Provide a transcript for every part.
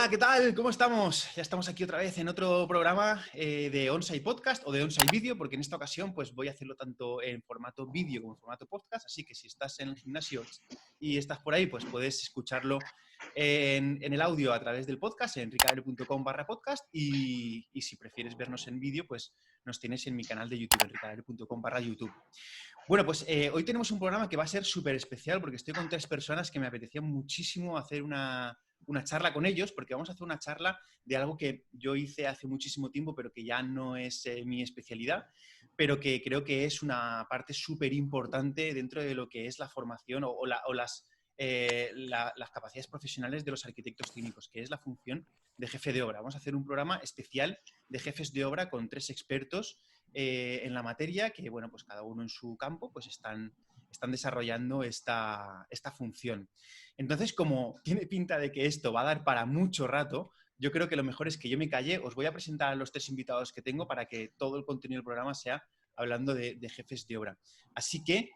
Hola, ¿qué tal? ¿Cómo estamos? Ya estamos aquí otra vez en otro programa de Onsite Podcast o de Onsite Video, porque en esta ocasión pues voy a hacerlo tanto en formato vídeo como en formato podcast, así que si estás en el gimnasio y estás por ahí, pues puedes escucharlo en el audio a través del podcast, en ricaer.com/podcast y si prefieres vernos en vídeo, pues nos tienes en mi canal de YouTube, en ricaer.com/YouTube. Bueno, pues hoy tenemos un programa que va a ser súper especial porque estoy con 3 personas que me apetecía muchísimo hacer una charla con ellos, porque vamos a hacer una charla de algo que yo hice hace muchísimo tiempo, pero que ya no es mi especialidad, pero que creo que es una parte súper importante dentro de lo que es la formación o las capacidades profesionales de los arquitectos técnicos, que es la función de jefe de obra. Vamos a hacer un programa especial de jefes de obra con 3 expertos en la materia, que bueno, pues cada uno en su campo pues están desarrollando esta función. Entonces, como tiene pinta de que esto va a dar para mucho rato, yo creo que lo mejor es que yo me calle. Os voy a presentar a los 3 invitados que tengo para que todo el contenido del programa sea hablando de jefes de obra. Así que,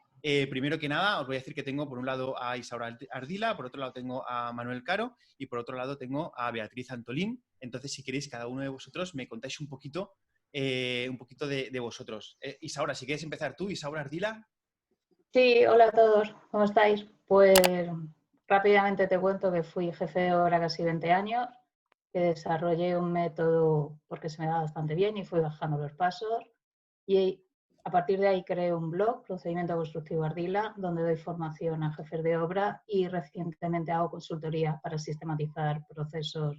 primero que nada, os voy a decir que tengo por un lado a Isaura Ardila, por otro lado tengo a Manuel Caro y por otro lado tengo a Beatriz Antolín. Entonces, si queréis, cada uno de vosotros me contáis un poquito de vosotros. Isaura, si quieres empezar tú, Isaura Ardila. Sí, hola a todos, ¿cómo estáis? Pues rápidamente te cuento que fui jefe de obra casi 20 años, que desarrollé un método porque se me da bastante bien y fui bajando los pasos. Y a partir de ahí creé un blog, Procedimiento Constructivo Ardila, donde doy formación a jefes de obra y recientemente hago consultoría para sistematizar procesos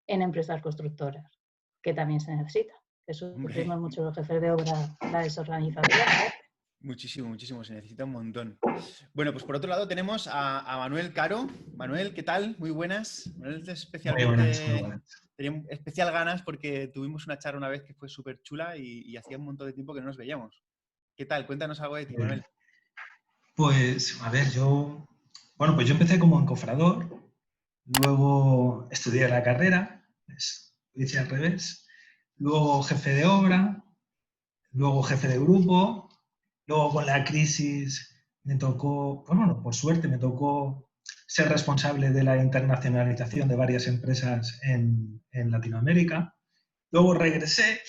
en empresas constructoras, que también se necesita, que sufrimos mucho los jefes de obra la desorganización, ¿no? Muchísimo, se necesita un montón. Bueno, pues por otro lado tenemos a Manuel Caro. Manuel, ¿qué tal? Muy buenas. Manuel Muy buenas. tenía especial ganas porque tuvimos una charla una vez que fue súper chula y hacía un montón de tiempo que no nos veíamos. ¿Qué tal? Cuéntanos algo de ti, Manuel. Pues, a ver, yo empecé como encofrador, luego estudié la carrera, lo hice al revés, luego jefe de obra, luego jefe de grupo, luego con la crisis me tocó, bueno, por suerte me tocó ser responsable de la internacionalización de varias empresas en Latinoamérica. Luego regresé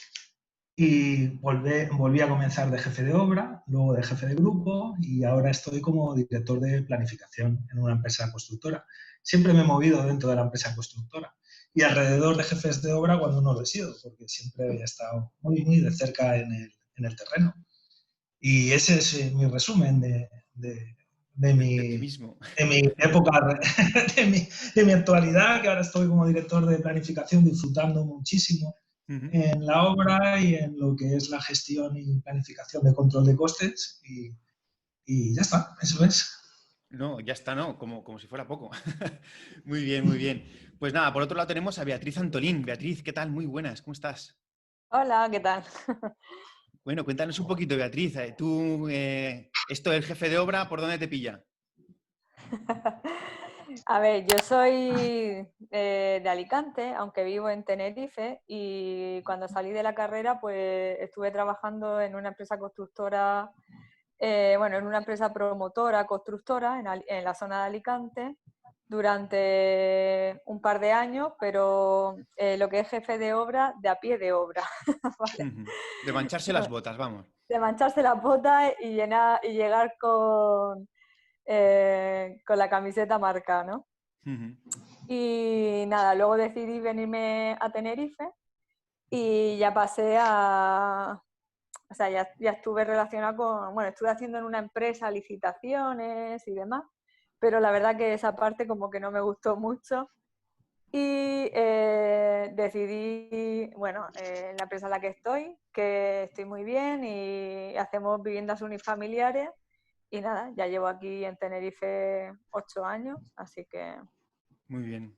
y volví a comenzar de jefe de obra, luego de jefe de grupo y ahora estoy como director de planificación en una empresa constructora. Siempre me he movido dentro de la empresa constructora y alrededor de jefes de obra cuando no lo he sido, porque siempre he estado muy de cerca en el terreno. Y ese es mi resumen de ti mismo. mi época, de mi actualidad, que ahora estoy como director de planificación disfrutando muchísimo en la obra y en lo que es la gestión y planificación de control de costes y ya está, eso es. No, ya está, ¿no? Como si fuera poco. Muy bien, muy bien. Pues nada, por otro lado tenemos a Beatriz Antolín. Beatriz, ¿qué tal? Muy buenas, ¿cómo estás? Hola, ¿qué tal? Bueno, cuéntanos un poquito, Beatriz. Tú, esto del jefe de obra, ¿por dónde te pilla? A ver, yo soy de Alicante, aunque vivo en Tenerife, y cuando salí de la carrera pues estuve trabajando en una empresa constructora, en una empresa promotora constructora en la zona de Alicante durante un par de años, pero lo que es jefe de obra, de a pie de obra. ¿Vale? De mancharse las botas, vamos. De mancharse las botas y llegar con la camiseta marca, ¿no? Y nada, luego decidí venirme a Tenerife y ya pasé o sea, ya estuve relacionada bueno, estuve haciendo en una empresa licitaciones y demás, pero la verdad que esa parte como que no me gustó mucho y decidí, bueno, en la empresa en la que estoy, que estoy muy bien y hacemos viviendas unifamiliares. Y nada, ya llevo aquí en Tenerife 8 años, así que Muy bien.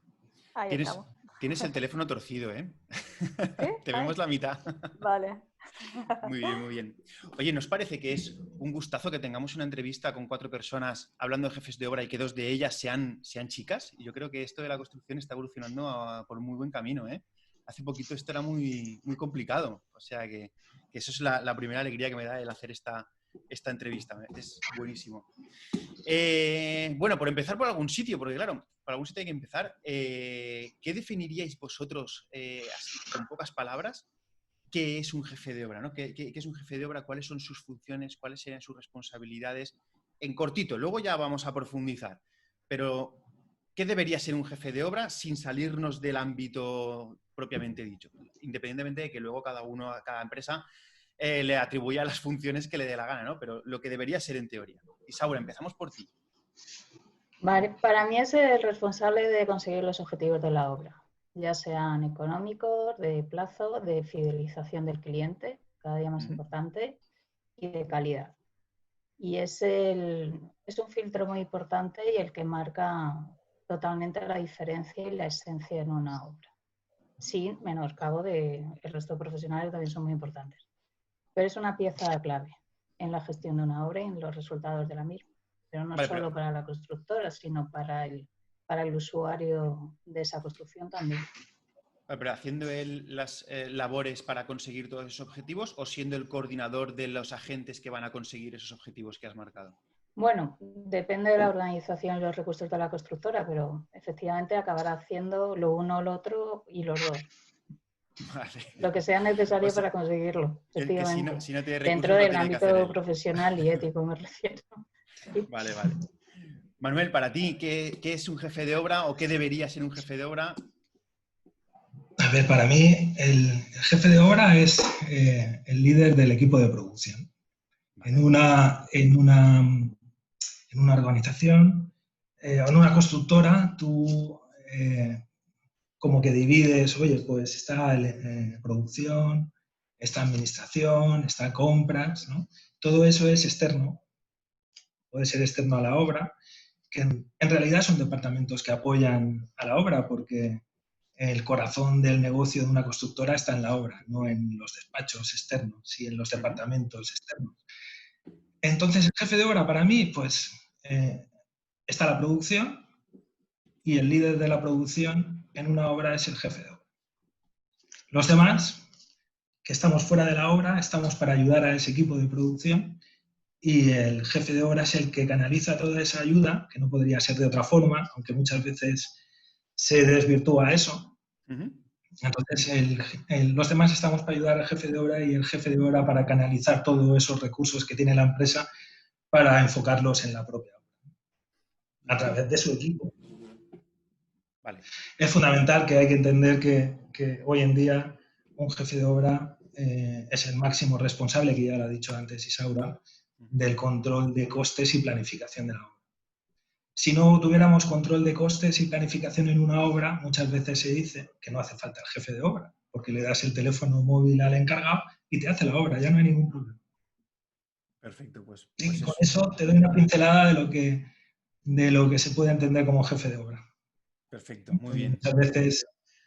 ahí estamos. Tienes el teléfono torcido, ¿eh? ¿Sí? Te Ay, vemos la mitad. vale. Muy bien, muy bien. Oye, ¿nos parece que es un gustazo que tengamos una entrevista con 4 personas hablando de jefes de obra y que 2 de ellas sean chicas? Y yo creo que esto de la construcción está evolucionando por un muy buen camino, ¿eh? Hace poquito esto era muy complicado. O sea que eso es la primera alegría que me da el hacer esta entrevista. Es buenísimo. Bueno, por empezar por algún sitio, porque claro, por algún sitio hay que empezar. ¿Qué definiríais vosotros, así, con pocas palabras, qué es un jefe de obra, ¿no? ¿Qué es un jefe de obra? ¿Cuáles son sus funciones? ¿Cuáles serían sus responsabilidades? En cortito, luego ya vamos a profundizar. Pero, ¿qué debería ser un jefe de obra sin salirnos del ámbito propiamente dicho? Independientemente de que luego cada empresa le atribuya las funciones que le dé la gana, ¿no? Pero lo que debería ser en teoría. Isaura, empezamos por ti. Vale, para mí es el responsable de conseguir los objetivos de la obra, ya sean económicos, de plazo, de fidelización del cliente, cada día más importante, y de calidad. Y es un filtro muy importante y el que marca totalmente la diferencia y la esencia en una obra, sin menoscabo de el resto de profesionales que también son muy importantes. Pero es una pieza clave en la gestión de una obra y en los resultados de la misma. Pero no solo para la constructora, sino para el usuario de esa construcción también. ¿Pero haciendo él las labores para conseguir todos esos objetivos o siendo el coordinador de los agentes que van a conseguir esos objetivos que has marcado? Bueno, depende de la organización y los recursos de la constructora, pero efectivamente acabará haciendo lo uno o lo otro y los dos. Vale. Lo que sea necesario para conseguirlo, efectivamente. Que si no tiene recursos, dentro del lo tiene que hacer ámbito él. profesional y ético, me refiero. Sí. Vale. Manuel, para ti, ¿qué es un jefe de obra o qué debería ser un jefe de obra? A ver, para mí el jefe de obra es el líder del equipo de producción. En una organización o en una constructora, tú como que divides, oye, pues está producción, está administración, está compras, ¿no? Todo eso es externo, puede ser externo a la obra, que en realidad son departamentos que apoyan a la obra porque el corazón del negocio de una constructora está en la obra, no en los despachos externos y en los departamentos externos. Entonces, el jefe de obra para mí, pues, está la producción y el líder de la producción en una obra es el jefe de obra. Los demás, que estamos fuera de la obra, estamos para ayudar a ese equipo de producción y el jefe de obra es el que canaliza toda esa ayuda, que no podría ser de otra forma, aunque muchas veces se desvirtúa eso. Entonces, los demás estamos para ayudar al jefe de obra y el jefe de obra para canalizar todos esos recursos que tiene la empresa para enfocarlos en la propia obra, a través de su equipo. Vale. Es fundamental que hay que entender que hoy en día un jefe de obra es el máximo responsable, que ya lo ha dicho antes Isaura, del control de costes y planificación de la obra. Si no tuviéramos control de costes y planificación en una obra, muchas veces se dice que no hace falta el jefe de obra, porque le das el teléfono móvil al encargado y te hace la obra, ya no hay ningún problema. Perfecto, pues y con eso te doy una pincelada de lo que se puede entender como jefe de obra. Perfecto, muy bien. Muchas veces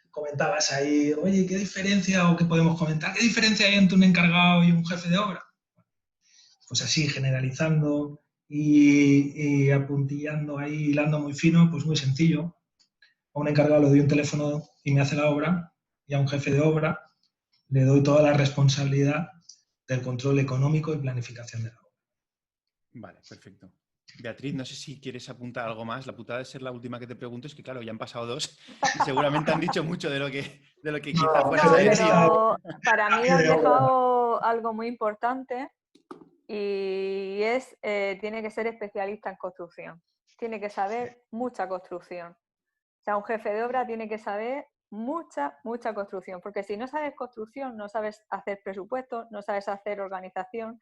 comentabas ahí, oye, ¿qué diferencia o qué podemos comentar? ¿Qué diferencia hay entre un encargado y un jefe de obra? Pues así, generalizando y apuntillando ahí, hilando muy fino, pues muy sencillo. A un encargado le doy un teléfono y me hace la obra, y a un jefe de obra le doy toda la responsabilidad del control económico y planificación de la obra. Vale, perfecto. Beatriz, no sé si quieres apuntar algo más. La putada de ser la última que te pregunto es que, claro, ya han pasado 2 y seguramente han dicho mucho de lo que quizás fuera pero para mí has dejado algo muy importante y es, tiene que ser especialista en construcción. Tiene que saber mucha construcción. O sea, un jefe de obra tiene que saber mucha construcción, porque si no sabes construcción, no sabes hacer presupuestos, no sabes hacer organización,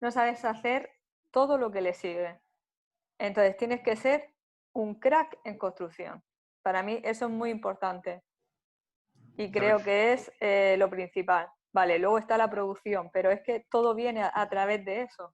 no sabes hacer todo lo que le sigue. Entonces tienes que ser un crack en construcción. Para mí eso es muy importante y creo que es lo principal. Vale, luego está la producción, pero es que todo viene a través de eso.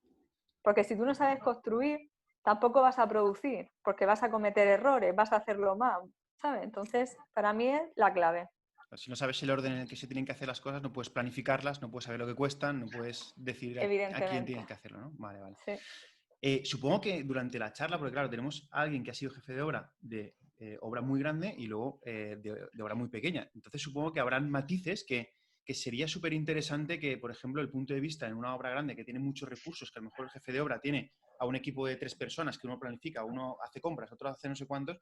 Porque si tú no sabes construir, tampoco vas a producir, porque vas a cometer errores, vas a hacerlo mal, ¿sabes? Entonces, para mí es la clave. Si no sabes el orden en el que se tienen que hacer las cosas, no puedes planificarlas, no puedes saber lo que cuestan, no puedes decidir a quién tienes que hacerlo, ¿no? Vale. Sí. Supongo que durante la charla, porque claro, tenemos a alguien que ha sido jefe de obra de obra muy grande y luego de obra muy pequeña. Entonces supongo que habrán matices que sería súper interesante que, por ejemplo, el punto de vista en una obra grande que tiene muchos recursos, que a lo mejor el jefe de obra tiene a un equipo de 3 personas, que uno planifica, uno hace compras, otro hace no sé cuántos,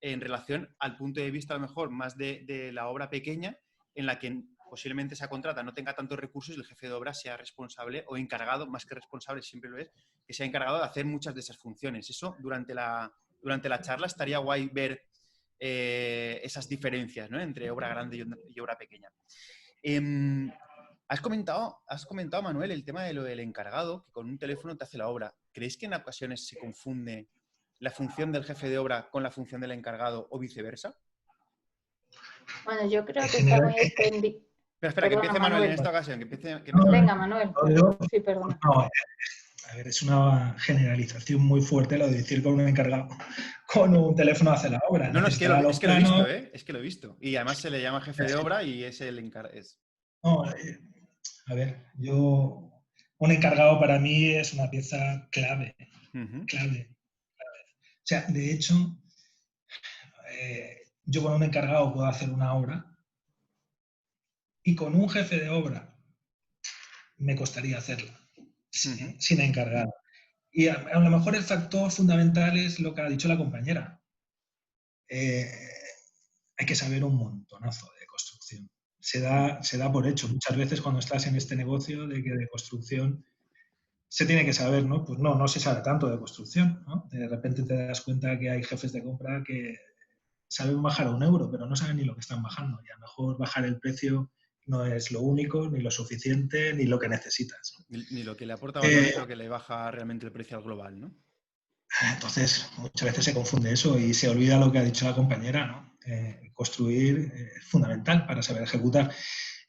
en relación al punto de vista a lo mejor más de la obra pequeña, en la que posiblemente esa contrata no tenga tantos recursos y el jefe de obra sea responsable o encargado, más que responsable, siempre lo es, que sea encargado de hacer muchas de esas funciones. Eso durante la charla estaría guay ver esas diferencias, ¿no? Entre obra grande y obra pequeña. Has comentado, Manuel, el tema de lo del encargado, que con un teléfono te hace la obra. ¿Creéis que en ocasiones se confunde la función del jefe de obra con la función del encargado o viceversa? Bueno, yo creo que está muy extendido. Espera, que empiece Manuel en esta ocasión. Venga, Manuel. Sí, perdona. No, a ver, es una generalización muy fuerte lo de decir con un encargado, con un teléfono hace la obra. No, es que lo he visto, ¿eh? Es que lo he visto. Y además se le llama jefe de obra y es el encargado. No, a ver, un encargado para mí es una pieza clave. Clave. O sea, de hecho, yo con un encargado puedo hacer una obra y con un jefe de obra me costaría hacerla sin encargado. Y a lo mejor el factor fundamental es lo que ha dicho la compañera. Hay que saber un montonazo de construcción. Se da por hecho. Muchas veces cuando estás en este negocio de construcción se tiene que saber, ¿no? Pues no se sabe tanto de construcción, ¿no? De repente te das cuenta que hay jefes de compra que saben bajar a €1, pero no saben ni lo que están bajando. Y a lo mejor bajar el precio no es lo único, ni lo suficiente, ni lo que necesitas, ¿no? Ni lo que le aporta valor, ni lo que le baja realmente el precio al global, ¿no? Entonces, muchas veces se confunde eso y se olvida lo que ha dicho la compañera, ¿no? Construir es fundamental para saber ejecutar.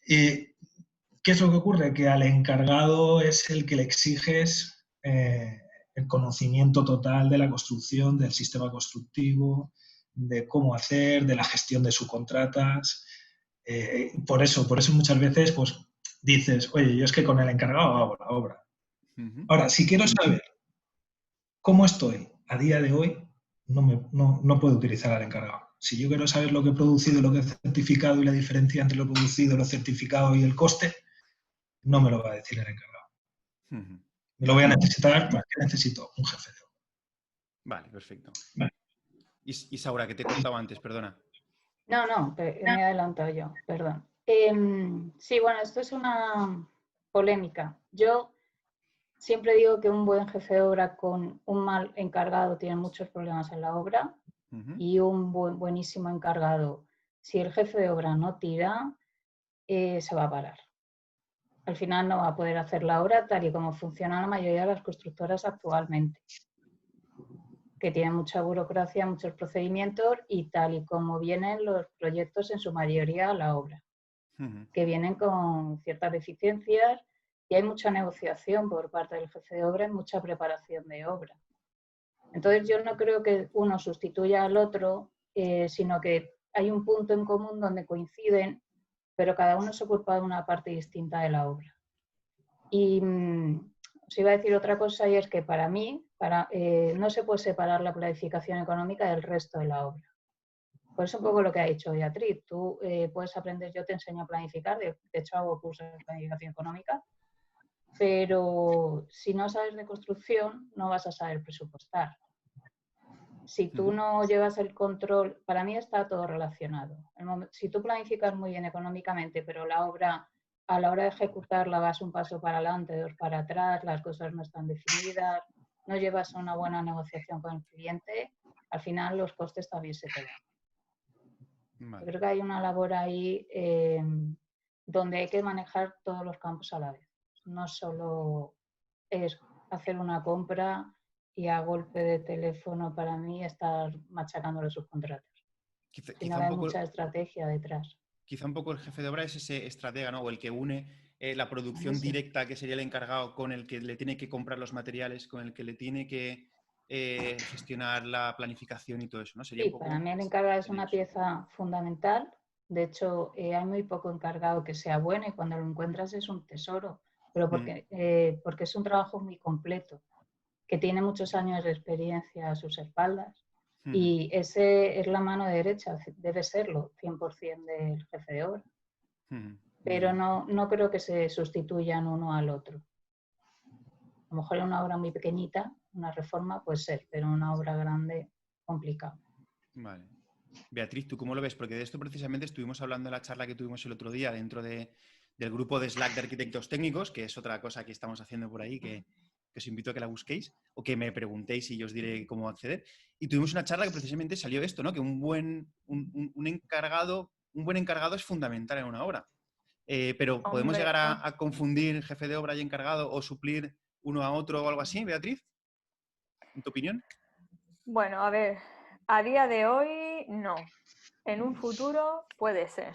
¿Qué es lo que ocurre? Que al encargado es el que le exiges el conocimiento total de la construcción, del sistema constructivo, de cómo hacer, de la gestión de subcontratas. Por eso muchas veces pues, dices, oye, yo es que con el encargado hago la obra. Ahora, si quiero saber cómo estoy a día de hoy, no puedo utilizar al encargado. Si yo quiero saber lo que he producido, lo que he certificado y la diferencia entre lo producido, lo certificado y el coste, no me lo va a decir el encargado. Me lo voy a necesitar porque necesito un jefe de obra. Vale, perfecto. Vale. Y Saura, que te he contado antes, perdona. No, me he adelantado yo, perdón. Sí, bueno, esto es una polémica. Yo siempre digo que un buen jefe de obra con un mal encargado tiene muchos problemas en la obra y un buenísimo encargado, si el jefe de obra no tira, se va a parar. Al final no va a poder hacer la obra tal y como funciona la mayoría de las constructoras actualmente, que tienen mucha burocracia, muchos procedimientos y tal y como vienen los proyectos en su mayoría a la obra, que vienen con ciertas deficiencias y hay mucha negociación por parte del jefe de obra y mucha preparación de obra. Entonces yo no creo que uno sustituya al otro, sino que hay un punto en común donde coinciden, pero cada uno se ocupa de una parte distinta de la obra. Y os iba a decir otra cosa y es que para mí no se puede separar la planificación económica del resto de la obra. Por eso un poco lo que ha dicho Beatriz. Tú puedes aprender, yo te enseño a planificar, de hecho hago cursos de planificación económica, pero si no sabes de construcción no vas a saber presupuestar. Si tú no llevas el control, para mí está todo relacionado. Si tú planificas muy bien económicamente, pero la obra, a la hora de ejecutarla vas un paso para adelante, dos para atrás, las cosas no están definidas, no llevas una buena negociación con el cliente, al final los costes también se te van. Vale. Yo creo que hay una labor ahí donde hay que manejar todos los campos a la vez. No solo es hacer una compra y a golpe de teléfono para mí estar machacando los subcontratos. Quizá hay mucha estrategia detrás. Quizá un poco el jefe de obra es ese estratega, ¿no? O el que une la producción directa, que sería el encargado, con el que le tiene que comprar los materiales, con el que le tiene que gestionar la planificación y todo eso, ¿no? Sería sí, para mí el encargado es una pieza fundamental. De hecho, hay muy poco encargado que sea bueno y cuando lo encuentras es un tesoro, pero porque es un trabajo muy completo, que tiene muchos años de experiencia a sus espaldas y ese es la mano derecha, debe serlo 100% del jefe de obra. Pero no creo que se sustituyan uno al otro. A lo mejor en una obra muy pequeñita, una reforma puede ser, pero en una obra grande, complicado. Vale. Beatriz, ¿tú cómo lo ves? Porque de esto precisamente estuvimos hablando en la charla que tuvimos el otro día dentro del grupo de Slack de arquitectos técnicos, que es otra cosa que estamos haciendo por ahí, que os invito a que la busquéis o que me preguntéis y yo os diré cómo acceder. Y tuvimos una charla que precisamente salió esto, ¿no? Que un buen encargado es fundamental en una obra. Pero ¿podemos Hombre, llegar a confundir jefe de obra y encargado o suplir uno a otro o algo así, Beatriz? ¿En tu opinión? bueno, a ver, a día de hoy no. En un futuro puede ser.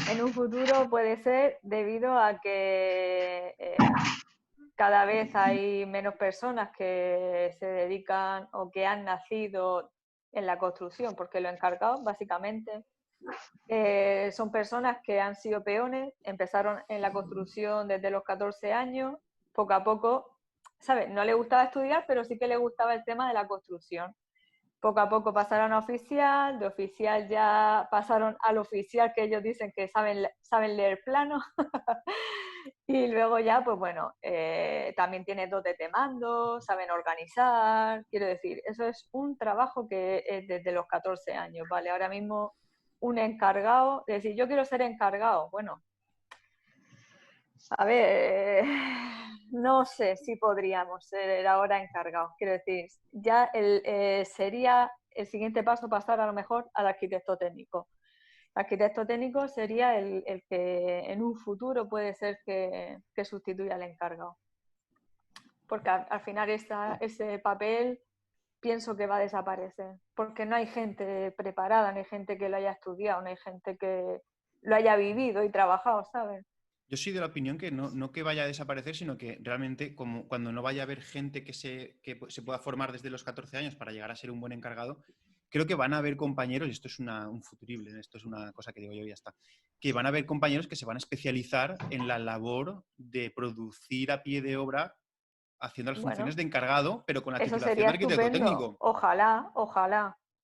En un futuro puede ser debido a que cada vez hay menos personas que se dedican o que han nacido en la construcción, porque lo encargados básicamente son personas que han sido peones, empezaron en la construcción desde los 14 años, poco a poco, ¿sabes? No le gustaba estudiar, pero sí que le gustaba el tema de la construcción. Poco a poco pasaron a oficial, de oficial ya pasaron al oficial, que ellos dicen que saben leer plano, y luego ya, pues bueno, también tiene dotes de mando, saben organizar, quiero decir, eso es un trabajo que es desde los 14 años, ¿vale? Ahora mismo un encargado, es decir, yo quiero ser encargado, bueno, a ver, no sé si podríamos ser ahora encargados. Quiero decir, ya sería el siguiente paso pasar a lo mejor al arquitecto técnico. El arquitecto técnico sería el que en un futuro puede ser que sustituya al encargado. Porque al final ese papel pienso que va a desaparecer. Porque no hay gente preparada, no hay gente que lo haya estudiado, no hay gente que lo haya vivido y trabajado, ¿sabes? Yo soy de la opinión que no que vaya a desaparecer, sino que realmente como cuando no vaya a haber gente que se pueda formar desde los 14 años para llegar a ser un buen encargado, creo que van a haber compañeros, y esto es un futurible, esto es una cosa que digo yo y ya está, que van a haber compañeros que se van a especializar en la labor de producir a pie de obra haciendo las funciones de encargado, pero con la Eso titulación sería de arquitecto estupendo. técnico. Ojalá, Creo que es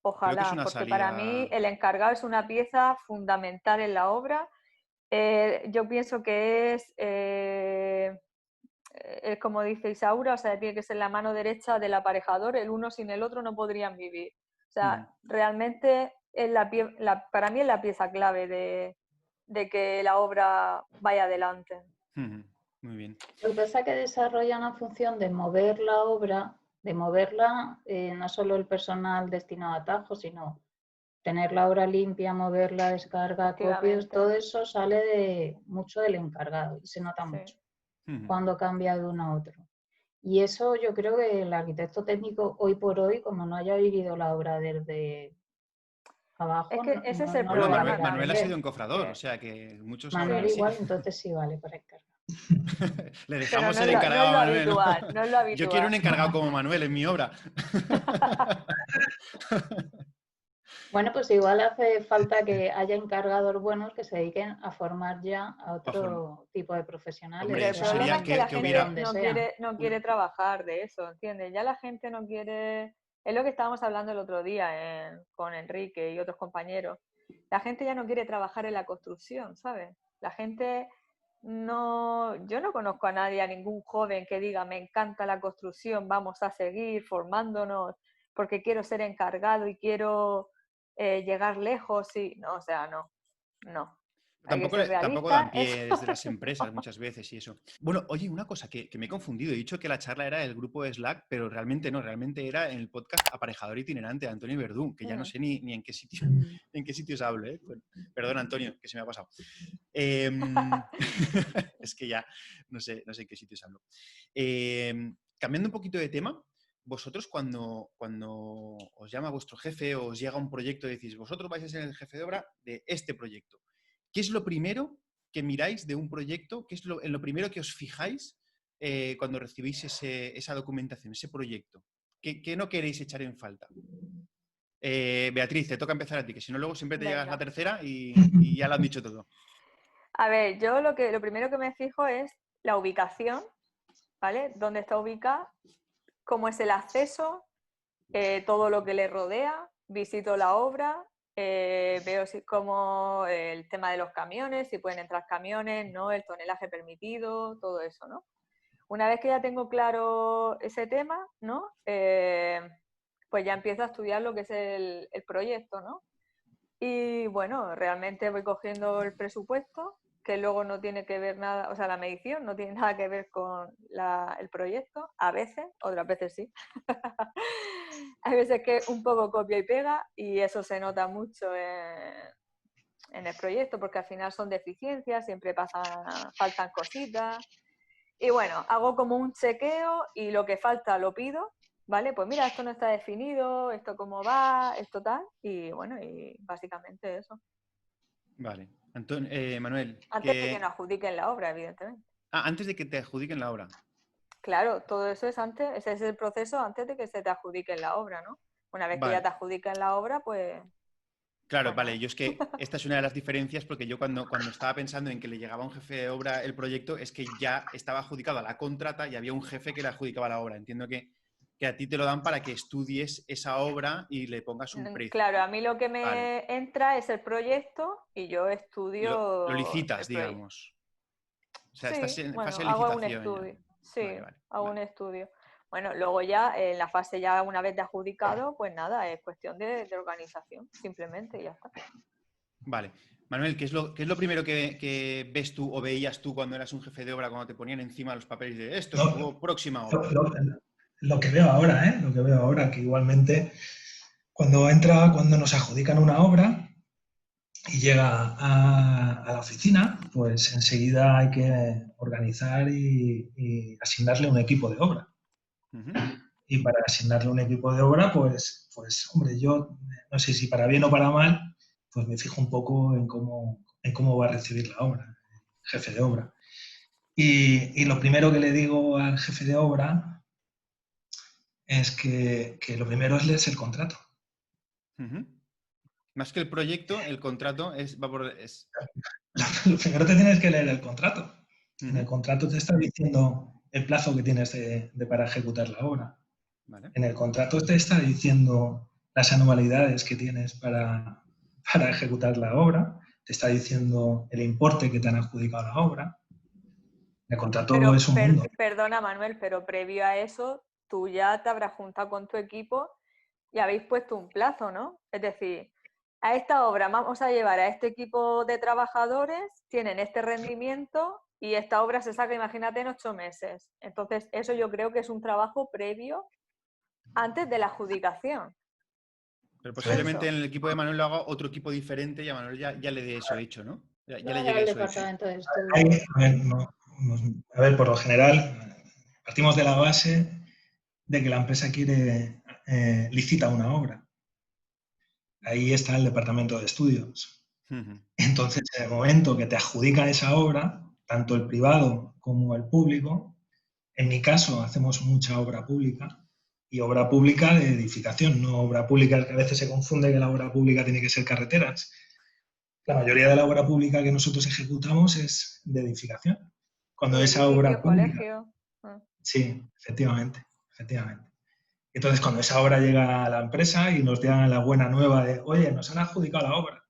ojalá, una porque para mí salida... el encargado es una pieza fundamental en la obra. Yo pienso que es como dice Isaura, o sea, tiene que ser la mano derecha del aparejador, el uno sin el otro no podrían vivir. O sea, realmente es para mí es la pieza clave de que la obra vaya adelante. Muy bien. Lo que pasa es que desarrolla una función de mover la obra, de moverla no solo el personal destinado a atajos, sino tener la obra limpia, moverla, descarga, copios, todo eso sale mucho del encargado y se nota mucho cuando cambia de uno a otro. Y eso yo creo que el arquitecto técnico hoy por hoy, como no haya vivido la obra desde abajo, Es que ese es el no lo va a problema volver a Manuel ha vender. sido encofrador, o sea que muchos Manuel sabrán, sí. igual, entonces sí vale para encargar. Le Pero dejamos no el es encargado a lo Manuel, ¿no? habitual, no es lo habitual. Yo quiero un encargado como Manuel en mi obra. Bueno, pues igual hace falta que haya encargadores buenos que se dediquen a formar ya a otro tipo de profesionales. Hombre, El eso problema sería es que la que gente hubiera... no quiere trabajar de eso, ¿entiendes? Ya la gente no quiere... Es lo que estábamos hablando el otro día con Enrique y otros compañeros. La gente ya no quiere trabajar en la construcción, ¿sabes? La gente no... Yo no conozco a nadie, a ningún joven que diga, me encanta la construcción, vamos a seguir formándonos porque quiero ser encargado y quiero llegar lejos. Y... No, o sea, no. Hay que ser Tampoco realista. dan pie desde las empresas muchas veces y eso. Bueno, oye, una cosa que me he confundido. He dicho que la charla era el grupo de Slack, pero realmente no. Realmente era en el podcast Aparejador Itinerante de Antonio Verdún, que ya no sé ni en qué sitios hablo. Bueno, perdón, Antonio, que se me ha pasado. Es que ya no sé en qué sitios hablo. Cambiando un poquito de tema, vosotros cuando os llama vuestro jefe o os llega un proyecto, decís, vosotros vais a ser el jefe de obra de este proyecto. ¿Qué es lo primero que miráis de un proyecto? ¿Qué es en lo primero que os fijáis cuando recibís esa documentación, ese proyecto? ¿Qué no queréis echar en falta? Beatriz, te toca empezar a ti, que si no luego siempre te llegas la tercera y ya lo han dicho todo. A ver, yo lo primero que me fijo es la ubicación, ¿vale? ¿Dónde está ubicada? ¿Cómo es el acceso? Todo lo que le rodea. Visito la obra. Veo como el tema de los camiones, si pueden entrar camiones, ¿no? El tonelaje permitido, todo eso, ¿no? Una vez que ya tengo claro ese tema, ¿no? pues ya empiezo a estudiar lo que es el proyecto, ¿no? Y bueno, realmente voy cogiendo el presupuesto, que luego no tiene que ver nada, o sea, la medición no tiene nada que ver con el proyecto, a veces, otras veces sí. Hay veces que un poco copia y pega y eso se nota mucho en el proyecto porque al final son deficiencias, siempre faltan cositas. Y bueno, hago como un chequeo y lo que falta lo pido, ¿vale? Pues mira, esto no está definido, esto cómo va, esto tal. Y bueno, y básicamente eso. Vale. Manuel, Antes de que nos adjudiquen la obra, evidentemente. antes de que te adjudiquen la obra. Claro, todo eso es antes, ese es el proceso antes de que se te adjudiquen la obra, ¿no? Una vez que ya Vale. te adjudican la obra, pues... Claro, pues vale, nada. yo es que esta es una de las diferencias porque yo cuando estaba pensando en que le llegaba a un jefe de obra el proyecto es que ya estaba adjudicado a la contrata y había un jefe que le adjudicaba la obra. Entiendo que a ti te lo dan para que estudies esa obra y le pongas un precio. Claro, a mí lo que Vale. me entra es el proyecto y yo Y estudio lo licitas, el proyecto. digamos. O sea, estás Sí, en bueno, fase de hago un licitación ya. estudio. Sí, Vale. hago un estudio. Bueno, luego ya en la fase ya una vez de adjudicado, pues nada, es cuestión de organización, simplemente y ya está. Vale. Manuel, ¿qué es lo primero que ves tú o veías tú cuando eras un jefe de obra, cuando te ponían encima los papeles de esto es No, tu próxima obra? lo que veo ahora, ¿eh? Lo que veo ahora, que igualmente cuando nos adjudican una obra y llega a la oficina, pues enseguida hay que organizar y asignarle un equipo de obra. Uh-huh. Y para asignarle un equipo de obra, pues hombre, yo no sé si para bien o para mal, pues me fijo un poco en cómo va a recibir la obra, el jefe de obra. Y lo primero que le digo al jefe de obra es que lo primero es leerse el contrato. Uh-huh. Más que el proyecto, el contrato va por... Lo primero te tienes que leer el contrato. Uh-huh. En el contrato te está diciendo el plazo que tienes para ejecutar la obra. Vale. En el contrato te está diciendo las anualidades que tienes para ejecutar la obra, te está diciendo el importe que te han adjudicado a la obra. El contrato Pero, es un mundo. perdona, Manuel, pero previo a eso, tú ya te habrás juntado con tu equipo y habéis puesto un plazo, ¿no? Es decir, a esta obra vamos a llevar a este equipo de trabajadores, tienen este rendimiento y esta obra se saca, imagínate, en 8 meses. Entonces, eso yo creo que es un trabajo previo antes de la adjudicación. Pero posiblemente en el equipo de Manuel lo haga otro equipo diferente y a Manuel ya le dé eso hecho, ¿no? Ya le llegue El eso hecho. departamento de estudio. A ver, por lo general, partimos de la base de que la empresa licita una obra. Ahí está el departamento de estudios. Uh-huh. Entonces, en el momento que te adjudican esa obra, tanto el privado como el público, en mi caso hacemos mucha obra pública y obra pública de edificación, no obra pública, que a veces se confunde que la obra pública tiene que ser carreteras. La mayoría de la obra pública que nosotros ejecutamos es de edificación. Cuando esa obra pública... Colegio. Sí, efectivamente. Entonces, cuando esa obra llega a la empresa y nos dan la buena nueva de, oye, nos han adjudicado la obra,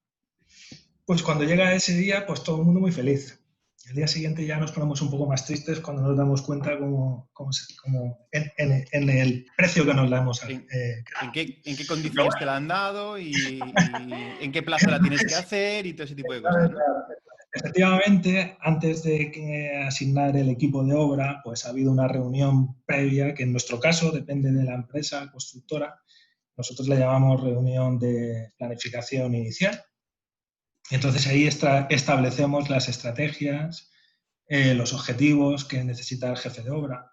pues cuando llega ese día, pues todo el mundo muy feliz. El día siguiente ya nos ponemos un poco más tristes cuando nos damos cuenta en el precio que nos la hemos... ¿En qué condiciones te la han dado y en qué plazo la tienes que hacer y todo ese tipo de cosas, ¿no? Efectivamente, antes de asignar el equipo de obra, pues ha habido una reunión previa, que en nuestro caso depende de la empresa constructora. Nosotros le llamamos reunión de planificación inicial. Entonces ahí establecemos las estrategias, los objetivos que necesita el jefe de obra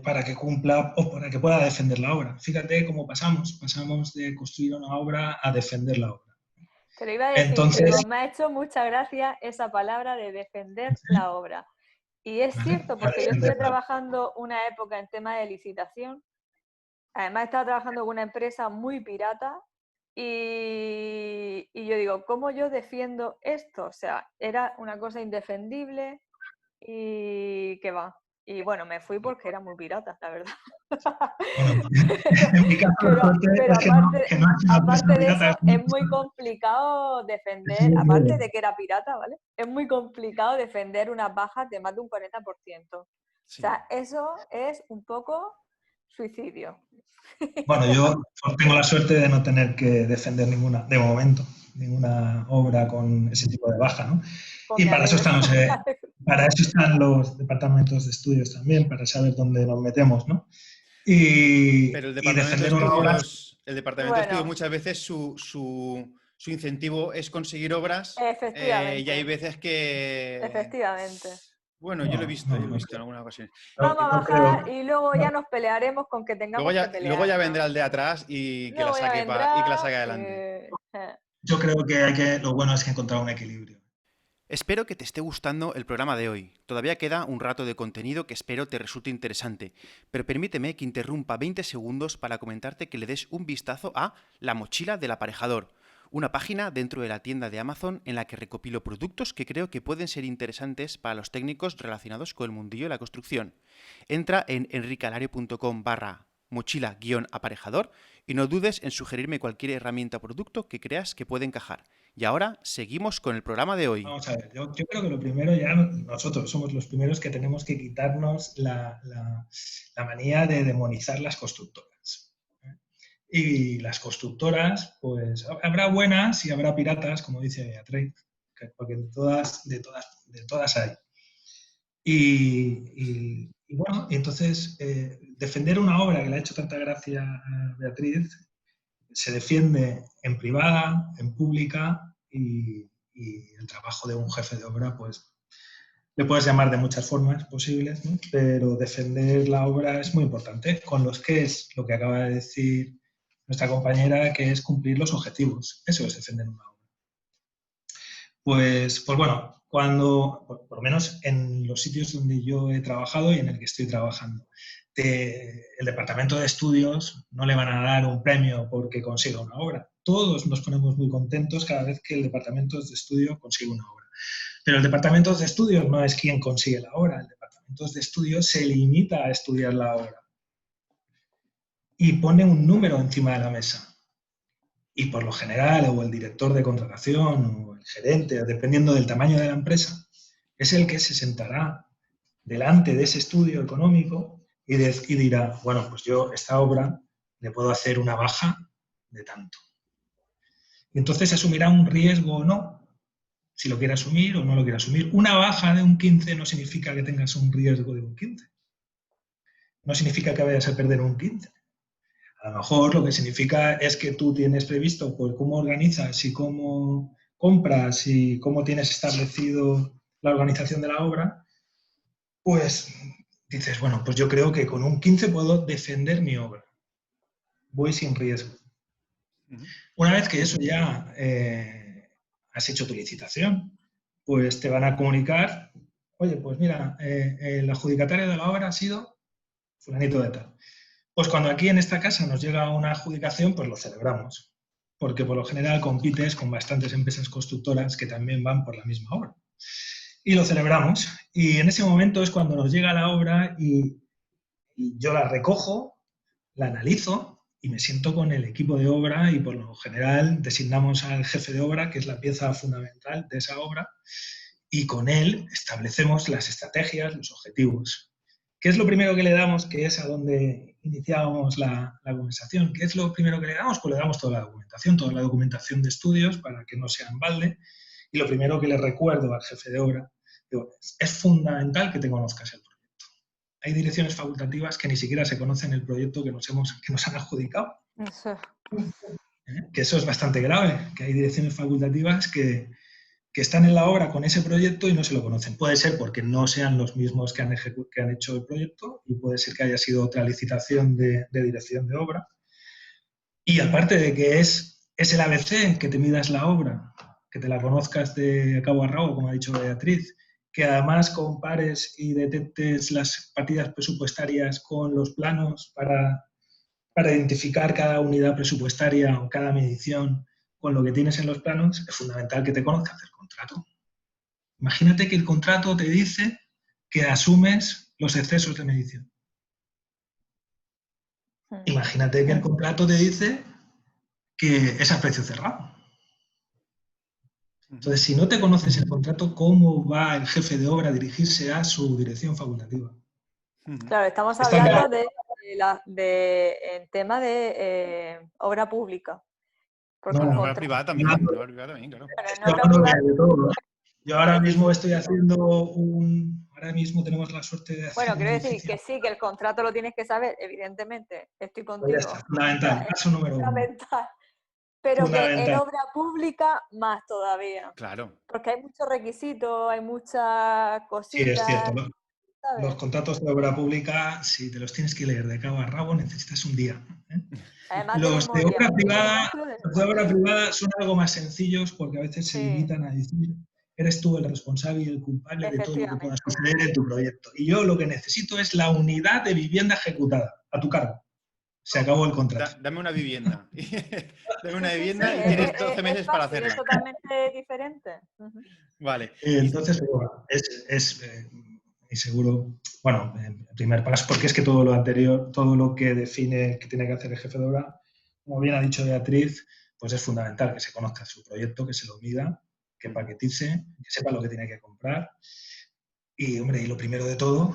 para que cumpla o para que pueda defender la obra. Fíjate cómo pasamos de construir una obra a defender la obra. Te lo iba a decir, entonces, me ha hecho mucha gracia esa palabra de defender la obra. Y es cierto, porque yo estuve trabajando una época en tema de licitación. Además, estaba trabajando con una empresa muy pirata y yo digo, ¿cómo yo defiendo esto? O sea, era una cosa indefendible y que va. Y bueno, me fui porque era muy pirata, la verdad. Bueno, en mi caso, pero aparte de eso, pirata. es muy complicado defender, aparte de que era pirata, ¿vale? Es muy complicado defender unas bajas de más de un 40%. Sí. O sea, eso es un poco suicidio. Bueno, yo tengo la suerte de no tener que defender de momento, ninguna obra con ese tipo de baja, ¿no? Pues Y me para eso alegro. para eso están los departamentos de estudios también, para saber dónde nos metemos, ¿no? Y Pero defender una obra. el departamento de estudios Bueno, muchas veces su incentivo es conseguir obras y efectivamente, hay veces que... efectivamente. Bueno, yo lo he visto, No en creo. algunas ocasiones. Vamos a No creo. bajar y luego ya nos pelearemos con que tengamos que Luego ya pelearnos. vendrá el de atrás y que la Luego ya saque, y que la saque vendrá. adelante. Yo creo lo bueno es que encontrar un equilibrio. Espero que te esté gustando el programa de hoy. Todavía queda un rato de contenido que espero te resulte interesante, pero permíteme que interrumpa 20 segundos para comentarte que le des un vistazo a La Mochila del Aparejador, una página dentro de la tienda de Amazon en la que recopilo productos que creo que pueden ser interesantes para los técnicos relacionados con el mundillo de la construcción. Entra en enricalario.com/mochila-aparejador y no dudes en sugerirme cualquier herramienta o producto que creas que puede encajar. Y ahora seguimos con el programa de hoy. Vamos a ver, yo creo que lo primero ya nosotros somos los primeros que tenemos que quitarnos la manía de demonizar las constructoras. Y las constructoras, pues habrá buenas y habrá piratas, como dice Beatriz, porque de todas hay. Y bueno, entonces defender una obra que le ha hecho tanta gracia a Beatriz se defiende en privada, en pública y el trabajo de un jefe de obra, pues le puedes llamar de muchas formas posibles, ¿no? Pero defender la obra es muy importante, con los que es lo que acaba de decir nuestra compañera, que es cumplir los objetivos. Eso es defender una obra. Pues bueno, por lo menos en los sitios donde yo he trabajado y en el que estoy trabajando, el departamento de estudios no le van a dar un premio porque consiga una obra. Todos nos ponemos muy contentos cada vez que el departamento de estudio consigue una obra. Pero el departamento de estudios no es quien consigue la obra. El departamento de estudios se limita a estudiar la obra y pone un número encima de la mesa. Y por lo general, o el director de contratación, o el gerente, dependiendo del tamaño de la empresa, es el que se sentará delante de ese estudio económico y dirá, bueno, pues yo esta obra le puedo hacer una baja de tanto. Y entonces asumirá un riesgo o no, si lo quiere asumir o no lo quiere asumir. Una baja de un 15 no significa que tengas un riesgo de un 15. No significa que vayas a perder un 15. A lo mejor lo que significa es que tú tienes previsto pues, cómo organizas y cómo compras y cómo tienes establecido la organización de la obra, pues dices, bueno, pues yo creo que con un 15 puedo defender mi obra. Voy sin riesgo. Una vez que eso ya has hecho tu licitación, pues te van a comunicar, oye, pues mira, el adjudicatario de la obra ha sido fulanito de tal. Pues cuando aquí en esta casa nos llega una adjudicación, pues lo celebramos, porque por lo general compites con bastantes empresas constructoras que también van por la misma obra. Y lo celebramos. Y en ese momento es cuando nos llega la obra y yo la recojo, la analizo y me siento con el equipo de obra y por lo general designamos al jefe de obra, que es la pieza fundamental de esa obra, y con él establecemos las estrategias, los objetivos. ¿Qué es lo primero que le damos? Que es a donde iniciábamos la conversación. ¿Qué es lo primero que le damos? Pues le damos toda la documentación de estudios para que no sea en balde. Y lo primero que le recuerdo al jefe de obra, digo, es fundamental que te conozcas el proyecto. Hay direcciones facultativas que ni siquiera se conocen el proyecto que nos han adjudicado. Que eso es bastante grave, que hay direcciones facultativas que están en la obra con ese proyecto y no se lo conocen. Puede ser porque no sean los mismos que han hecho el proyecto y puede ser que haya sido otra licitación de dirección de obra. Y aparte de que es el ABC, que te midas la obra, que te la conozcas de cabo a rabo, como ha dicho Beatriz, que además compares y detectes las partidas presupuestarias con los planos para identificar cada unidad presupuestaria o cada medición con lo que tienes en los planos, es fundamental que te conozcas el contrato. Imagínate que el contrato te dice que asumes los excesos de medición. Imagínate que el contrato te dice que es a precio cerrado. Entonces, si no te conoces el contrato, ¿cómo va el jefe de obra a dirigirse a su dirección facultativa? Claro, estamos hablando en tema de obra pública. Porque No, Obra privada también, claro. Bueno, en obra privada, de todo. Yo ahora mismo estoy haciendo ahora mismo tenemos la suerte de hacer bueno, quiero un decir edificio. que sí, que el contrato lo tienes que saber, evidentemente, estoy Pues contigo. ya está, fundamental, Es paso número 1. fundamental. Pero que en Fundamental. obra pública más todavía. Claro. Porque hay muchos requisitos, hay muchas Sí, es cierto. cositas, Los ¿sabes? contratos de obra pública, si te los tienes que leer de cabo a rabo, necesitas un día. Además de Los de memoria. obra privada son algo más sencillos porque a veces se Sí. limitan a decir eres tú el responsable y el culpable de todo lo que pueda Efectivamente. suceder en tu proyecto. Y yo lo que necesito es la unidad de vivienda ejecutada, a tu cargo. Se acabó el contrato. Dame una vivienda. Dame una Sí, vivienda y es- tienes es- 12 meses es para fácil, hacerla. es totalmente diferente. Ujú. Vale. Entonces, bueno, y seguro, bueno, el primer paso, porque es que todo lo anterior, todo lo que define que tiene que hacer el jefe de obra, como bien ha dicho Beatriz, pues es fundamental que se conozca su proyecto, que se lo mida, que paquetice, que sepa lo que tiene que comprar. Y, hombre, y lo primero de todo,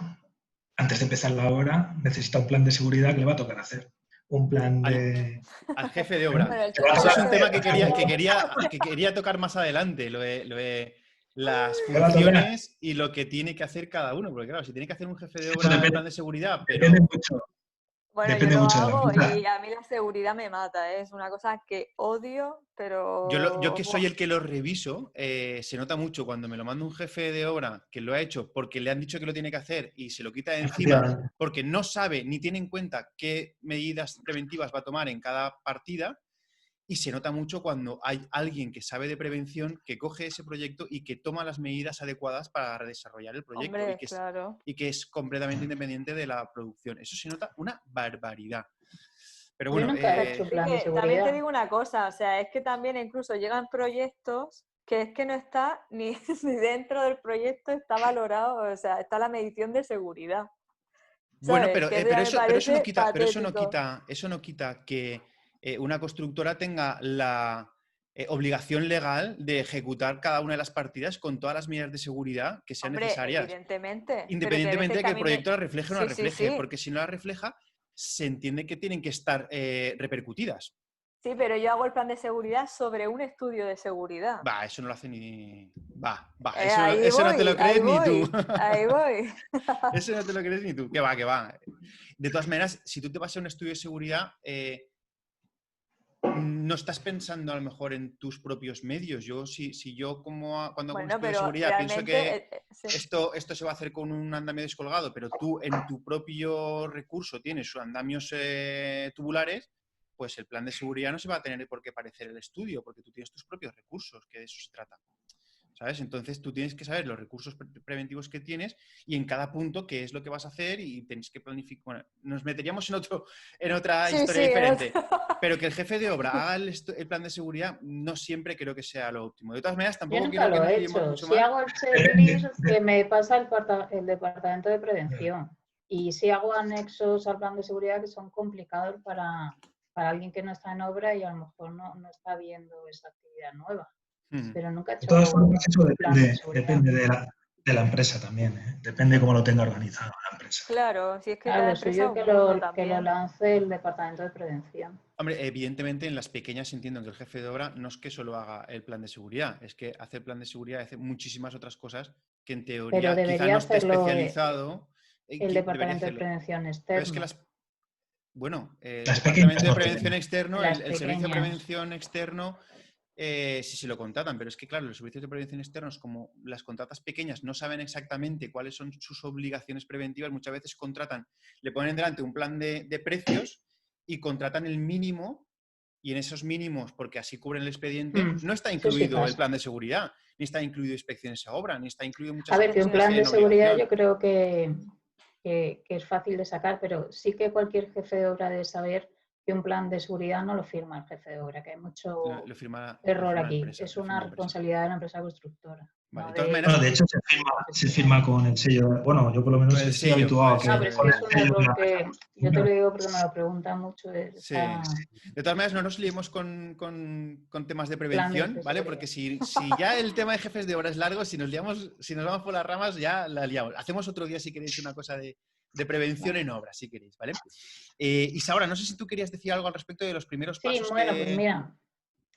antes de empezar la obra, necesita un plan de seguridad que le va a tocar hacer. Un plan de... Al jefe de obra. Bueno, el Eso es un tema que seguridad. quería tocar más adelante, las Le va a tocar. funciones y lo que tiene que hacer cada uno. Porque claro, si tiene que hacer un jefe de Eso obra un depende, plan de seguridad, pero depende mucho. Bueno, Depende yo lo mucho de la hago empresa. y a mí la seguridad me mata, es una cosa que odio, pero... yo que soy el que lo reviso, se nota mucho cuando me lo manda un jefe de obra que lo ha hecho porque le han dicho que lo tiene que hacer y se lo quita de encima Efectivamente. porque no sabe ni tiene en cuenta qué medidas preventivas va a tomar en cada partida. Y se nota mucho cuando hay alguien que sabe de prevención, que coge ese proyecto y que toma las medidas adecuadas para desarrollar el proyecto. Hombre, y claro. que es completamente independiente de la producción. Eso se nota una barbaridad. Pero Yo bueno, nunca he hecho plan de También te seguridad. digo una cosa, o sea, es que también incluso llegan proyectos que es que no está ni dentro del proyecto está valorado, o sea, está la medición de seguridad. bueno, ¿Sabes? pero, Que eso pero, ya me eso, pero, eso no parece quita, pero patético. eso no quita que una constructora tenga la obligación legal de ejecutar cada una de las partidas con todas las medidas de seguridad que sean Hombre, necesarias. evidentemente. Independientemente de que el proyecto la refleje o no la Sí, sí, refleje, sí. porque si no la refleja, se entiende que tienen que estar repercutidas. Sí, pero yo hago el plan de seguridad sobre un estudio de seguridad. Va, eso no lo hace ni... Va, Ahí eso no voy, te lo crees ni tú. Ahí voy. Eso no te lo crees ni tú. Que va, que va. De todas maneras, si tú te vas a un estudio de seguridad, no estás pensando a lo mejor en tus propios medios. Si yo cuando hago un Bueno, estudio de pero seguridad pienso que realmente... sí. esto se va a hacer con un andamio descolgado, pero tú en tu propio recurso tienes andamios tubulares, pues el plan de seguridad no se va a tener por qué parecer el estudio, porque tú tienes tus propios recursos, que de eso se trata. ¿Sabes? Entonces tú tienes que saber los recursos preventivos que tienes y en cada punto qué es lo que vas a hacer y tenéis que planificar. Bueno, nos meteríamos en otra Sí, historia sí, diferente. Pero que el jefe de obra haga el plan de seguridad no siempre creo que sea lo óptimo. De todas maneras, Yo tampoco nunca quiero que lo nos he liemos hecho. mucho Si más. hago el checklist que me pasa el departamento de prevención. Y si hago anexos al plan de seguridad que son complicados para alguien que no está en obra y a lo mejor no está viendo esa actividad nueva. Pero nunca he De hecho todas formas, eso plan de seguridad. depende de la empresa también, ¿eh? Depende de cómo lo tenga organizado la empresa. Claro, si es que Claro, cada lo empresa suyo es que un mundo lo también. lance el departamento de prevención. Hombre, evidentemente en las pequeñas entiendo que el jefe de obra no es que solo haga el plan de seguridad, es que hace el plan de seguridad y hace muchísimas otras cosas que en teoría Pero quizá debería no esté hacerlo especializado. el departamento de prevención Pero es que externo. el Las departamento pequeñas de no prevención tienen. externo, Las el servicio de pequeñas. prevención externo, sí se lo contratan, pero es que claro, los servicios de prevención externos, como las contratas pequeñas no saben exactamente cuáles son sus obligaciones preventivas, muchas veces contratan, le ponen delante un plan de precios y contratan el mínimo y en esos mínimos, porque así cubren el expediente, no está incluido el plan de seguridad, ni está incluido inspecciones a obra, ni está incluido muchas A ver, que cosas un que plan de sean seguridad obligación. yo creo que es fácil de sacar, pero sí que cualquier jefe de obra debe saber que un plan de seguridad no lo firma el jefe de obra, que hay mucho Lo firma error la aquí. empresa, Es lo firma una la empresa. responsabilidad de la empresa constructora. Vale, No de todas de... maneras, Bueno, de hecho, se firma con el sello. Bueno, yo por lo menos el estoy sello, habituado a con el que No, pero es con que el es un sello de error la que empresa. yo te lo digo porque me lo preguntan mucho. Sí. De todas maneras, no nos liemos con temas de prevención, ¿vale? Porque si ya el tema de jefes de obra es largo, si nos vamos por las ramas, ya la liamos. Hacemos otro día, si queréis, una cosa de de prevención en obra, si queréis, ¿vale? Isaura, no sé si tú querías decir algo al respecto de los primeros Sí, pasos bueno, pues mira,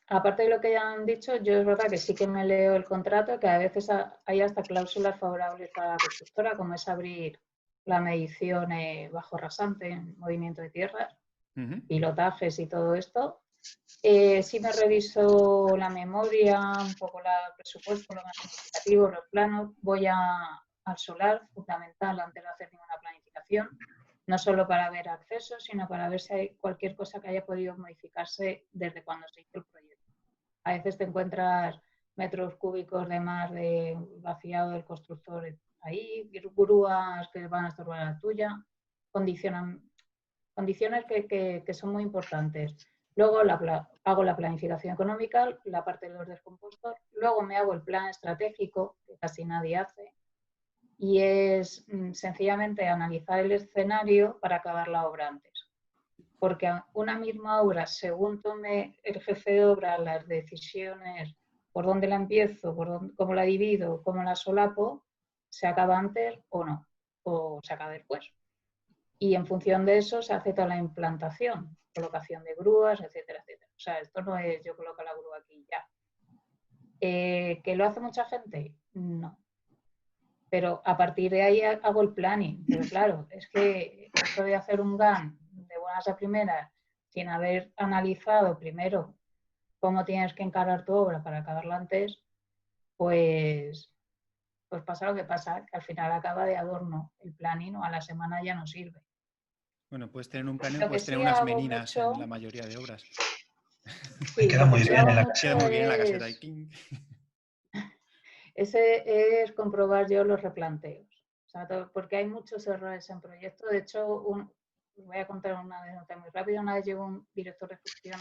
aparte de lo que ya han dicho, yo es verdad que sí que me leo el contrato, que a veces hay hasta cláusulas favorables para la constructora, como es abrir la medición bajo rasante, en movimiento de tierras, pilotajes y todo esto. Sí me reviso la memoria, un poco el presupuesto, lo más significativo, los planos. Voy al solar, fundamental antes de hacer ninguna planificación, no solo para ver accesos, sino para ver si hay cualquier cosa que haya podido modificarse desde cuando se hizo el proyecto. A veces te encuentras metros cúbicos de más de vaciado del constructor ahí, grúas que van a estorbar la tuya, condiciones que son muy importantes. Luego hago la planificación económica, la parte de los descompuestos. Luego me hago el plan estratégico, que casi nadie hace, y es sencillamente analizar el escenario para acabar la obra antes. Porque una misma obra, según tome el jefe de obra las decisiones, por dónde la empiezo, cómo la divido, cómo la solapo, se acaba antes o no, o se acaba después. Y en función de eso se hace toda la implantación, colocación de grúas, etcétera, etcétera. O sea, esto no es yo coloco la grúa aquí y ya. ¿Que lo hace mucha gente? No. Pero a partir de ahí hago el planning. Pero claro, es que esto de hacer un GAN de buenas a primeras, sin haber analizado primero cómo tienes que encarar tu obra para acabarla antes, pues pasa lo que pasa, que al final acaba de adorno el planning o a la semana ya no sirve. Bueno, puedes tener un planning, Lo que puedes tener sí unas hago meninas mucho, en la mayoría de obras. sí, queda lo que muy sí bien hago en la mucho Queda muy bien en la caseta. es comprobar yo los replanteos. O sea, porque hay muchos errores en proyectos. De hecho, voy a contar una anécdota muy rápida. Una vez llegó un director de ejecución,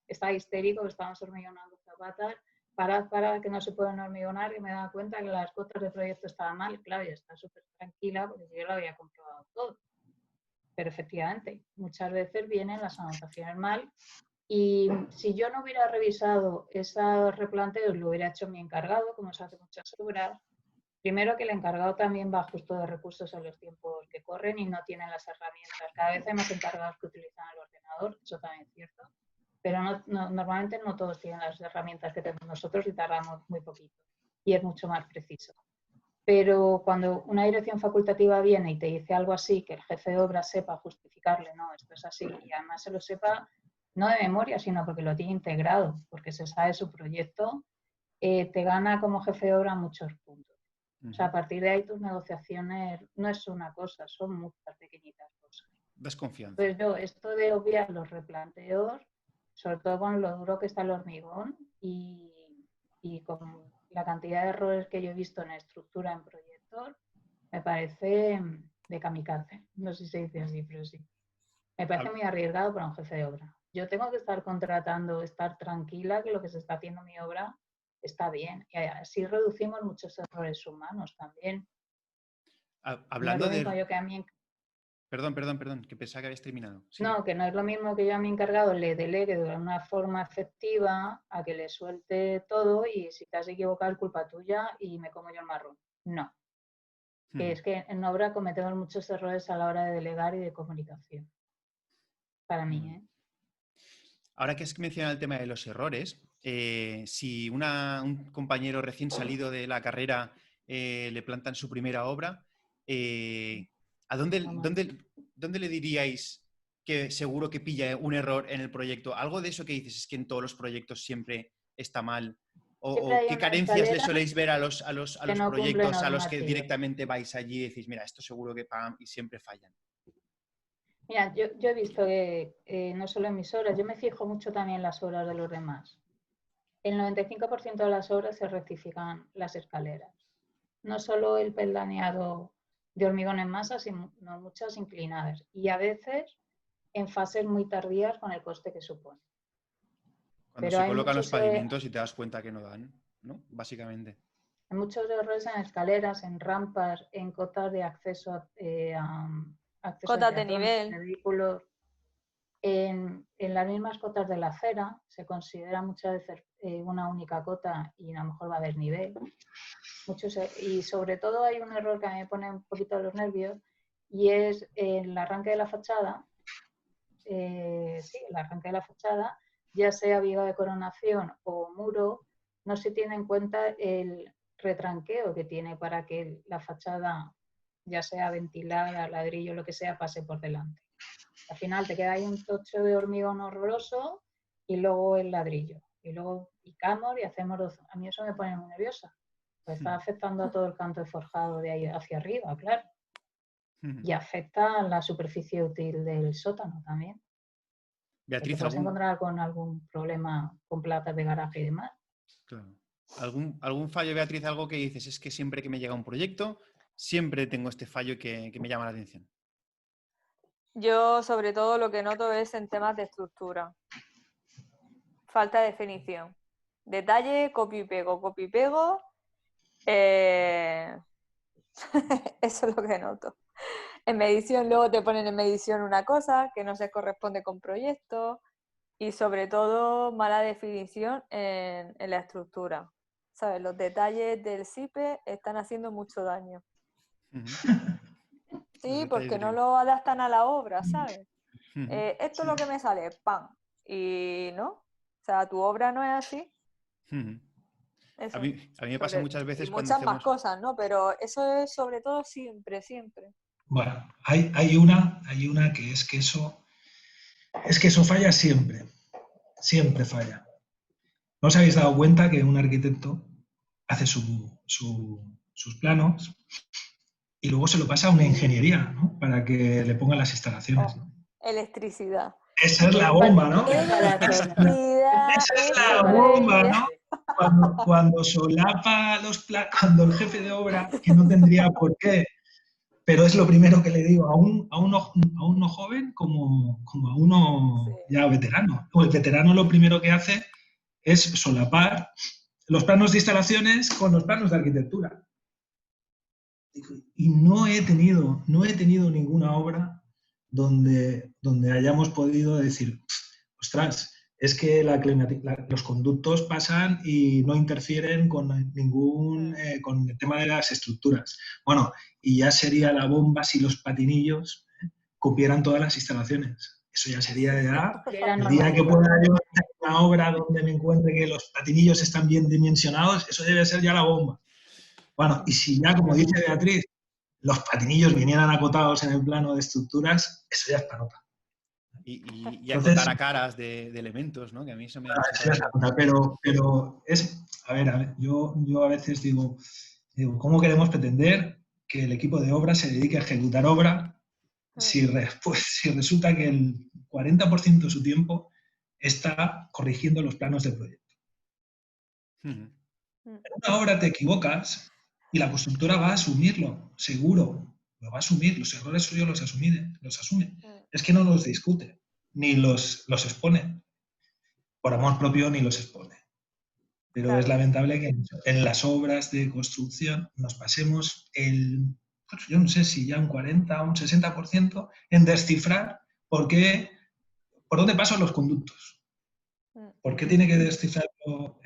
estaba histérico, estábamos hormigonando zapatas, para que no se pueden hormigonar, y me daba cuenta que las cotas de proyecto estaban mal. Claro, y está súper tranquila porque yo lo había comprobado todo. Pero efectivamente, muchas veces vienen las anotaciones mal. Y si yo no hubiera revisado esos replanteos, lo hubiera hecho mi encargado, como se hace muchas obras. Primero, que el encargado también va justo de recursos en los tiempos que corren y no tiene las herramientas. Cada vez hay más encargados que utilizan el ordenador, eso también es cierto, pero normalmente no todos tienen las herramientas que tenemos nosotros y tardamos muy poquito. Y es mucho más preciso. Pero cuando una dirección facultativa viene y te dice algo así, que el jefe de obra sepa justificarle, no, esto es así, y además se lo sepa no de memoria, sino porque lo tiene integrado, porque se sabe su proyecto, te gana como jefe de obra muchos puntos. O sea, a partir de ahí tus negociaciones no es una cosa, son muchas pequeñitas cosas. Desconfianza. Entonces yo, esto de obviar los replanteos, sobre todo con lo duro que está el hormigón y con la cantidad de errores que yo he visto en estructura en proyectos, me parece de kamikaze. No sé si se dice así, pero sí. Me parece muy arriesgado para un jefe de obra. Yo tengo que estar contratando, estar tranquila que lo que se está haciendo en mi obra está bien. Y así reducimos muchos errores humanos también. Hablando no es lo mismo de... yo que a mí... Perdón, que pensaba que habías terminado. Sigue. No, que no es lo mismo que yo a mi encargado le delegue de una forma efectiva a que le suelte todo y si te has equivocado es culpa tuya y me como yo el marrón. No. Que es que en obra cometemos muchos errores a la hora de delegar y de comunicación. Para mí, ¿eh? Ahora que has mencionado el tema de los errores, si un compañero recién salido de la carrera le plantan su primera obra, ¿a dónde le diríais que seguro que pilla un error en el proyecto? Algo de eso que dices es que en todos los proyectos siempre está mal. Siempre ¿O hay qué una carencias le escalera soléis ver a los que no cumple proyectos a los que normativas. directamente vais allí y decís, mira, esto seguro que pagan y siempre fallan? Mira, yo he visto que no solo en mis obras, yo me fijo mucho también en las obras de los demás. El 95% de las obras se rectifican las escaleras. No solo el peldañado de hormigón en masa, sino muchas inclinadas. Y a veces en fases muy tardías con el coste que supone. Cuando Pero se hay colocan los muchos pavimentos y te das cuenta que no dan, ¿no? Básicamente. errores en escaleras, en rampas, en cotas de acceso a Cotas de peatones, nivel. de vehículos. En las mismas cotas de la acera se considera muchas veces una única cota y a lo mejor va a desnivel. Y sobre todo hay un error que a mí me pone un poquito los nervios, y es el arranque de la fachada, el arranque de la fachada, ya sea viga de coronación o muro, no se tiene en cuenta el retranqueo que tiene para que la fachada, ya sea ventilada, ladrillo, lo que sea, pase por delante. Al final te queda ahí un tocho de hormigón horroroso y luego el ladrillo. Y luego picamos y hacemos... A mí eso me pone muy nerviosa. Pues está afectando a todo el canto de forjado de ahí hacia arriba, claro. Y afecta a la superficie útil del sótano también. Beatriz, te puedes encontrar con algún problema con platas de garaje y demás. Claro. ¿Algún fallo, Beatriz? Algo que dices, es que siempre que me llega un proyecto, siempre tengo este fallo que me llama la atención. Yo, sobre todo, lo que noto es en temas de estructura. Falta de definición. Detalle, copio y pego, copio y pego. Eso es lo que noto. En medición, luego te ponen en medición una cosa que no se corresponde con proyecto y sobre todo mala definición en la estructura. ¿Sabes? Los detalles del SIPE están haciendo mucho daño. Sí, porque no lo adaptan a la obra, ¿sabes? Esto es lo que me sale, ¡pam! Y no, o sea, tu obra no es así. Eso. A mí me pasa muchas veces y cuando muchas más cosas, ¿no? Pero eso es sobre todo siempre. Bueno, hay una que es que eso falla siempre. Siempre falla. ¿No os habéis dado cuenta que un arquitecto hace sus planos y luego se lo pasa a una ingeniería, ¿no? Para que le pongan las instalaciones, ¿no? Electricidad. Esa es la bomba, ¿no? Electricidad. Esa es la bomba, ¿no? Cuando solapa cuando el jefe de obra, que no tendría por qué, pero es lo primero que le digo a uno joven como a uno ya veterano. El veterano lo primero que hace es solapar los planos de instalaciones con los planos de arquitectura. Y no he tenido ninguna obra donde hayamos podido decir, ostras, es que los conductos pasan y no interfieren con con el tema de las estructuras. Bueno, y ya sería la bomba si los patinillos cupieran todas las instalaciones. Eso ya sería el día que pueda yo hacer una obra donde me encuentre que los patinillos están bien dimensionados, eso debe ser ya la bomba. Bueno, y si ya, como dice Beatriz, los patinillos vinieran acotados en el plano de estructuras, eso ya es para nota. Y acotar a caras de elementos, ¿no? Que a mí eso me... Pero es... A ver, yo a veces digo, ¿cómo queremos pretender que el equipo de obra se dedique a ejecutar obra si resulta que el 40% de su tiempo está corrigiendo los planos del proyecto? En una obra te equivocas y la constructora va a asumirlo, seguro, lo va a asumir, los errores suyos los asume. Es que no los discute, ni los expone. Por amor propio ni los expone. Pero claro, es lamentable que en las obras de construcción nos pasemos yo no sé si ya un 40 o un 60% en descifrar por dónde pasan los conductos. ¿Por qué tiene que descifrarlo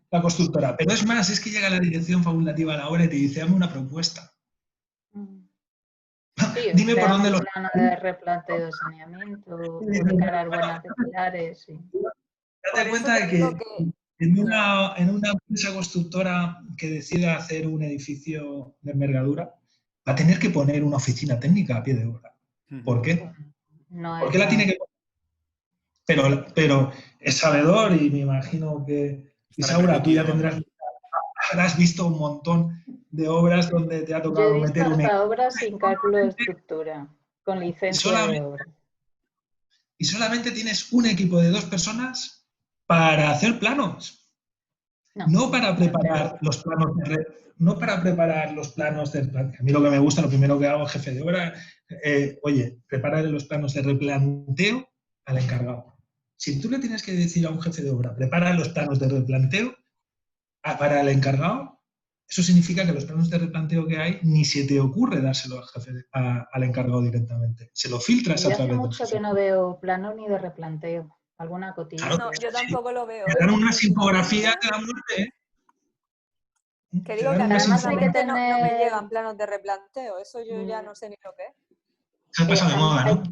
la constructora? Pero es más, es que llega la dirección facultativa a la obra y te dice, dame una propuesta. Sí, dime por dónde los... plano de replanteo de saneamiento, ubicar buenas de pilares. Sí. Date cuenta de que en una empresa constructora que decida hacer un edificio de envergadura, va a tener que poner una oficina técnica a pie de obra. ¿Por qué? ¿Por qué la tiene que poner? Pero es sabedor y me imagino que, Isaura, tú ya habrás visto un montón de obras donde te ha tocado meter una obra sin cálculo de estructura, con licencia de obra. Y solamente tienes un equipo de 2 personas para hacer planos. No para preparar los planos de a mí lo que me gusta, lo primero que hago, jefe de obra, preparar los planos de replanteo al encargado. Si tú le tienes que decir a un jefe de obra, prepara los planos de replanteo para el encargado, eso significa que los planos de replanteo que hay ni se te ocurre dárselo al encargado directamente. Se lo filtras a través de... Hace mucho que no veo plano ni de replanteo. Alguna cotilla. Claro, no, yo tampoco lo veo. Me dan unas infografías de la muerte, ¿eh? Que digo que a mí Además hay que personalmente no me tener- llegan planos de replanteo, eso yo ya no sé ni lo que es. Se ha pasado de moda, ¿no?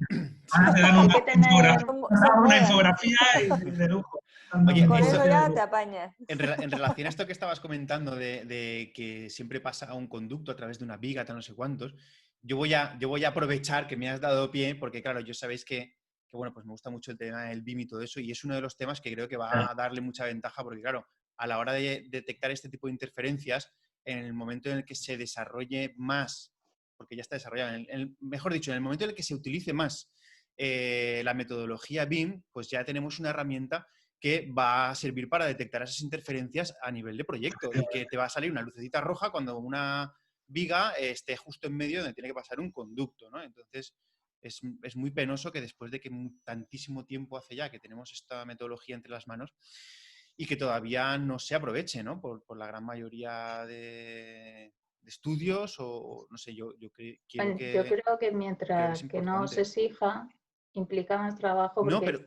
Ahora te dan hay una que tener... Son modas. infografía y de lujo. Oye, Con eso- eso ya te apañas. En relación a esto que estabas comentando de que siempre pasa un conducto a través de una viga, tal no sé cuántos, yo voy a aprovechar que me has dado pie, porque claro, yo sabéis que bueno, pues me gusta mucho el tema del BIM y todo eso, y es uno de los temas que creo que va a darle mucha ventaja, porque claro, a la hora de detectar este tipo de interferencias, en el momento en el que se desarrolle más, porque ya está desarrollado, mejor dicho, en el momento en el que se utilice más la metodología BIM, pues ya tenemos una herramienta que va a servir para detectar esas interferencias a nivel de proyecto y que te va a salir una lucecita roja cuando una viga esté justo en medio donde tiene que pasar un conducto, ¿no? Entonces, es muy penoso que después de que tantísimo tiempo hace ya que tenemos esta metodología entre las manos y que todavía no se aproveche, ¿no? Por la gran mayoría de estudios o no sé, yo quiero que... Yo creo que Creo que es mientras que no se importante. exija, implica más trabajo No, porque...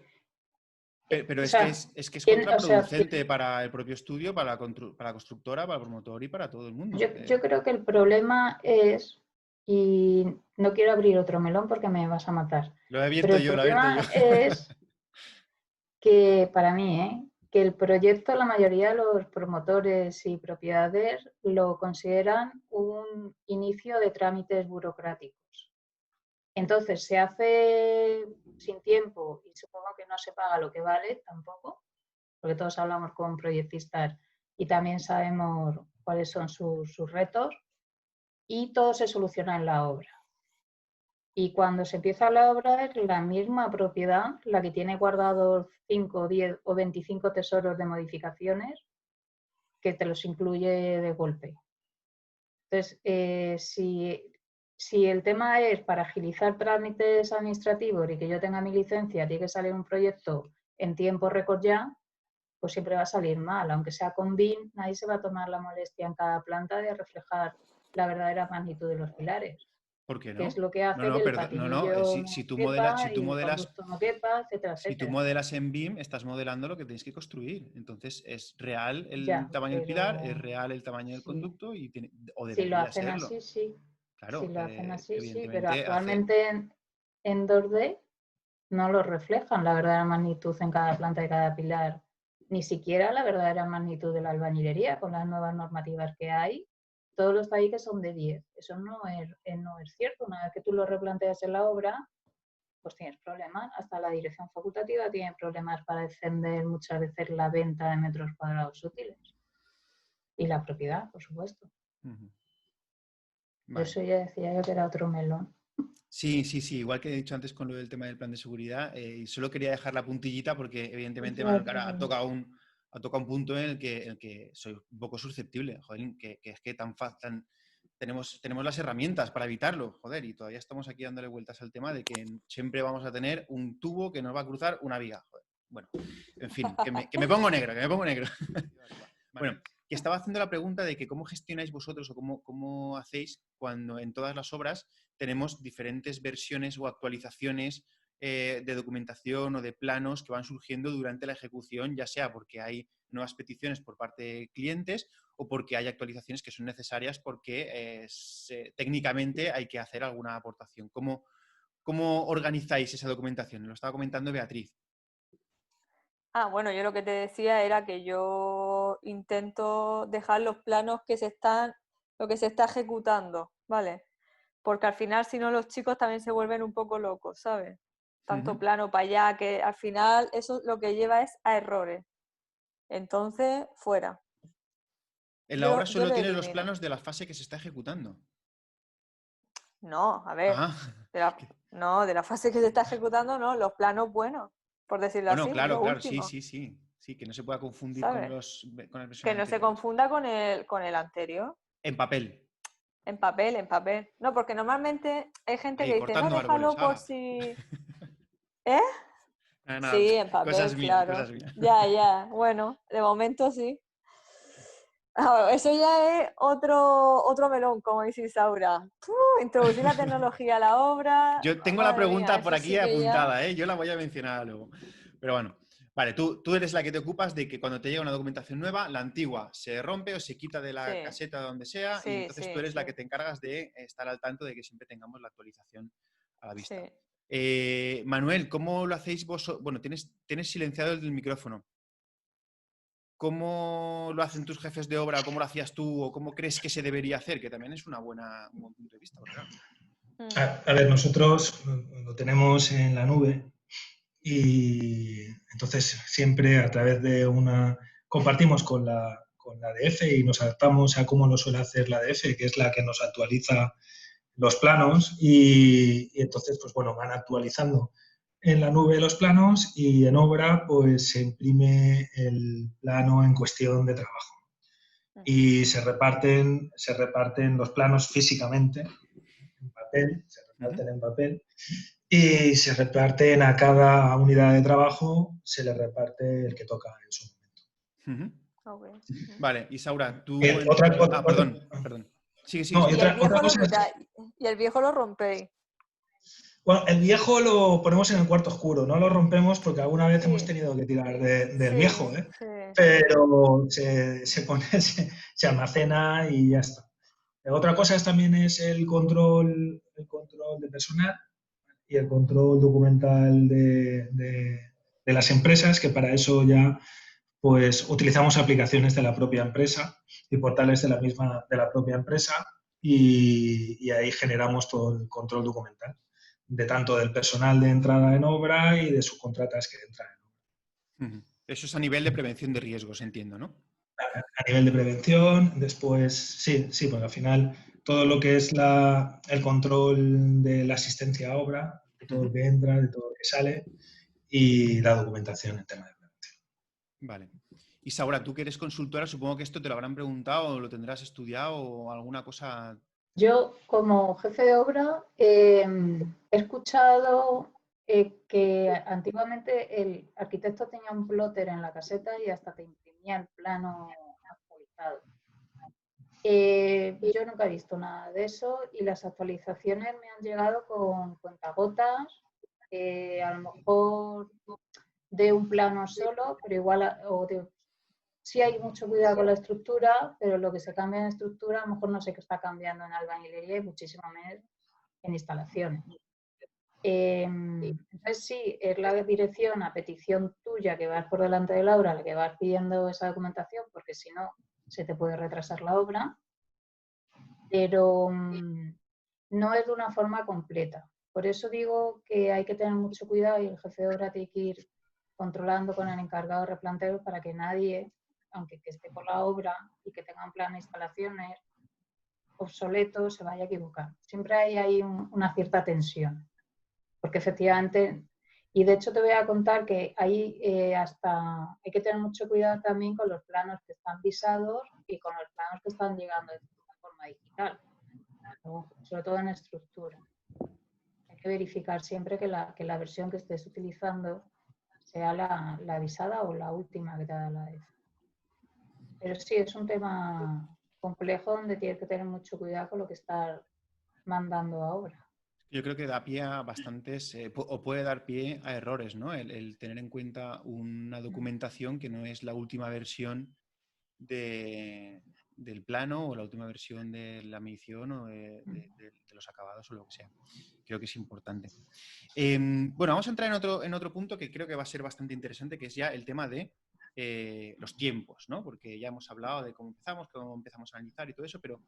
pero o es sea, que es o sea, contraproducente para el propio estudio, para la constructora, para el promotor y para todo el mundo. yo creo que el problema es, y no quiero abrir otro melón porque me vas a matar, Lo he abierto pero el yo, lo he abierto problema yo. es que para mí, que el proyecto, la mayoría de los promotores y propiedades lo consideran un inicio de trámites burocráticos. Entonces se hace sin tiempo y supongo que no se paga lo que vale tampoco, porque todos hablamos con proyectistas y también sabemos cuáles son sus retos, y todo se soluciona en la obra. Y cuando se empieza la obra es la misma propiedad la que tiene guardados 5, 10 o 25 tesoros de modificaciones que te los incluye de golpe. Entonces, si el tema es para agilizar trámites administrativos y que yo tenga mi licencia, tiene que salir un proyecto en tiempo récord ya, pues siempre va a salir mal. Aunque sea con BIM, nadie se va a tomar la molestia en cada planta de reflejar la verdadera magnitud de los pilares. ¿Por qué Que es no? lo que hace que el patinillo no quepa y el conducto no quepa, etcétera, si tú etcétera. modelas en BIM, estás modelando lo que tienes que construir. Entonces, es real el Ya, tamaño del pilar, es pero real el tamaño del sí. conducto o Si lo debería hacen serlo. así, sí. Claro, Si lo hacen así, sí, pero evidentemente actualmente en 2D no lo reflejan la verdadera magnitud en cada planta de cada pilar, ni siquiera la verdadera magnitud de la albañilería con las nuevas normativas que hay. Todos los tabiques son de 10. Eso no es cierto. Una vez que tú lo replanteas en la obra, pues tienes problemas. Hasta la dirección facultativa tiene problemas para defender muchas veces la venta de metros cuadrados útiles. Y la propiedad, por supuesto. Vale. Eso ya decía yo que era otro melón. Sí, igual que he dicho antes con lo del tema del plan de seguridad, y solo quería dejar la puntillita porque evidentemente ha tocado un punto en el que soy un poco susceptible, joder, que es que tenemos las herramientas para evitarlo, joder, y todavía estamos aquí dándole vueltas al tema de que siempre vamos a tener un tubo que nos va a cruzar una viga, joder. Bueno, en fin, que me pongo negro, Bueno, que estaba haciendo la pregunta de que cómo gestionáis vosotros o cómo hacéis cuando en todas las obras tenemos diferentes versiones o actualizaciones de documentación o de planos que van surgiendo durante la ejecución, ya sea porque hay nuevas peticiones por parte de clientes o porque hay actualizaciones que son necesarias porque técnicamente hay que hacer alguna aportación. ¿Cómo organizáis esa documentación? Lo estaba comentando Beatriz. Bueno, yo lo que te decía era que yo intento dejar los planos lo que se está ejecutando, ¿vale? Porque al final, si no, los chicos también se vuelven un poco locos, ¿sabes? Tanto plano para allá, que al final eso lo que lleva es a errores. Entonces, fuera. En la obra Yo solo lo tienes los elimino. planos de la fase que se está ejecutando. No, a ver. De la fase que se está ejecutando, no, los planos buenos, por decirlo así. Claro, lo último. Sí, que no se pueda confundir ¿sabes? con las versiones que no anteriores. se confunda con el anterior. En papel. En papel. No, porque normalmente hay gente que dice, no, déjalo por si... ¿Eh? Nada, Sí, en papel, cosas mías, claro. cosas mías. Ya. Bueno, de momento sí. Eso ya es otro melón, como dice Isaura. Introducir la tecnología a la obra. Yo tengo la pregunta por aquí apuntada, ¿eh? Yo la voy a mencionar luego. Pero bueno, Vale, tú eres la que te ocupas de que cuando te llega una documentación nueva, la antigua se rompe o se quita de la caseta donde sea, y entonces tú eres la que te encargas de estar al tanto de que siempre tengamos la actualización a la vista. Manuel, ¿cómo lo hacéis vos? Bueno, tienes silenciado el micrófono. ¿Cómo lo hacen tus jefes de obra? ¿Cómo lo hacías tú? ¿O cómo crees que se debería hacer? Que también es un buen punto de vista, ¿verdad? A ver, nosotros lo tenemos en la nube y entonces siempre a través de compartimos con la DF y nos adaptamos a cómo lo suele hacer la DF, que es la que nos actualiza los planos y entonces, pues bueno, van actualizando en la nube los planos y en obra pues se imprime el plano en cuestión de trabajo y se reparten los planos físicamente en papel, se reparten en papel y se reparten a cada unidad de trabajo, se le reparte el que toca en su momento. Vale, Isaura, tú... Perdón. Sigue. No, y el viejo lo rompéis. Bueno, el viejo lo ponemos en el cuarto oscuro, no lo rompemos porque alguna vez hemos tenido que tirar del viejo, ¿eh? Pero se pone, se almacena y ya está. Otra cosa también es el control de personal y el control documental de las empresas, que para eso ya pues utilizamos aplicaciones de la propia empresa y portales de la propia empresa y ahí generamos todo el control documental de tanto del personal de entrada en obra y de subcontratas que entran en obra. Eso es a nivel de prevención de riesgos, entiendo, ¿no? A nivel de prevención, después, sí, porque al final todo lo que es el control de la asistencia a obra, de todo lo que entra, de todo lo que sale y la documentación en tema de prevención. Vale. Isaura, tú que eres consultora, supongo que esto te lo habrán preguntado o lo tendrás estudiado o alguna cosa. Yo, como jefe de obra, he escuchado que antiguamente el arquitecto tenía un plotter en la caseta y hasta te imprimía el plano actualizado. Yo nunca he visto nada de eso y las actualizaciones me han llegado con cuentagotas, a lo mejor de un plano solo, pero igual sí hay mucho cuidado con la estructura, pero lo que se cambia en estructura a lo mejor no sé qué está cambiando en albañilería y muchísimo menos en instalaciones. Entonces sí, es la dirección a petición tuya que vas por delante de la obra, la que vas pidiendo esa documentación, porque si no se te puede retrasar la obra, pero no es de una forma completa. Por eso digo que hay que tener mucho cuidado y el jefe de obra tiene que ir controlando con el encargado de replanteos para que nadie, aunque que esté por la obra y que tenga un plan de instalaciones obsoleto, se vaya a equivocar. Siempre hay ahí una cierta tensión, porque efectivamente, y de hecho te voy a contar que ahí hay que tener mucho cuidado también con los planos que están visados y con los planos que están llegando de forma digital, sobre todo en estructura. Hay que verificar siempre que la versión que estés utilizando sea la avisada o la última que te da la DF. Pero sí, es un tema complejo donde tienes que tener mucho cuidado con lo que estás mandando a obra. Yo creo que da pie a bastantes, o puede dar pie a errores, ¿no? El tener en cuenta una documentación que no es la última versión del plano o la última versión de la medición o de los acabados o lo que sea. Creo que es importante. Bueno, vamos a entrar en otro punto que creo que va a ser bastante interesante, que es ya el tema de los tiempos, ¿no? Porque ya hemos hablado de cómo empezamos a analizar y todo eso, pero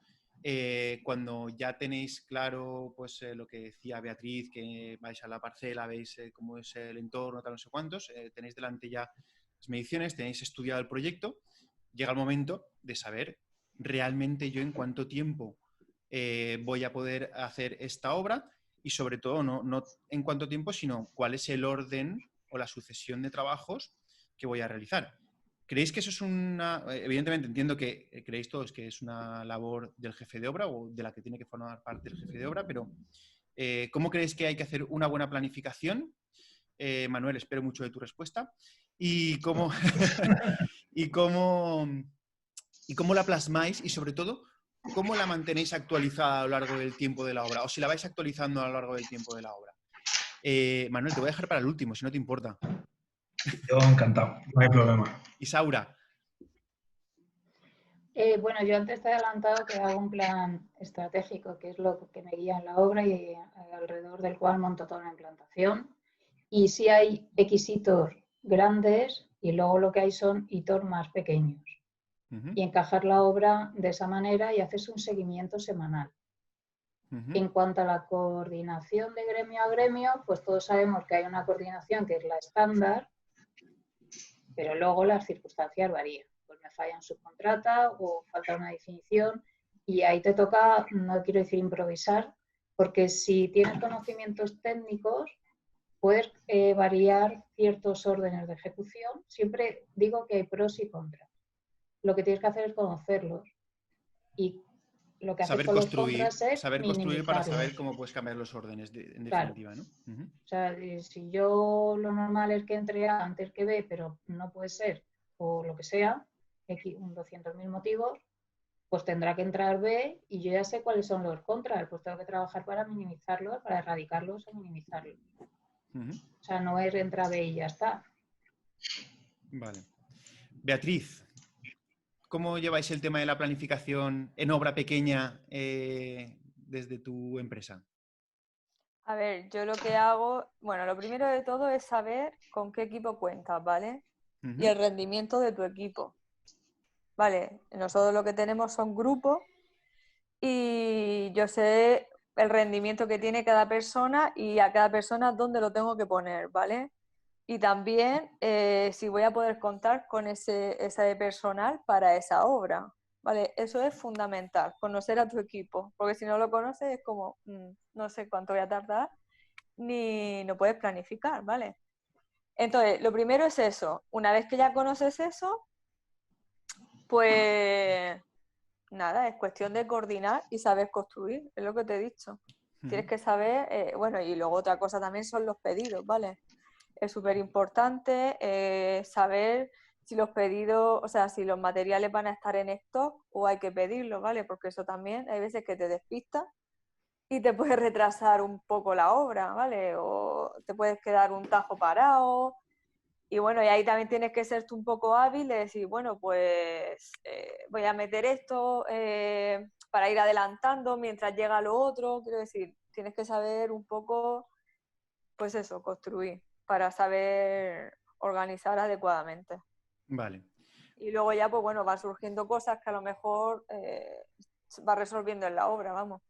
cuando ya tenéis claro pues lo que decía Beatriz, que vais a la parcela, veis cómo es el entorno, tal, no sé cuántos, tenéis delante ya las mediciones, tenéis estudiado el proyecto, llega el momento de saber realmente yo en cuánto tiempo voy a poder hacer esta obra y sobre todo no en cuánto tiempo, sino cuál es el orden o la sucesión de trabajos que voy a realizar. ¿Creéis que eso es evidentemente entiendo que creéis todos que es una labor del jefe de obra o de la que tiene que formar parte el jefe de obra, pero ¿cómo creéis que hay que hacer una buena planificación? Manuel, espero mucho de tu respuesta. ¿Y cómo la plasmáis y sobre todo, cómo la mantenéis actualizada a lo largo del tiempo de la obra o si la vais actualizando a lo largo del tiempo de la obra? Manuel, te voy a dejar para el último, si no te importa. Yo encantado, no hay problema. Isaura. Bueno, yo antes te he adelantado que hago un plan estratégico, que es lo que me guía en la obra y alrededor del cual monto toda la implantación. Y sí hay X hitos grandes y luego lo que hay son hitos más pequeños. Y encajar la obra de esa manera y haces un seguimiento semanal. En cuanto a la coordinación de gremio a gremio, pues todos sabemos que hay una coordinación que es la estándar, pero luego las circunstancias varían. Pues me falla un subcontrata o falta una definición y ahí te toca, no quiero decir improvisar, porque si tienes conocimientos técnicos, puedes variar ciertos órdenes de ejecución. Siempre digo que hay pros y contras. Lo que tienes que hacer es conocerlos y lo que haces Saber con los construir, contras es saber construir para saber minimizarlos. cómo puedes cambiar los órdenes, en Claro. definitiva, ¿no? O sea, si yo lo normal es que entre A antes que B, pero no puede ser, o lo que sea, un 200.000 motivos, pues tendrá que entrar B y yo ya sé cuáles son los contras, pues tengo que trabajar para minimizarlos, para erradicarlos o minimizarlos. O sea, no es entra B y ya está. Vale. Beatriz, ¿cómo lleváis el tema de la planificación en obra pequeña desde tu empresa? A ver, yo lo que hago, bueno, lo primero de todo es saber con qué equipo cuentas, ¿vale? Y el rendimiento de tu equipo. Vale, nosotros lo que tenemos son grupos y yo sé el rendimiento que tiene cada persona y a cada persona dónde lo tengo que poner, ¿vale? Y también si voy a poder contar con ese personal para esa obra, ¿vale? Eso es fundamental, conocer a tu equipo, porque si no lo conoces es como, no sé cuánto voy a tardar, ni no puedes planificar, ¿vale? Entonces, lo primero es eso. Una vez que ya conoces eso, pues nada, es cuestión de coordinar y saber construir, es lo que te he dicho. Tienes que saber, bueno, y luego otra cosa también son los pedidos, ¿vale? Es súper importante saber si los pedidos, o sea, si los materiales van a estar en stock o hay que pedirlos, ¿vale? Porque eso también hay veces que te despistas y te puede retrasar un poco la obra, ¿vale? O te puedes quedar un tajo parado. Y bueno, y ahí también tienes que ser tú un poco hábil de decir, bueno, pues voy a meter esto para ir adelantando mientras llega lo otro. Quiero decir, tienes que saber un poco, pues eso, construir para saber organizar adecuadamente. Vale. Y luego ya, pues bueno, van surgiendo cosas que a lo mejor va resolviendo en la obra, vamos.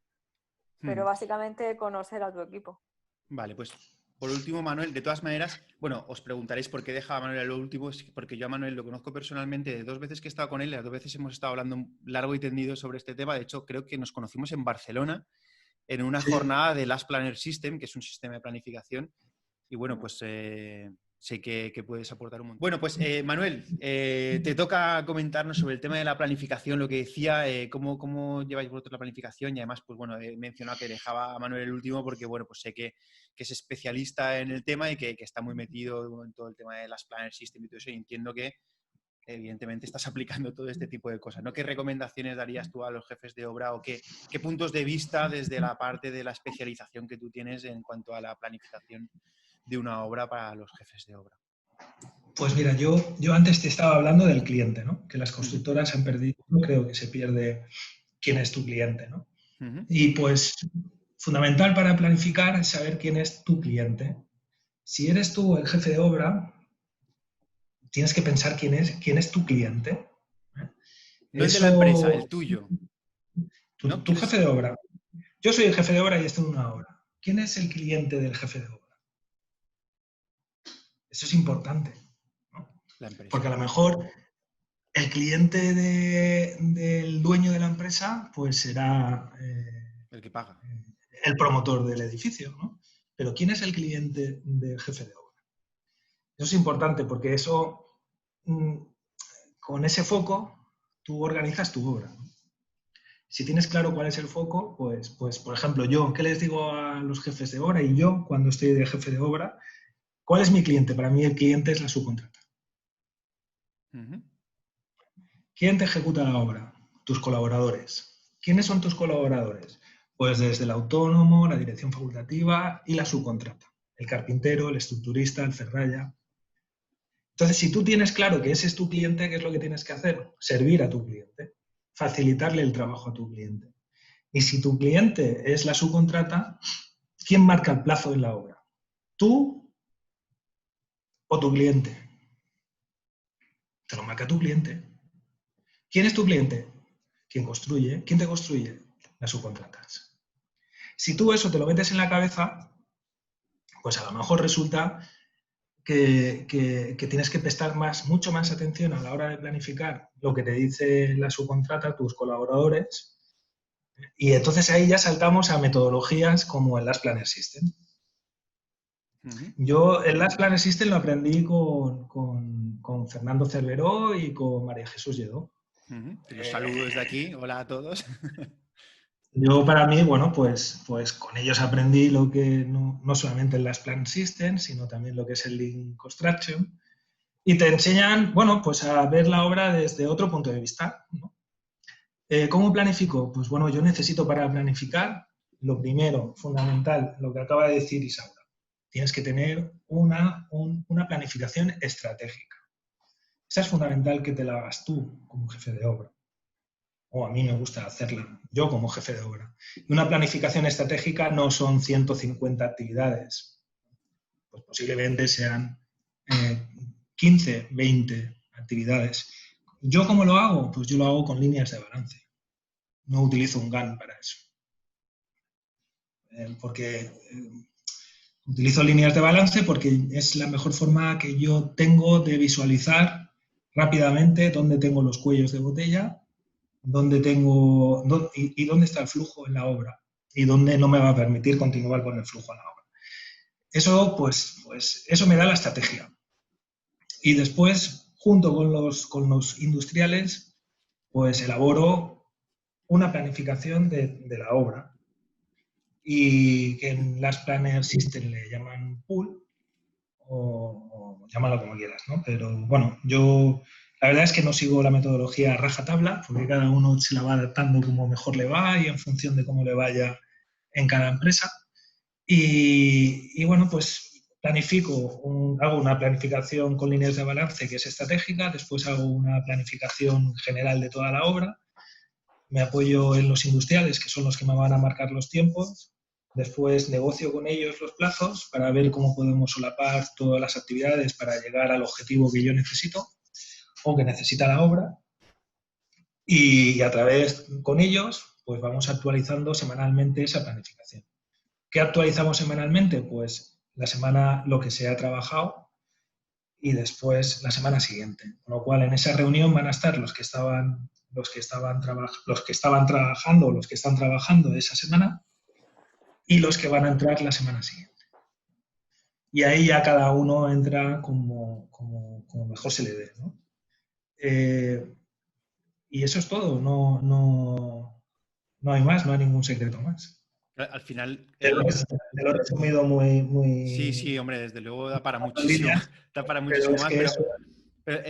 Pero básicamente conocer a tu equipo. Vale, pues por último, Manuel, de todas maneras, bueno, os preguntaréis por qué deja a Manuel a lo último, es porque yo a Manuel lo conozco personalmente de 2 veces que he estado con él, las 2 veces hemos estado hablando largo y tendido sobre este tema. De hecho, creo que nos conocimos en Barcelona en una jornada de Last Planner System, que es un sistema de planificación. Y bueno, pues sé que puedes aportar un montón. Bueno, pues Manuel, te toca comentarnos sobre el tema de la planificación, lo que decía, cómo lleváis vosotros la planificación y además, pues bueno, he mencionado que dejaba a Manuel el último porque, bueno, pues sé que es especialista en el tema y que está muy metido en todo el tema de las Planner System y todo eso y entiendo que evidentemente estás aplicando todo este tipo de cosas, ¿no? ¿Qué recomendaciones darías tú a los jefes de obra o qué puntos de vista desde la parte de la especialización que tú tienes en cuanto a la planificación de una obra para los jefes de obra? Pues mira, yo antes te estaba hablando del cliente, ¿no? Que las constructoras han perdido, creo que se pierde quién es tu cliente, ¿no? Y pues fundamental para planificar es saber quién es tu cliente. Si eres tú el jefe de obra, tienes que pensar quién es tu cliente. No el de la empresa, el tuyo. Tu jefe de obra. Yo soy el jefe de obra y estoy en una obra. ¿Quién es el cliente del jefe de obra? Eso es importante, ¿no? La empresa. Porque a lo mejor el cliente del dueño de la empresa pues será el que paga. El promotor del edificio, ¿no? Pero ¿quién es el cliente del jefe de obra? Eso es importante porque eso, con ese foco, tú organizas tu obra, ¿no? Si tienes claro cuál es el foco, pues por ejemplo, yo, ¿qué les digo a los jefes de obra? Y yo, cuando estoy de jefe de obra, ¿cuál es mi cliente? Para mí el cliente es la subcontrata. ¿Quién te ejecuta la obra? Tus colaboradores. ¿Quiénes son tus colaboradores? Pues desde el autónomo, la dirección facultativa y la subcontrata. El carpintero, el estructurista, el ferralla. Entonces, si tú tienes claro que ese es tu cliente, ¿qué es lo que tienes que hacer? Servir a tu cliente, facilitarle el trabajo a tu cliente. Y si tu cliente es la subcontrata, ¿quién marca el plazo en la obra? ¿Tú o tu cliente? Te lo marca tu cliente. ¿Quién es tu cliente? ¿Quién construye? ¿Quién te construye? Las subcontratas. Si tú eso te lo metes en la cabeza, pues a lo mejor resulta que tienes que prestar mucho más atención a la hora de planificar lo que te dice la subcontrata, tus colaboradores, y entonces ahí ya saltamos a metodologías como el Last Planner System. Yo el Last Planner System lo aprendí con Fernando Cerveró y con María Jesús Lledó. Los saludos desde aquí, hola a todos. Yo para mí, bueno, pues con ellos aprendí lo que no solamente el Last Planner System, sino también lo que es el Lean Construction, y te enseñan, bueno, pues a ver la obra desde otro punto de vista, ¿no? ¿Cómo planifico? Pues bueno, yo necesito para planificar, lo primero, fundamental, lo que acaba de decir Isaura. Tienes que tener una planificación estratégica. Esa es fundamental que te la hagas tú como jefe de obra. O a mí me gusta hacerla yo como jefe de obra. Y una planificación estratégica no son 150 actividades. Pues posiblemente sean 15, 20 actividades. ¿Yo cómo lo hago? Pues yo lo hago con líneas de balance. No utilizo un Gantt para eso. Utilizo líneas de balance porque es la mejor forma que yo tengo de visualizar rápidamente dónde tengo los cuellos de botella, dónde está el flujo en la obra y dónde no me va a permitir continuar con el flujo en la obra. Eso, pues eso me da la estrategia. Y después, junto con los industriales, pues elaboro una planificación de la obra. Y que en Last Planner System le llaman pool o llámalo como quieras, ¿no? Pero bueno, yo la verdad es que no sigo la metodología rajatabla porque cada uno se la va adaptando como mejor le va y en función de cómo le vaya en cada empresa. Y bueno, pues hago una planificación con líneas de balance que es estratégica, después hago una planificación general de toda la obra, me apoyo en los industriales, que son los que me van a marcar los tiempos. Después negocio con ellos los plazos para ver cómo podemos solapar todas las actividades para llegar al objetivo que yo necesito o que necesita la obra. Y a través con ellos, pues vamos actualizando semanalmente esa planificación. ¿Qué actualizamos semanalmente? Pues la semana lo que se ha trabajado y después la semana siguiente. Con lo cual en esa reunión van a estar los que estaban trabajando o los que están trabajando esa semana y los que van a entrar la semana siguiente. Y ahí ya cada uno entra como mejor se le dé, ¿no? Y eso es todo, no hay más, no hay ningún secreto más. Al final... Te lo he resumido muy... Sí, hombre, desde luego da para muchísimo, más, pero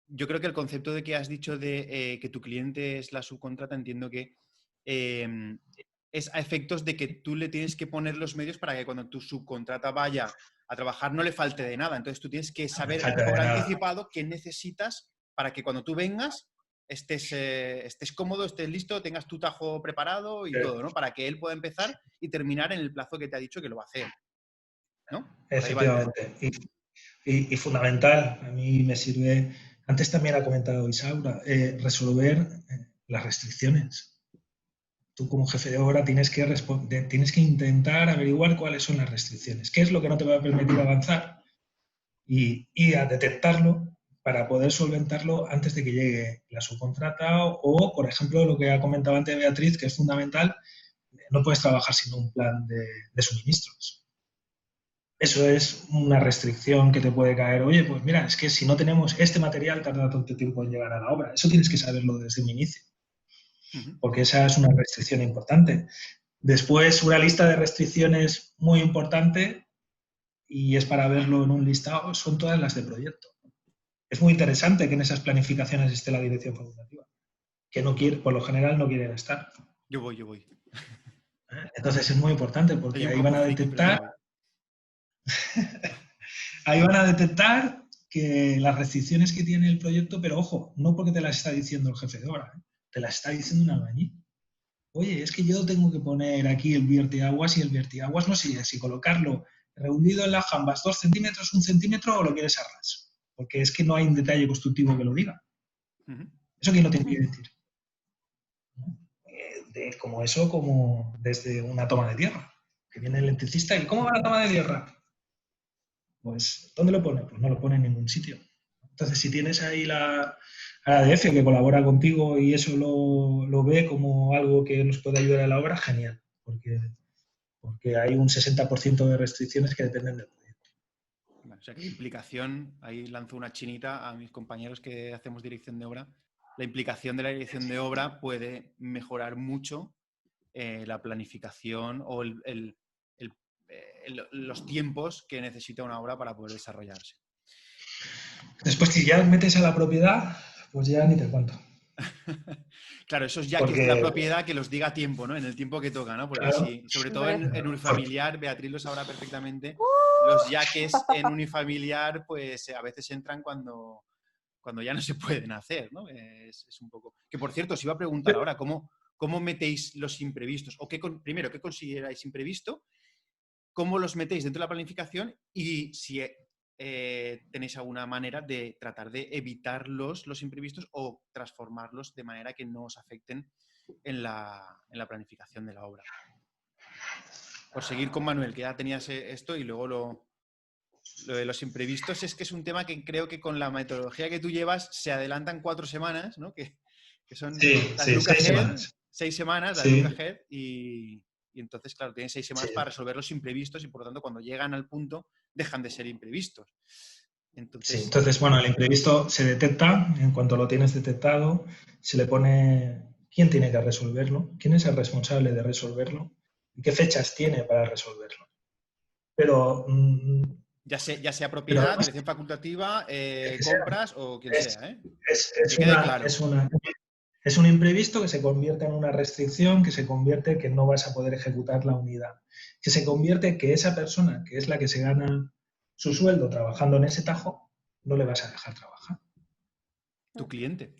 yo creo que el concepto de que has dicho de que tu cliente es la subcontrata, entiendo que es a efectos de que tú le tienes que poner los medios para que cuando tu subcontrata vaya a trabajar no le falte de nada. Entonces tú tienes que saber por anticipado qué necesitas para que cuando tú vengas estés cómodo, estés listo, tengas tu tajo preparado y todo, ¿no? Para que él pueda empezar y terminar en el plazo que te ha dicho que lo va a hacer, ¿no? Efectivamente. Y fundamental, a mí me sirve, antes también ha comentado Isaura, resolver las restricciones. Tú como jefe de obra tienes que intentar averiguar cuáles son las restricciones, qué es lo que no te va a permitir avanzar y a detectarlo para poder solventarlo antes de que llegue la subcontrata o, por ejemplo, lo que ha comentado antes Beatriz, que es fundamental, no puedes trabajar sin un plan de suministros. Eso es una restricción que te puede caer. Oye, pues mira, es que si no tenemos este material tarda tanto tiempo en llegar a la obra. Eso tienes que saberlo desde el inicio, porque esa es una restricción importante. Después, una lista de restricciones muy importante, y es para verlo en un listado, son todas las de proyecto. Es muy interesante que en esas planificaciones esté la dirección facultativa, que no quiere, por lo general no quieren estar. Yo voy. Entonces es muy importante porque ahí van a detectar ahí van a detectar que las restricciones que tiene el proyecto, pero ojo, no porque te las está diciendo el jefe de obra, te las está diciendo un albañil. Oye, es que yo tengo que poner aquí el viertiaguas y el viertiaguas no sé si colocarlo reunido en las jambas 2 centímetros, 1 centímetro o lo quieres a ras. Porque es que no hay un detalle constructivo que lo diga. ¿Eso quién lo tiene que decir? Como eso, como desde una toma de tierra. Que viene el electricista y ¿cómo va la toma de tierra? Pues, ¿dónde lo pone? Pues no lo pone en ningún sitio. Entonces, si tienes ahí a la ADF que colabora contigo y eso lo ve como algo que nos puede ayudar a la obra, genial. Porque hay un 60% de restricciones que dependen del proyecto. Bueno, o sea que la implicación, ahí lanzo una chinita a mis compañeros que hacemos dirección de obra, la implicación de la dirección de obra puede mejorar mucho la planificación o los tiempos que necesita una obra para poder desarrollarse. Después, si ya metes a la propiedad, pues ya ni te cuento. Claro, esos yaques de la propiedad que los diga a tiempo, ¿no? En el tiempo que toca, ¿no? Porque claro, sí, sobre todo en unifamiliar, Beatriz lo sabrá perfectamente, los yaques en unifamiliar pues a veces entran cuando ya no se pueden hacer, ¿no? Es un poco... Que por cierto, os iba a preguntar ahora, ¿cómo metéis los imprevistos? O primero, ¿qué consideráis imprevisto? ¿Cómo los metéis dentro de la planificación? Y si tenéis alguna manera de tratar de evitar los imprevistos o transformarlos de manera que no os afecten en la planificación de la obra. Por seguir con Manuel, que ya tenías esto y luego lo de los imprevistos es que es un tema que creo que con la metodología que tú llevas se adelantan 4 semanas, ¿no? Que son las Luca Head, 6 semanas, las Luca Head y entonces, claro, tienen 6 semanas para resolver los imprevistos y por lo tanto cuando llegan al punto dejan de ser imprevistos. Entonces, bueno, el imprevisto se detecta, en cuanto lo tienes detectado, se le pone quién tiene que resolverlo, quién es el responsable de resolverlo y qué fechas tiene para resolverlo. Pero... ya sea propiedad, dirección facultativa, compras o quien sea, ¿eh? Es un imprevisto que se convierte en una restricción, que se convierte en que no vas a poder ejecutar la unidad, que se convierte en que esa persona, que es la que se gana su sueldo trabajando en ese tajo, no le vas a dejar trabajar. Tu cliente.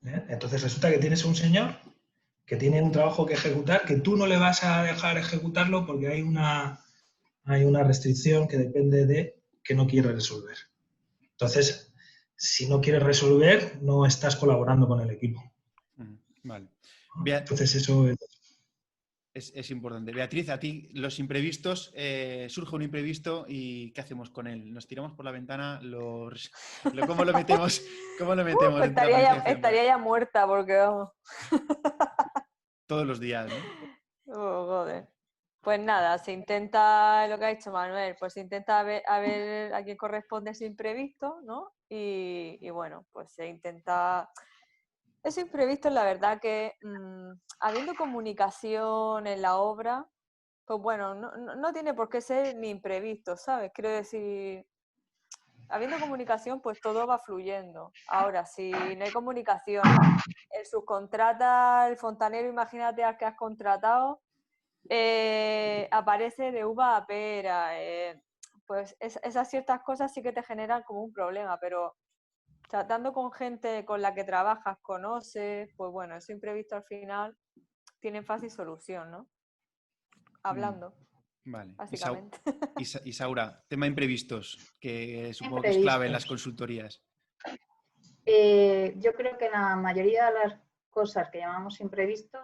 Entonces resulta que tienes un señor que tiene un trabajo que ejecutar, que tú no le vas a dejar ejecutarlo porque hay una restricción que depende de que no quiere resolver. Entonces, si no quieres resolver, no estás colaborando con el equipo. Vale. Entonces, eso es importante. Beatriz, a ti los imprevistos, surge un imprevisto y ¿qué hacemos con él? ¿Nos tiramos por la ventana? ¿Cómo lo metemos? Pues estaría ya muerta porque vamos. Todos los días, ¿no? Oh, joder. Pues nada, se intenta, lo que ha dicho Manuel, pues se intenta ver a quién corresponde ese imprevisto, ¿no? Y bueno, pues se intenta... Ese imprevisto, la verdad que habiendo comunicación en la obra, pues bueno, no tiene por qué ser ni imprevisto, ¿sabes? Quiero decir, habiendo comunicación, pues todo va fluyendo. Ahora, si no hay comunicación, el subcontrata, el fontanero, imagínate al que has contratado, aparece de uva a pera. Pues esas ciertas cosas sí que te generan como un problema, pero tratando con gente con la que trabajas, conoces, pues bueno, ese imprevisto al final tiene fácil solución, ¿no? Hablando. Vale. Básicamente. Isaura, tema imprevistos, que supongo que es clave en las consultorías. Yo creo que la mayoría de las cosas que llamamos imprevistos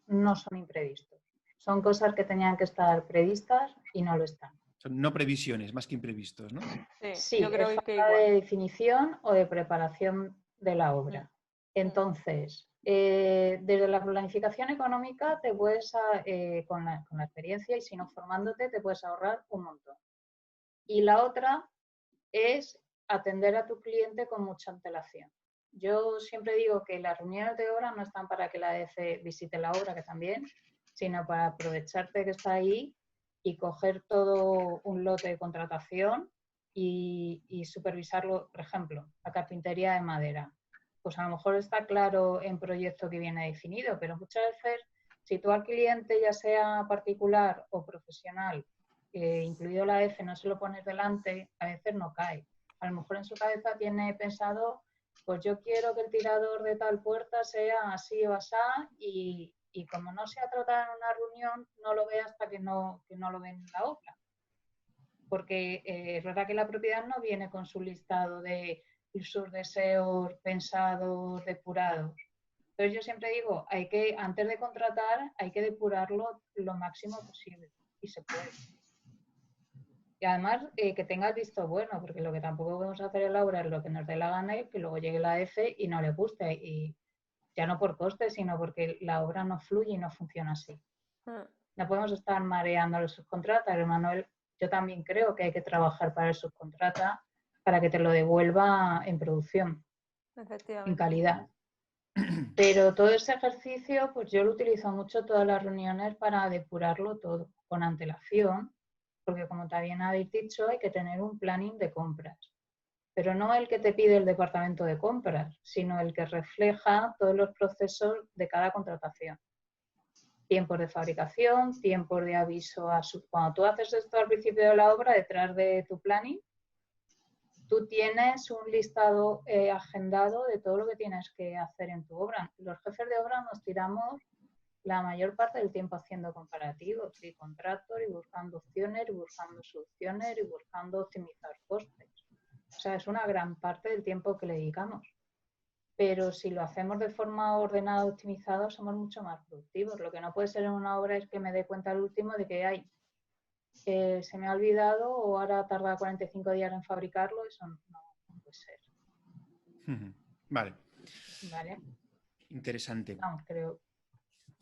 no son imprevistos. Son cosas que tenían que estar previstas y no lo están. Son no previsiones, más que imprevistos, ¿no? Sí, yo creo que falta de definición o de preparación de la obra. Entonces, desde la planificación económica te puedes, con la experiencia y si no formándote, te puedes ahorrar un montón. Y la otra es atender a tu cliente con mucha antelación. Yo siempre digo que las reuniones de obra no están para que la ADF visite la obra, que también, sino para aprovecharte que está ahí y coger todo un lote de contratación y supervisarlo, por ejemplo, la carpintería de madera. Pues a lo mejor está claro en proyecto que viene definido, pero muchas veces si tú al cliente, ya sea particular o profesional, incluido la F, no se lo pones delante, a veces no cae. A lo mejor en su cabeza tiene pensado, pues yo quiero que el tirador de tal puerta sea así o asá, y como no se ha tratado en una reunión, no lo ve hasta que no lo ve en la obra. Porque es verdad que la propiedad no viene con su listado de sus deseos pensados, depurados. Entonces yo siempre digo, antes de contratar, hay que depurarlo lo máximo posible, y se puede. Y además que tenga el visto bueno, porque lo que tampoco podemos hacer en la obra es lo que nos dé la gana y que luego llegue la F y no le guste. Y ya no por coste, sino porque la obra no fluye y no funciona así. No podemos estar mareando a los subcontratas. Manuel, yo también creo que hay que trabajar para el subcontrata para que te lo devuelva en producción, en calidad. Pero todo ese ejercicio, pues yo lo utilizo mucho todas las reuniones para depurarlo todo, con antelación, porque como también habéis dicho, hay que tener un planning de compras. Pero no el que te pide el departamento de compras, sino el que refleja todos los procesos de cada contratación. Tiempos de fabricación, tiempos de aviso a cuando tú haces esto al principio de la obra, detrás de tu planning, tú tienes un listado agendado de todo lo que tienes que hacer en tu obra. Los jefes de obra nos tiramos la mayor parte del tiempo haciendo comparativos y contratos y buscando opciones y buscando soluciones y buscando optimizar costes. O sea, es una gran parte del tiempo que le dedicamos. Pero si lo hacemos de forma ordenada, optimizada, somos mucho más productivos. Lo que no puede ser en una obra es que me dé cuenta al último de que se me ha olvidado o ahora tarda 45 días en fabricarlo. Eso no puede ser. Vale. Vale. Interesante. Vamos,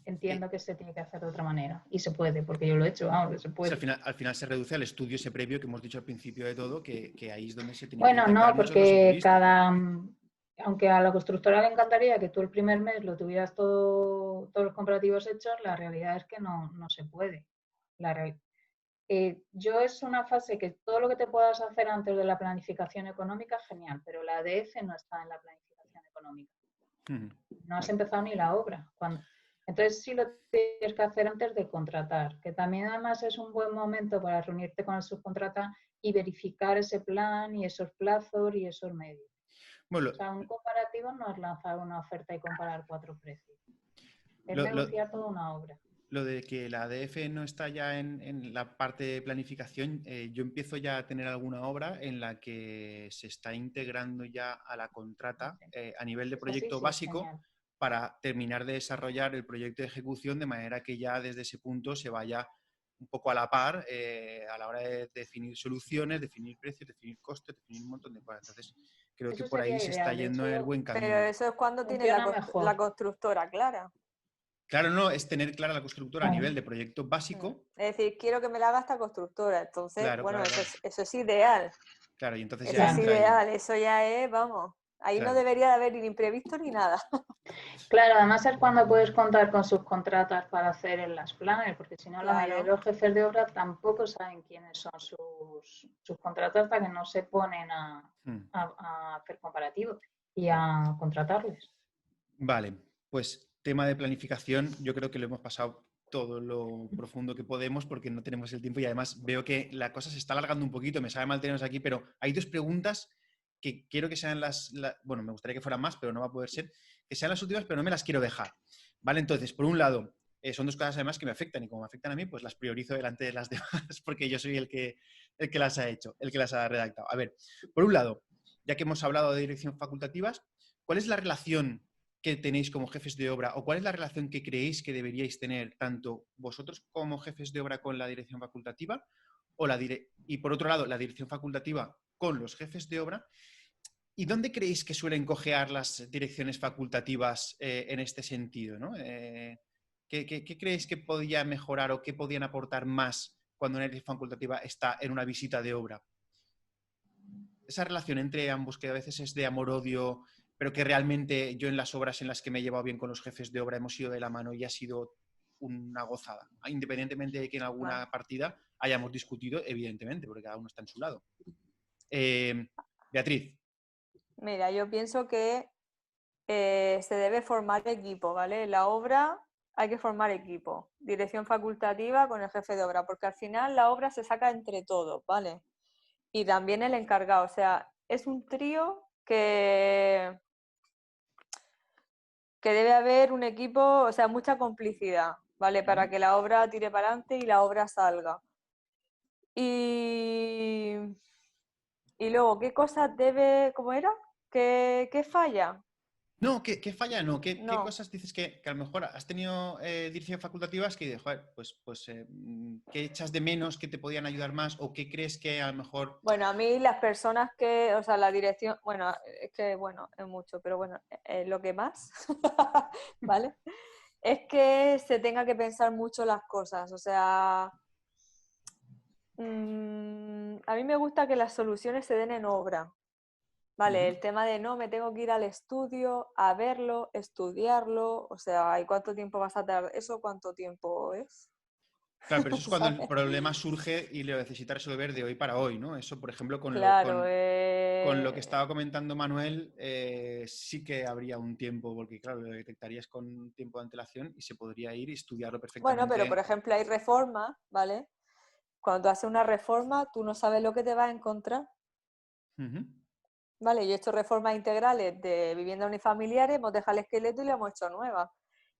entiendo que se tiene que hacer de otra manera. Y se puede, porque yo lo he hecho, vamos, que se puede. Sí, al final se reduce al estudio ese previo que hemos dicho al principio de todo, que ahí es donde se tiene bueno, que no, porque aunque a la constructora le encantaría que tú el primer mes lo tuvieras todos los comparativos hechos, la realidad es que no se puede. Yo es una fase que todo lo que te puedas hacer antes de la planificación económica, genial, pero la ADF no está en la planificación económica. No has empezado ni la obra. Entonces sí lo tienes que hacer antes de contratar, que también además es un buen momento para reunirte con el subcontrata y verificar ese plan y esos plazos y esos medios. Bueno, o sea, un comparativo no es lanzar una oferta y comparar 4 precios. Es negociar toda una obra. Lo de que la ADF no está ya en la parte de planificación, yo empiezo ya a tener alguna obra en la que se está integrando ya a la contrata a nivel de proyecto básico para terminar de desarrollar el proyecto de ejecución de manera que ya desde ese punto se vaya un poco a la par a la hora de definir soluciones, definir precios, definir costes, definir un montón de cosas. Entonces, creo que por ahí se está yendo en el buen camino. Pero eso es cuando tiene la constructora clara. Claro, no, es tener clara la constructora a nivel de proyecto básico. Es decir, quiero que me la haga esta constructora. Entonces, claro, bueno, claro. Eso es ideal. Claro, y entonces eso ya es ideal, eso ya es, vamos, ahí no debería de haber ni imprevisto ni nada. Claro, además es cuando puedes contar con subcontratas para hacer en las planes, porque si no, la mayoría de los jefes de obra tampoco saben quiénes son sus subcontratas hasta que no se ponen a hacer comparativos y a contratarles. Vale, pues tema de planificación, yo creo que lo hemos pasado todo lo profundo que podemos porque no tenemos el tiempo y además veo que la cosa se está alargando un poquito, me sabe mal tenernos aquí, pero hay 2 preguntas que quiero que sean bueno, me gustaría que fueran más, pero no va a poder ser, que sean las últimas, pero no me las quiero dejar. Vale, entonces, por un lado, son 2 cosas además que me afectan y como me afectan a mí, pues las priorizo delante de las demás porque yo soy el que las ha hecho, el que las ha redactado. A ver, por un lado, ya que hemos hablado de dirección facultativas, ¿cuál es la relación que tenéis como jefes de obra o cuál es la relación que creéis que deberíais tener tanto vosotros como jefes de obra con la dirección facultativa y por otro lado la dirección facultativa con los jefes de obra? ¿Y dónde creéis que suelen cojear las direcciones facultativas en este sentido, ¿no? ¿Qué creéis que podía mejorar o qué podían aportar más cuando una dirección facultativa está en una visita de obra? Esa relación entre ambos que a veces es de amor-odio, pero que realmente yo en las obras en las que me he llevado bien con los jefes de obra hemos ido de la mano y ha sido una gozada, independientemente de que en alguna partida hayamos discutido, evidentemente, porque cada uno está en su lado. Beatriz. Mira, yo pienso que se debe formar equipo, ¿vale? En la obra hay que formar equipo. Dirección facultativa con el jefe de obra, porque al final la obra se saca entre todos, ¿vale? Y también el encargado, o sea, es un trío que debe haber un equipo, o sea, mucha complicidad, ¿vale? Para que la obra tire para adelante y la obra salga. Y luego, ¿qué cosas debe, cómo era? ¿Qué falla? No, ¿qué falla? No, ¿qué No. cosas dices que a lo mejor has tenido dirección facultativas que, joder, ¿qué echas de menos que te podían ayudar más o qué crees que a lo mejor... Bueno, a mí las personas que, o sea, la dirección, bueno, es que, bueno, es mucho, pero bueno, lo que más, ¿vale? Es que se tenga que pensar mucho las cosas, o sea, a mí me gusta que las soluciones se den en obra, ¿vale? El tema de no, me tengo que ir al estudio a verlo, estudiarlo, o sea, ¿y cuánto tiempo vas a tardar? ¿Eso cuánto tiempo es? Claro, pero eso es cuando el ¿Sabes? problema surge y lo necesitas resolver de hoy para hoy, ¿no? Eso, por ejemplo, Claro, con lo que estaba comentando Manuel, sí que habría un tiempo, porque claro, lo detectarías con tiempo de antelación y se podría ir y estudiarlo bueno, pero por perfectamente. ejemplo hay reformas, ¿vale? Cuando tú haces una reforma, tú no sabes lo que te vas a encontrar. Ujú. Vale, yo he hecho reformas integrales de viviendas unifamiliares, hemos dejado el esqueleto y le hemos hecho nuevas.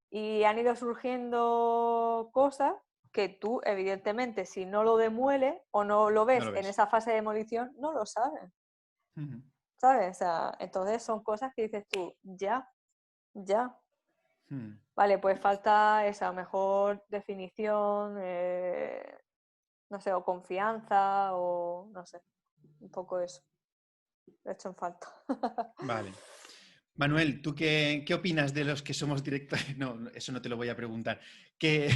Y han ido surgiendo cosas que tú, evidentemente, si no lo demueles o no lo No ves lo en ves. esa fase de demolición, no lo sabes. Ujú. ¿Sabes? O sea, entonces son cosas que dices tú, ya. Mm. Vale, pues falta esa mejor definición, no sé, o confianza, o no sé, un poco eso. Lo he hecho en falta. Vale. Manuel, ¿tú qué opinas de los que somos directores? No, eso no te lo voy a preguntar. ¿Qué,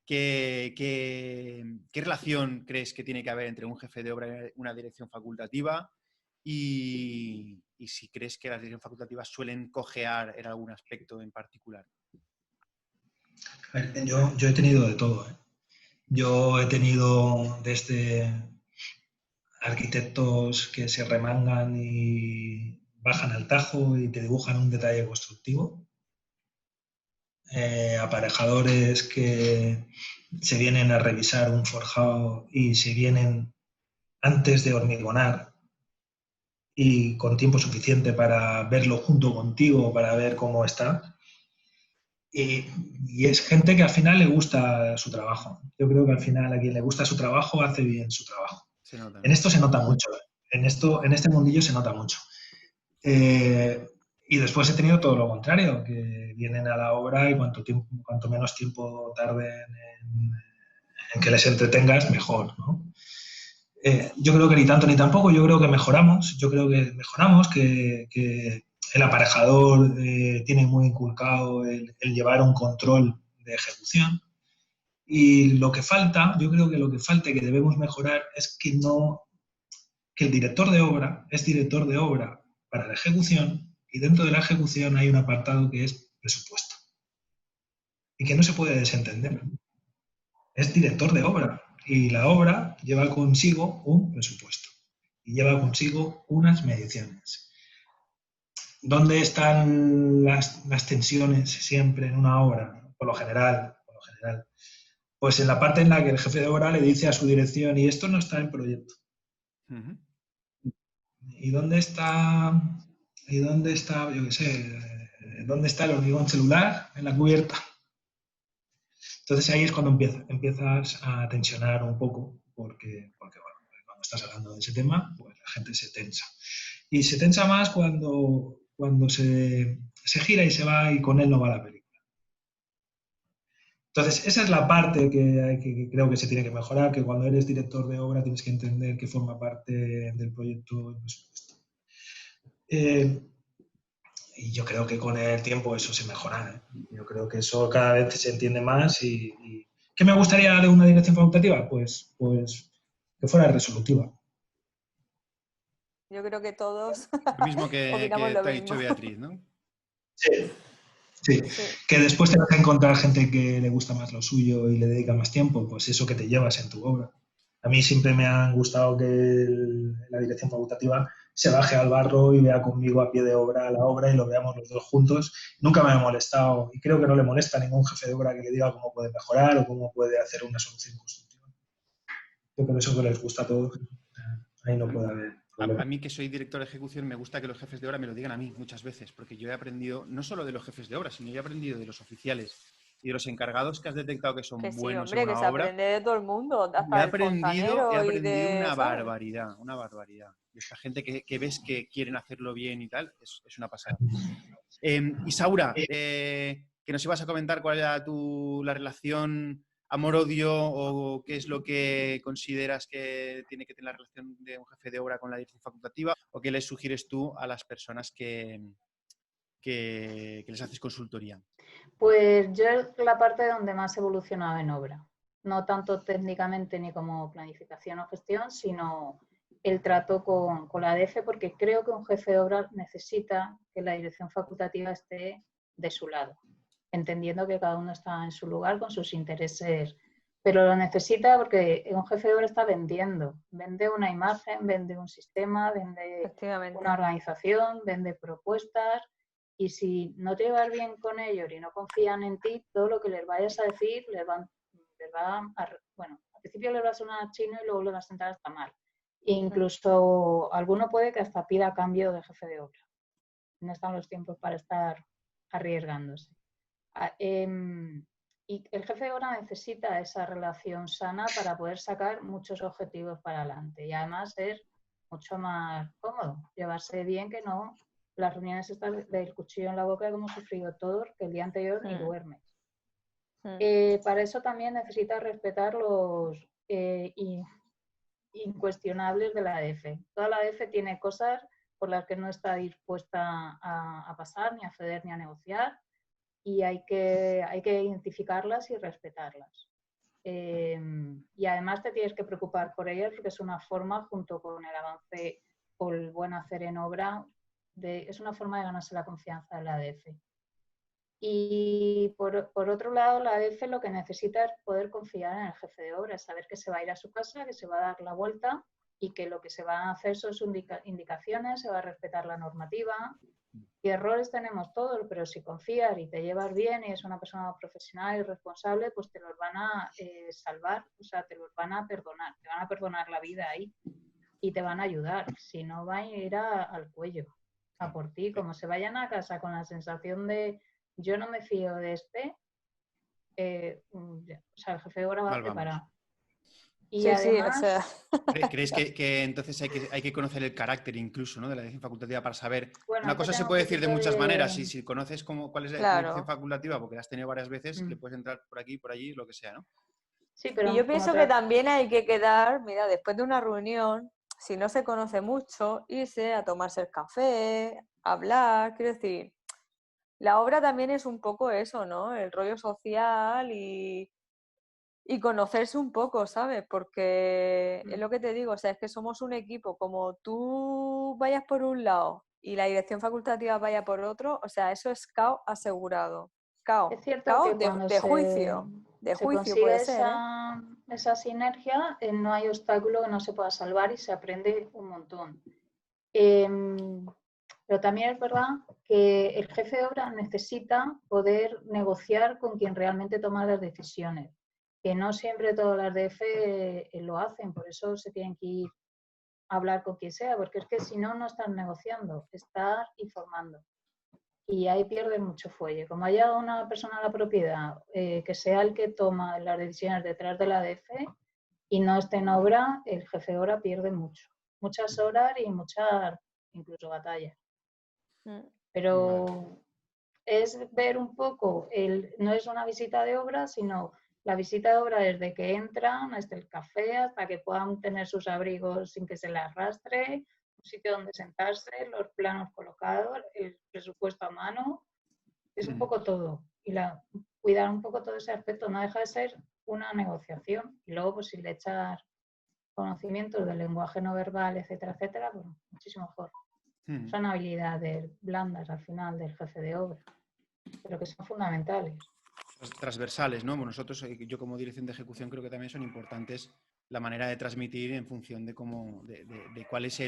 qué relación crees que tiene que haber entre un jefe de obra y una dirección facultativa? Y si crees que las direcciones facultativas suelen cojear en algún aspecto en particular. A ver, yo he tenido de todo, ¿eh? Yo he tenido desde arquitectos que se remangan y bajan al tajo y te dibujan un detalle constructivo, aparejadores que se vienen a revisar un forjado y se vienen antes de hormigonar y con tiempo suficiente para verlo junto contigo, para ver cómo está. Y es gente que al final le gusta su trabajo. Yo creo que al final a quien le gusta su trabajo hace bien su trabajo. Se nota, En ¿no? esto se nota mucho. En este mundillo se nota mucho. Y después he tenido todo lo contrario, que vienen a la obra y cuanto menos tiempo tarden en que les entretengas, mejor, ¿no? Yo creo que ni tanto ni tampoco, yo creo que mejoramos, que el aparejador tiene muy inculcado el llevar un control de ejecución. Y lo que falta, yo creo que lo que falta y que debemos mejorar es que el director de obra es director de obra para la ejecución y dentro de la ejecución hay un apartado que es presupuesto y que no se puede desentender. Es director de obra y la obra lleva consigo un presupuesto y lleva consigo unas mediciones. ¿Dónde están las tensiones siempre en una obra? Por lo general, pues en la parte en la que el jefe de obra le dice a su dirección y esto no está en proyecto. Uh-huh. ¿Y dónde está, yo qué sé, dónde está el hormigón celular en la cubierta? Entonces ahí es cuando empiezas a tensionar un poco, porque bueno, cuando estás hablando de ese tema, pues la gente se tensa. Y se tensa más cuando se gira y se va y con él no va la película. Entonces, esa es la parte que creo que se tiene que mejorar, que cuando eres director de obra tienes que entender que forma parte del proyecto el presupuesto. Y yo creo que con el tiempo eso se mejora, ¿eh? Yo creo que eso cada vez se entiende más y ¿qué me gustaría de una dirección facultativa? Pues que fuera resolutiva. Yo creo que todos Lo mismo opinamos que lo te ha mismo. dicho Beatriz, ¿no? Sí. Sí. Que después te vas a encontrar gente que le gusta más lo suyo y le dedica más tiempo, pues eso que te llevas en tu obra. A mí siempre me ha gustado que la dirección facultativa se baje al barro y vea conmigo a pie de obra la obra y lo veamos los dos juntos. Nunca me ha molestado y creo que no le molesta a ningún jefe de obra que le diga cómo puede mejorar o cómo puede hacer una solución constructiva. Yo creo que eso que les gusta a todos, ahí no puede haber problema. A mí, que soy director de ejecución, me gusta que los jefes de obra me lo digan a mí muchas veces, porque yo he aprendido, no solo de los jefes de obra, sino yo he aprendido de los oficiales y de los encargados que has detectado que son Que sí, buenos hombre, en que una se obra. aprende de todo el mundo, He hasta del aprendido fontanero y una de, ¿sabes? barbaridad, una barbaridad. Y esta gente que ves que quieren hacerlo bien y tal, es una pasada. Isaura, que nos ibas a comentar cuál era la relación amor-odio o qué es lo que consideras que tiene que tener la relación de un jefe de obra con la dirección facultativa, o qué les sugieres tú a las personas que les haces consultoría. Pues yo es la parte donde más he evolucionado en obra, no tanto técnicamente ni como planificación o gestión, sino el trato con la ADF, porque creo que un jefe de obra necesita que la dirección facultativa esté de su lado, entendiendo que cada uno está en su lugar con sus intereses, pero lo necesita porque un jefe de obra está vendiendo, vende una imagen, vende un sistema, vende una organización, vende propuestas. Y si no te llevas bien con ellos y no confían en ti, todo lo que les vayas a decir bueno, al principio les va a sonar chino y luego les va a sentar hasta mal. E incluso alguno puede que hasta pida cambio de jefe de obra. No están los tiempos para estar arriesgándose. Y el jefe de obra necesita esa relación sana para poder sacar muchos objetivos para adelante y además ser mucho más cómodo, llevarse bien, que no las reuniones estas del cuchillo en la boca que hemos sufrido todos, que el día anterior ni duermes. Para eso también necesitas respetar los incuestionables de la ADF. Toda la ADF tiene cosas por las que no está dispuesta a pasar, ni a ceder, ni a negociar, y hay que identificarlas y respetarlas. Y además te tienes que preocupar por ellas porque es una forma, junto con el avance o el buen hacer en obra, es una forma de ganarse la confianza de la ADF. Y por otro lado, la ADF lo que necesita es poder confiar en el jefe de obra, saber que se va a ir a su casa, que se va a dar la vuelta y que lo que se va a hacer son indicaciones, se va a respetar la normativa. Y errores tenemos todos, pero si confías y te llevas bien y es una persona profesional y responsable, pues te los van a salvar, o sea, te los van a perdonar la vida ahí y te van a ayudar. Si no, van a ir al cuello a por ti. Como se vayan a casa con la sensación de yo no me fío de o sea, el jefe de obra va preparado. Y sí, además, sí, o sea... ¿Crees que entonces hay que conocer el carácter incluso, ¿no?, de la dirección facultativa para saber? bueno, una cosa se puede decir de muchas maneras, y si conoces cuál es la dirección facultativa, porque la has tenido varias veces, le puedes entrar por aquí, por allí, lo que sea, ¿no? Sí, pero y yo pienso que también hay que quedar, mira, después de una reunión, si no se conoce mucho, irse a tomarse el café, hablar, quiero decir, la obra también es un poco eso, ¿no? El rollo social y conocerse un poco, ¿sabes? Porque es lo que te digo, o sea, es que somos un equipo, como tú vayas por un lado y la dirección facultativa vaya por otro, o sea, eso es caos asegurado. Caos. Es cierto caos que cuando de juicio. De se juicio consigue puede ser, esa sinergia, no hay obstáculo que no se pueda salvar y se aprende un montón. Pero también es verdad que el jefe de obra necesita poder negociar con quien realmente toma las decisiones, que no siempre todas las DF lo hacen, por eso se tienen que ir a hablar con quien sea, porque es que si no, no están negociando, están informando. Y ahí pierden mucho fuelle. Como haya una persona a la propiedad que sea el que toma las decisiones detrás de la ADF y no esté en obra, el jefe de obra pierde mucho. Muchas horas y muchas, incluso batallas. Pero es ver un poco, no es una visita de obra, sino la visita de obra desde que entran hasta el café, hasta que puedan tener sus abrigos sin que se les arrastre, un sitio donde sentarse, los planos colocados, el presupuesto a mano, es un poco todo. Y cuidar un poco todo ese aspecto no deja de ser una negociación. Y luego, pues si le echas conocimientos del lenguaje no verbal, etcétera, etcétera, pues muchísimo mejor. Son habilidades blandas al final del jefe de obra, pero que son fundamentales. Transversales, ¿no? Bueno, nosotros, yo como dirección de ejecución, creo que también son importantes la manera de transmitir en función de cuál es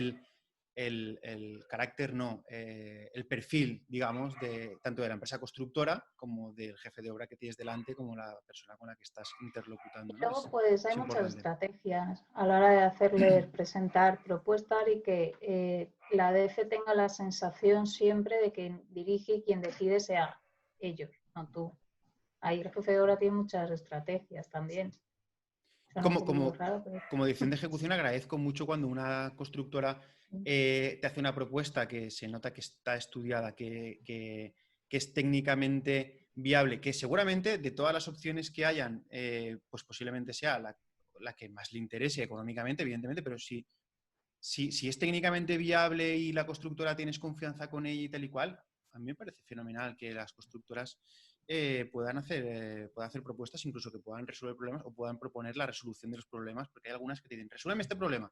el carácter, no, el perfil, digamos, tanto de la empresa constructora como del jefe de obra que tienes delante, como la persona con la que estás interlocutando, ¿no? Luego, pues hay es muchas importante. estrategias a la hora de hacerles presentar propuestas y que la DF tenga la sensación siempre de que dirige y quien decide sea ellos, no tú. Ahí el jefe de obra tiene muchas estrategias también. Como dirección de ejecución agradezco mucho cuando una constructora te hace una propuesta que se nota que está estudiada, que es técnicamente viable, que seguramente de todas las opciones que hayan, pues posiblemente sea la que más le interese económicamente, evidentemente, pero si es técnicamente viable y la constructora tienes confianza con ella y tal y cual, a mí me parece fenomenal que las constructoras puedan hacer propuestas, incluso que puedan resolver problemas o puedan proponer la resolución de los problemas, porque hay algunas que te dicen, resúlveme este problema.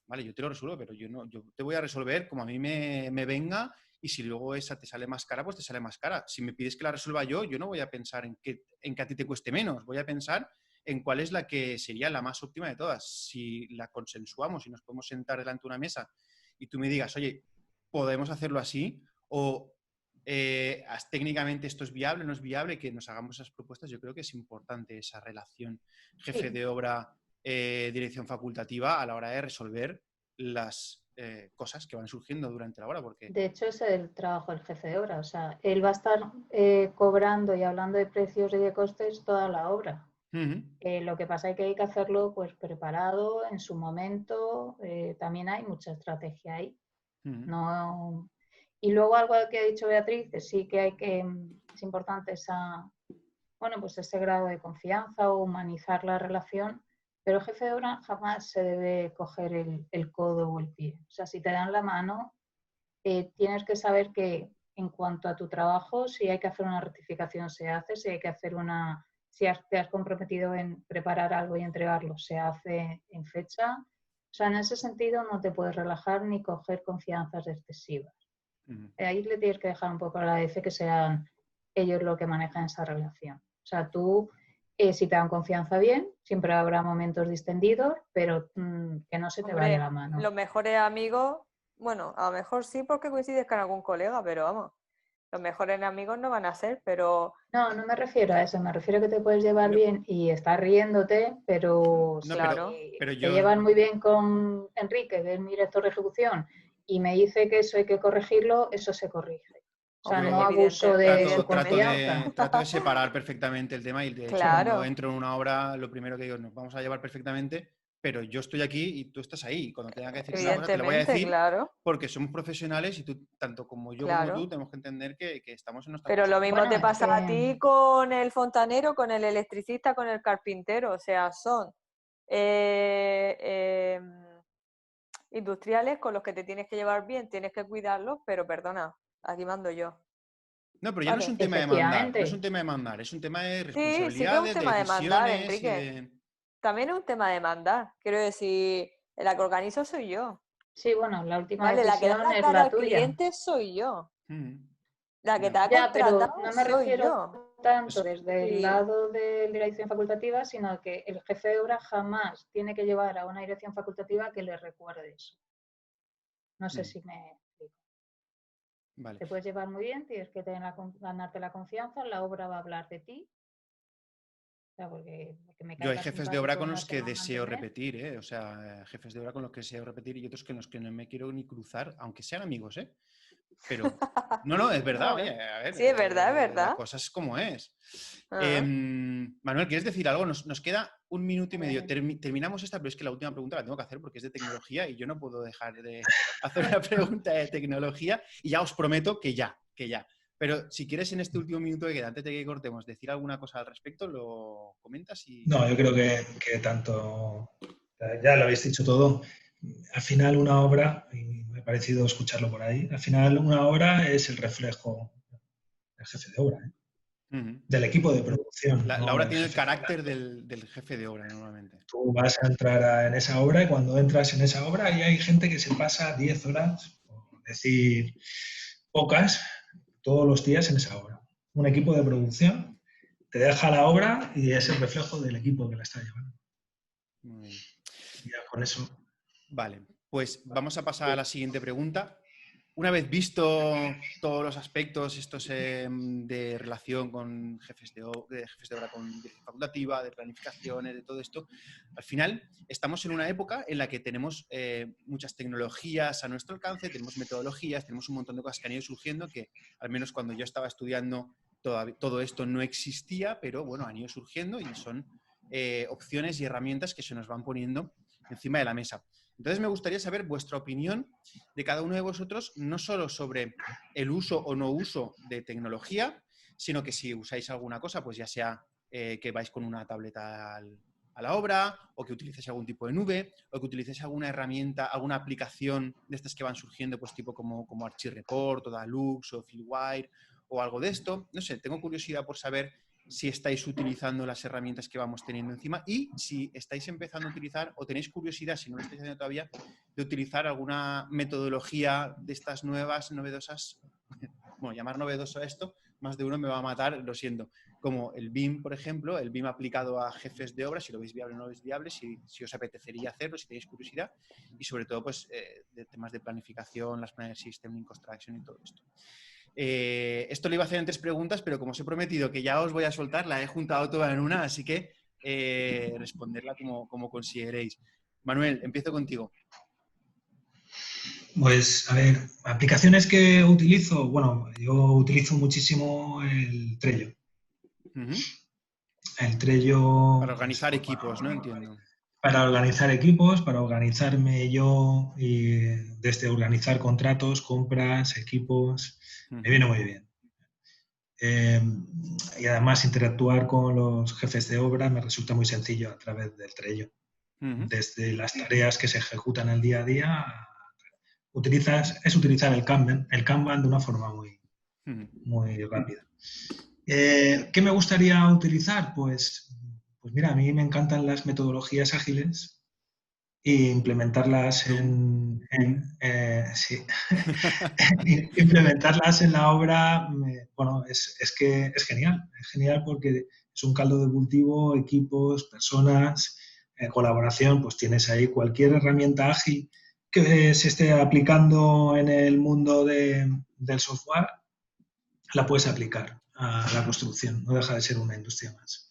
Vale, yo te lo resuelvo, pero yo te voy a resolver como a mí me venga, y si luego esa te sale más cara, pues te sale más cara. Si me pides que la resuelva yo no voy a pensar en que a ti te cueste menos, voy a pensar en cuál es la que sería la más óptima de todas. Si la consensuamos y nos podemos sentar delante de una mesa y tú me digas, oye, podemos hacerlo así, o técnicamente esto es viable, no es viable, que nos hagamos esas propuestas, yo creo que es importante esa relación jefe de obra, dirección facultativa a la hora de resolver las cosas que van surgiendo durante la obra. Porque... De hecho, es el trabajo del jefe de obra. O sea, él va a estar cobrando y hablando de precios y de costes toda la obra. Lo que pasa es que hay que hacerlo pues preparado en su momento. También hay mucha estrategia ahí. No... Y luego algo que ha dicho Beatriz, sí que es importante ese grado de confianza o humanizar la relación, pero el jefe de obra jamás se debe coger el codo o el pie. O sea, si te dan la mano, tienes que saber que en cuanto a tu trabajo, si hay que hacer una rectificación, se hace, si hay que hacer si te has comprometido en preparar algo y entregarlo, se hace en fecha. O sea, en ese sentido no te puedes relajar ni coger confianzas excesivas. Ahí le tienes que dejar un poco a la DF que sean ellos los que manejan esa relación. O sea, tú, si te dan confianza bien, siempre habrá momentos distendidos, pero que no se te vaya la mano. Los mejores amigos, bueno, a lo mejor sí porque coincides con algún colega, pero vamos, los mejores amigos no van a ser, pero... No me refiero a eso, me refiero a que te puedes llevar bien y estar riéndote, pero claro. Te llevan muy bien con Enrique, que es mi director de ejecución, y me dice que eso hay que corregirlo, eso se corrige. O sea, no abuso de su confianza. Trato de separar perfectamente el tema, y de hecho cuando entro en una obra lo primero que digo, nos vamos a llevar perfectamente, pero yo estoy aquí y tú estás ahí. Cuando tenga que decir una cosa te la voy a decir, porque somos profesionales y tú, tanto como yo como tú, tenemos que entender que estamos en nuestra Pero lo mismo te pasa a ti con el fontanero, con el electricista, con el carpintero. O sea, son industriales con los que te tienes que llevar bien, tienes que cuidarlos, pero perdona, aquí mando yo. No, pero ya no es un tema de mandar, no es un tema de mandar, es un tema de responsabilidades, sí que es un tema de mandar, Enrique. También es un tema de mandar. Quiero decir, la que organizo soy yo. Sí, bueno, la última decisión la que da la cara al cliente soy yo. La que te ha contratado no me refiero tanto desde el lado de dirección facultativa, sino que el jefe de obra jamás tiene que llevar a una dirección facultativa que le recuerde eso. No sé si me explico. Vale. Te puedes llevar muy bien, tienes que ganarte la confianza, la obra va a hablar de ti. O sea, porque yo hay jefes de obra con los que deseo repetir, o sea, jefes de obra con los que deseo repetir y otros con los que no me quiero ni cruzar, aunque sean amigos, Pero, no, es verdad, oye, a ver. Sí, es verdad. La cosa es como es. Manuel, ¿quieres decir algo? Nos queda 1 minuto y medio. Terminamos esta, pero es que la última pregunta la tengo que hacer porque es de tecnología y yo no puedo dejar de hacer una pregunta de tecnología, y ya os prometo que ya. Pero si quieres en este último minuto que queda, antes de que cortemos, decir alguna cosa al respecto, lo comentas y... No, yo creo que tanto... Ya lo habéis dicho todo. Al final una obra, y me ha parecido escucharlo por ahí, al final una obra es el reflejo del jefe de obra, del equipo de producción. La obra tiene el carácter del jefe de obra normalmente. Tú vas a entrar en esa obra y cuando entras en esa obra y hay gente que se pasa 10 horas, por decir pocas, todos los días en esa obra. Un equipo de producción te deja la obra y es el reflejo del equipo que la está llevando. Muy bien. Ya con eso... Vale, pues vamos a pasar a la siguiente pregunta. Una vez visto todos los aspectos estos de relación con jefes de obra, con dirección facultativa, de planificaciones, de todo esto, al final estamos en una época en la que tenemos muchas tecnologías a nuestro alcance, tenemos metodologías, tenemos un montón de cosas que han ido surgiendo que, al menos cuando yo estaba estudiando, todo esto no existía, pero bueno, han ido surgiendo y son opciones y herramientas que se nos van poniendo encima de la mesa. Entonces me gustaría saber vuestra opinión de cada uno de vosotros, no solo sobre el uso o no uso de tecnología, sino que si usáis alguna cosa, pues ya sea que vais con una tableta a la obra, o que utilicéis algún tipo de nube, o que utilicéis alguna herramienta, alguna aplicación de estas que van surgiendo, pues tipo como Archireport, o Dalux, o Fieldwire, o algo de esto. No sé, tengo curiosidad por saber si estáis utilizando las herramientas que vamos teniendo encima y si estáis empezando a utilizar o tenéis curiosidad, si no lo estáis haciendo todavía, de utilizar alguna metodología de estas nuevas, novedosas. Bueno, llamar novedoso a esto, más de uno me va a matar, lo siento. Como el BIM, por ejemplo, el BIM aplicado a jefes de obra, si lo veis viable o no lo veis viable, si os apetecería hacerlo, si tenéis curiosidad, y sobre todo pues, de temas de planificación, las Planner System, Link Construction y todo esto. Esto lo iba a hacer en 3 preguntas, pero como os he prometido que ya os voy a soltar, la he juntado toda en una, así que responderla como consideréis. Manuel, empiezo contigo. Pues, a ver, aplicaciones que utilizo, bueno, yo utilizo muchísimo el Trello. El Trello... Para organizar equipos, ¿no? Entiendo. Para organizar equipos, para organizarme yo y desde organizar contratos, compras, equipos, me viene muy bien. Y además interactuar con los jefes de obra me resulta muy sencillo a través del Trello. Desde las tareas que se ejecutan el día a día, es utilizar el Kanban de una forma muy rápida. ¿Qué me gustaría utilizar? Pues mira, a mí me encantan las metodologías ágiles e implementarlas implementarlas en la obra, bueno, es genial. Es genial porque es un caldo de cultivo, equipos, personas, colaboración, pues tienes ahí cualquier herramienta ágil que se esté aplicando en el mundo del software, la puedes aplicar a la construcción, no deja de ser una industria más.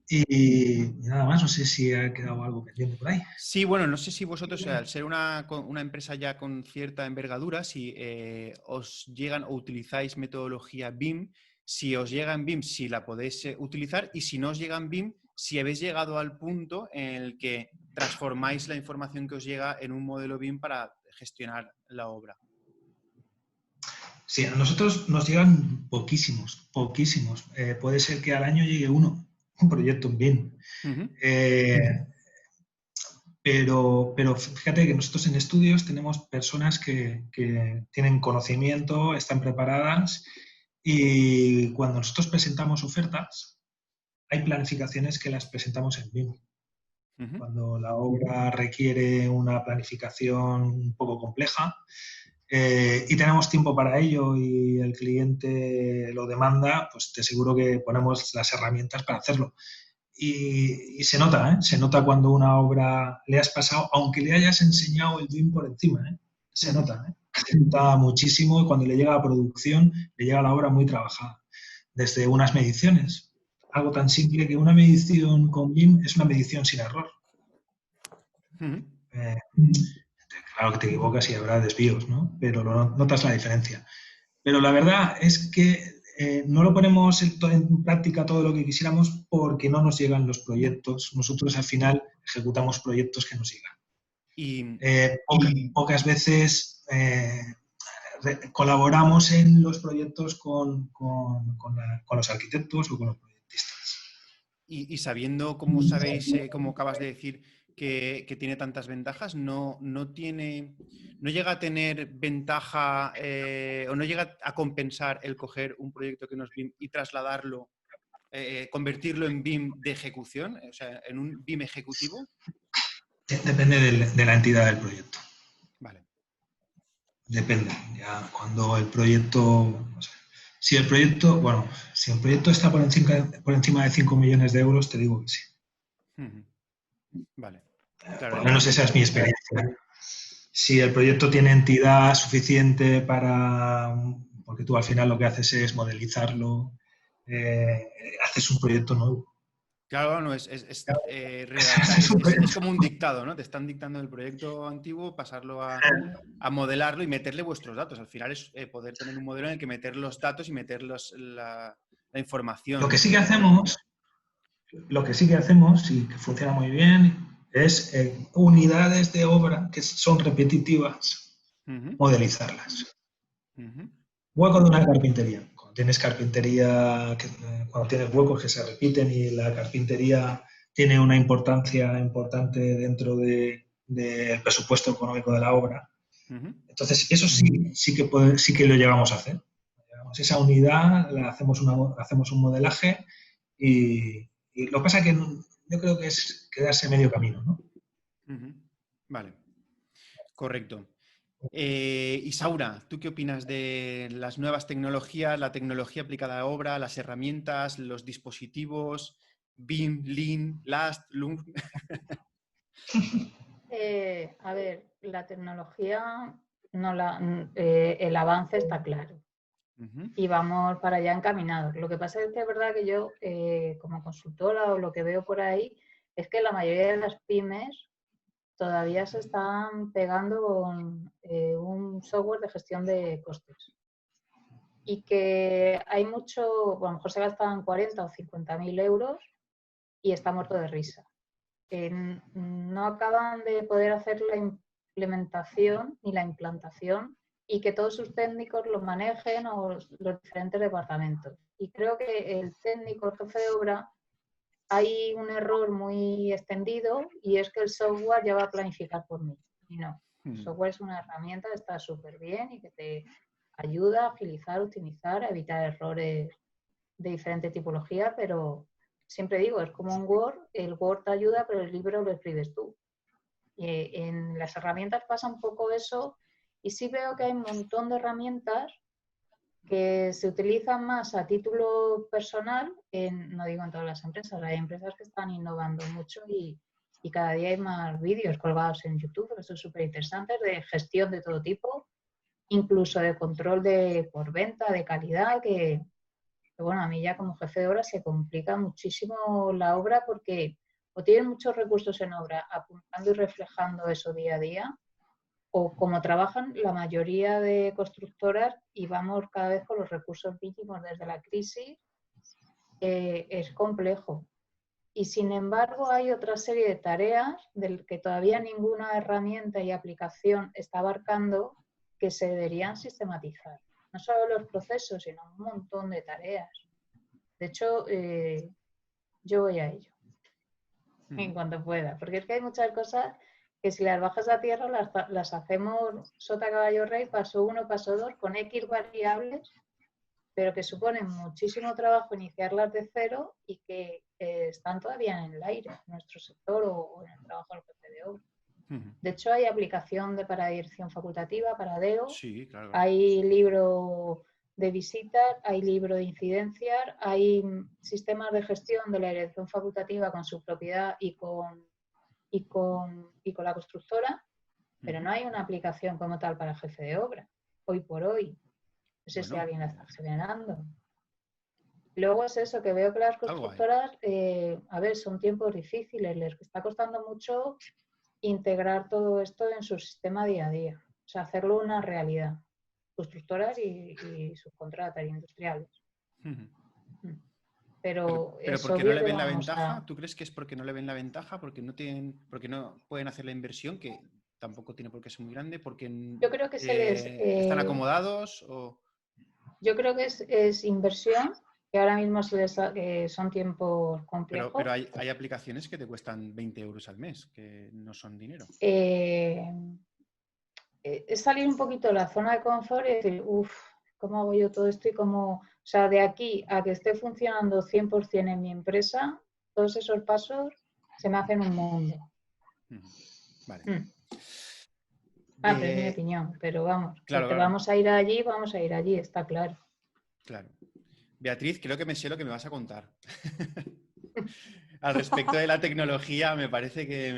Y nada más, no sé si ha quedado algo pendiente por ahí. Sí, bueno, no sé si vosotros, al ser una empresa ya con cierta envergadura, si os llegan o utilizáis metodología BIM, si os llega en BIM, si la podéis utilizar, y si no os llega en BIM, si habéis llegado al punto en el que transformáis la información que os llega en un modelo BIM para gestionar la obra. Sí, a nosotros nos llegan poquísimos. Puede ser que al año llegue un proyecto en BIM. Pero fíjate que nosotros en estudios tenemos personas que tienen conocimiento, están preparadas, y cuando nosotros presentamos ofertas, hay planificaciones que las presentamos en BIM. Cuando la obra requiere una planificación un poco compleja, y tenemos tiempo para ello y el cliente lo demanda, pues te aseguro que ponemos las herramientas para hacerlo. Y se nota cuando una obra le has pasado, aunque le hayas enseñado el BIM por encima, se nota muchísimo, y cuando le llega a producción, le llega la obra muy trabajada. Desde unas mediciones, algo tan simple que una medición con BIM es una medición sin error. Claro que te equivocas y habrá desvíos, ¿no? Pero notas la diferencia. Pero la verdad es que no lo ponemos en práctica todo lo que quisiéramos porque no nos llegan los proyectos. Nosotros al final ejecutamos proyectos que nos llegan. Pocas veces colaboramos en los proyectos con los arquitectos o con los proyectistas. Y sabiendo, como sabéis, como acabas de decir, que tiene tantas ventajas, no llega a tener ventaja o no llega a compensar el coger un proyecto que no es BIM y trasladarlo, convertirlo en BIM de ejecución, o sea, en un BIM ejecutivo. Depende de la entidad del proyecto. Vale. Depende. Ya cuando el proyecto... Si el proyecto está por encima de 5 millones de euros, te digo que sí. Vale. Claro, por lo menos esa es mi experiencia. si el proyecto tiene entidad suficiente para... Porque tú al final lo que haces es modelizarlo, haces un proyecto nuevo. Claro, no, redactar, es como un dictado, ¿no? Te están dictando el proyecto antiguo, pasarlo a modelarlo y meterle vuestros datos. Al final es poder tener un modelo en el que meter los datos y meter la información. Lo que sí que hacemos y que funciona muy bien es unidades de obra que son repetitivas, modelizarlas. Hueco de una carpintería. Cuando tienes carpintería, cuando tienes huecos que se repiten y la carpintería tiene una importancia importante dentro del presupuesto económico de la obra. Entonces, eso sí que lo llevamos a hacer. Esa unidad hacemos un modelaje y lo que pasa es que yo creo que es quedarse medio camino, ¿no? Vale, correcto. Isaura, ¿tú qué opinas de las nuevas tecnologías, la tecnología aplicada a obra, las herramientas, los dispositivos, BIM, Lean, Last, Loom? A ver, la tecnología, el avance está claro y vamos para allá encaminados. Lo que pasa es que es verdad que yo, como consultora o lo que veo por ahí, es que la mayoría de las pymes todavía se están pegando con un software de gestión de costes. Y que hay mucho, bueno, a lo mejor se gastan 40 o 50.000 euros y está muerto de risa. No acaban de poder hacer la implementación ni la implantación y que todos sus técnicos lo manejen o los diferentes departamentos. Y creo que el técnico, el jefe de obra, hay un error muy extendido y es que el software ya va a planificar por mí. Y no, el software es una herramienta que está súper bien y que te ayuda a agilizar, optimizar, a evitar errores de diferente tipología, pero siempre digo, es como un Word, el Word te ayuda, pero el libro lo escribes tú. Y en las herramientas pasa un poco eso y sí veo que hay un montón de herramientas que se utilizan más a título personal, no digo en todas las empresas, hay empresas que están innovando mucho y cada día hay más vídeos colgados en YouTube, que son súper interesantes, de gestión de todo tipo, incluso de control por venta, de calidad, que bueno, a mí ya como jefe de obra se complica muchísimo la obra porque o tienen muchos recursos en obra apuntando y reflejando eso día a día, o como trabajan la mayoría de constructoras y vamos cada vez con los recursos mínimos desde la crisis, es complejo. Y sin embargo hay otra serie de tareas del que todavía ninguna herramienta y aplicación está abarcando que se deberían sistematizar. No solo los procesos, sino un montón de tareas. De hecho, yo voy a ello en cuanto pueda, porque es que hay muchas cosas que si las bajas a tierra las hacemos sota, caballo, rey, paso 1, paso 2, con X variables, pero que suponen muchísimo trabajo iniciarlas de cero y que están todavía en el aire, en nuestro sector o en el trabajo del jefe de obra. De hecho, hay aplicación para dirección facultativa, para DEO, sí, claro. Hay libro de visitas, hay libro de incidencias, hay sistemas de gestión de la dirección facultativa con su propiedad y con la constructora, pero no hay una aplicación como tal para jefe de obra, hoy por hoy. No sé si alguien la está generando. Luego es eso, que veo que las constructoras, a ver, son tiempos difíciles, les está costando mucho integrar todo esto en su sistema día a día, o sea, hacerlo una realidad. Constructoras y subcontratas industriales. Pero ¿por qué no le ven la ventaja? ¿Tú crees que es porque no le ven la ventaja? ¿Porque no pueden hacer la inversión, que tampoco tiene por qué ser muy grande? ¿Porque yo creo que están acomodados? Yo creo que es inversión, que ahora mismo que son tiempos complejos. Pero hay aplicaciones que te cuestan 20 euros al mes, que no son dinero. Es salir un poquito de la zona de confort y decir, ¿cómo hago yo todo esto? Y o sea, de aquí a que esté funcionando 100% en mi empresa, todos esos pasos se me hacen un mundo. Vale. Pero es mi opinión, pero vamos, claro, que vamos a ir allí, está claro. Claro. Beatriz, creo que me sé lo que me vas a contar. Al respecto de la tecnología, me parece que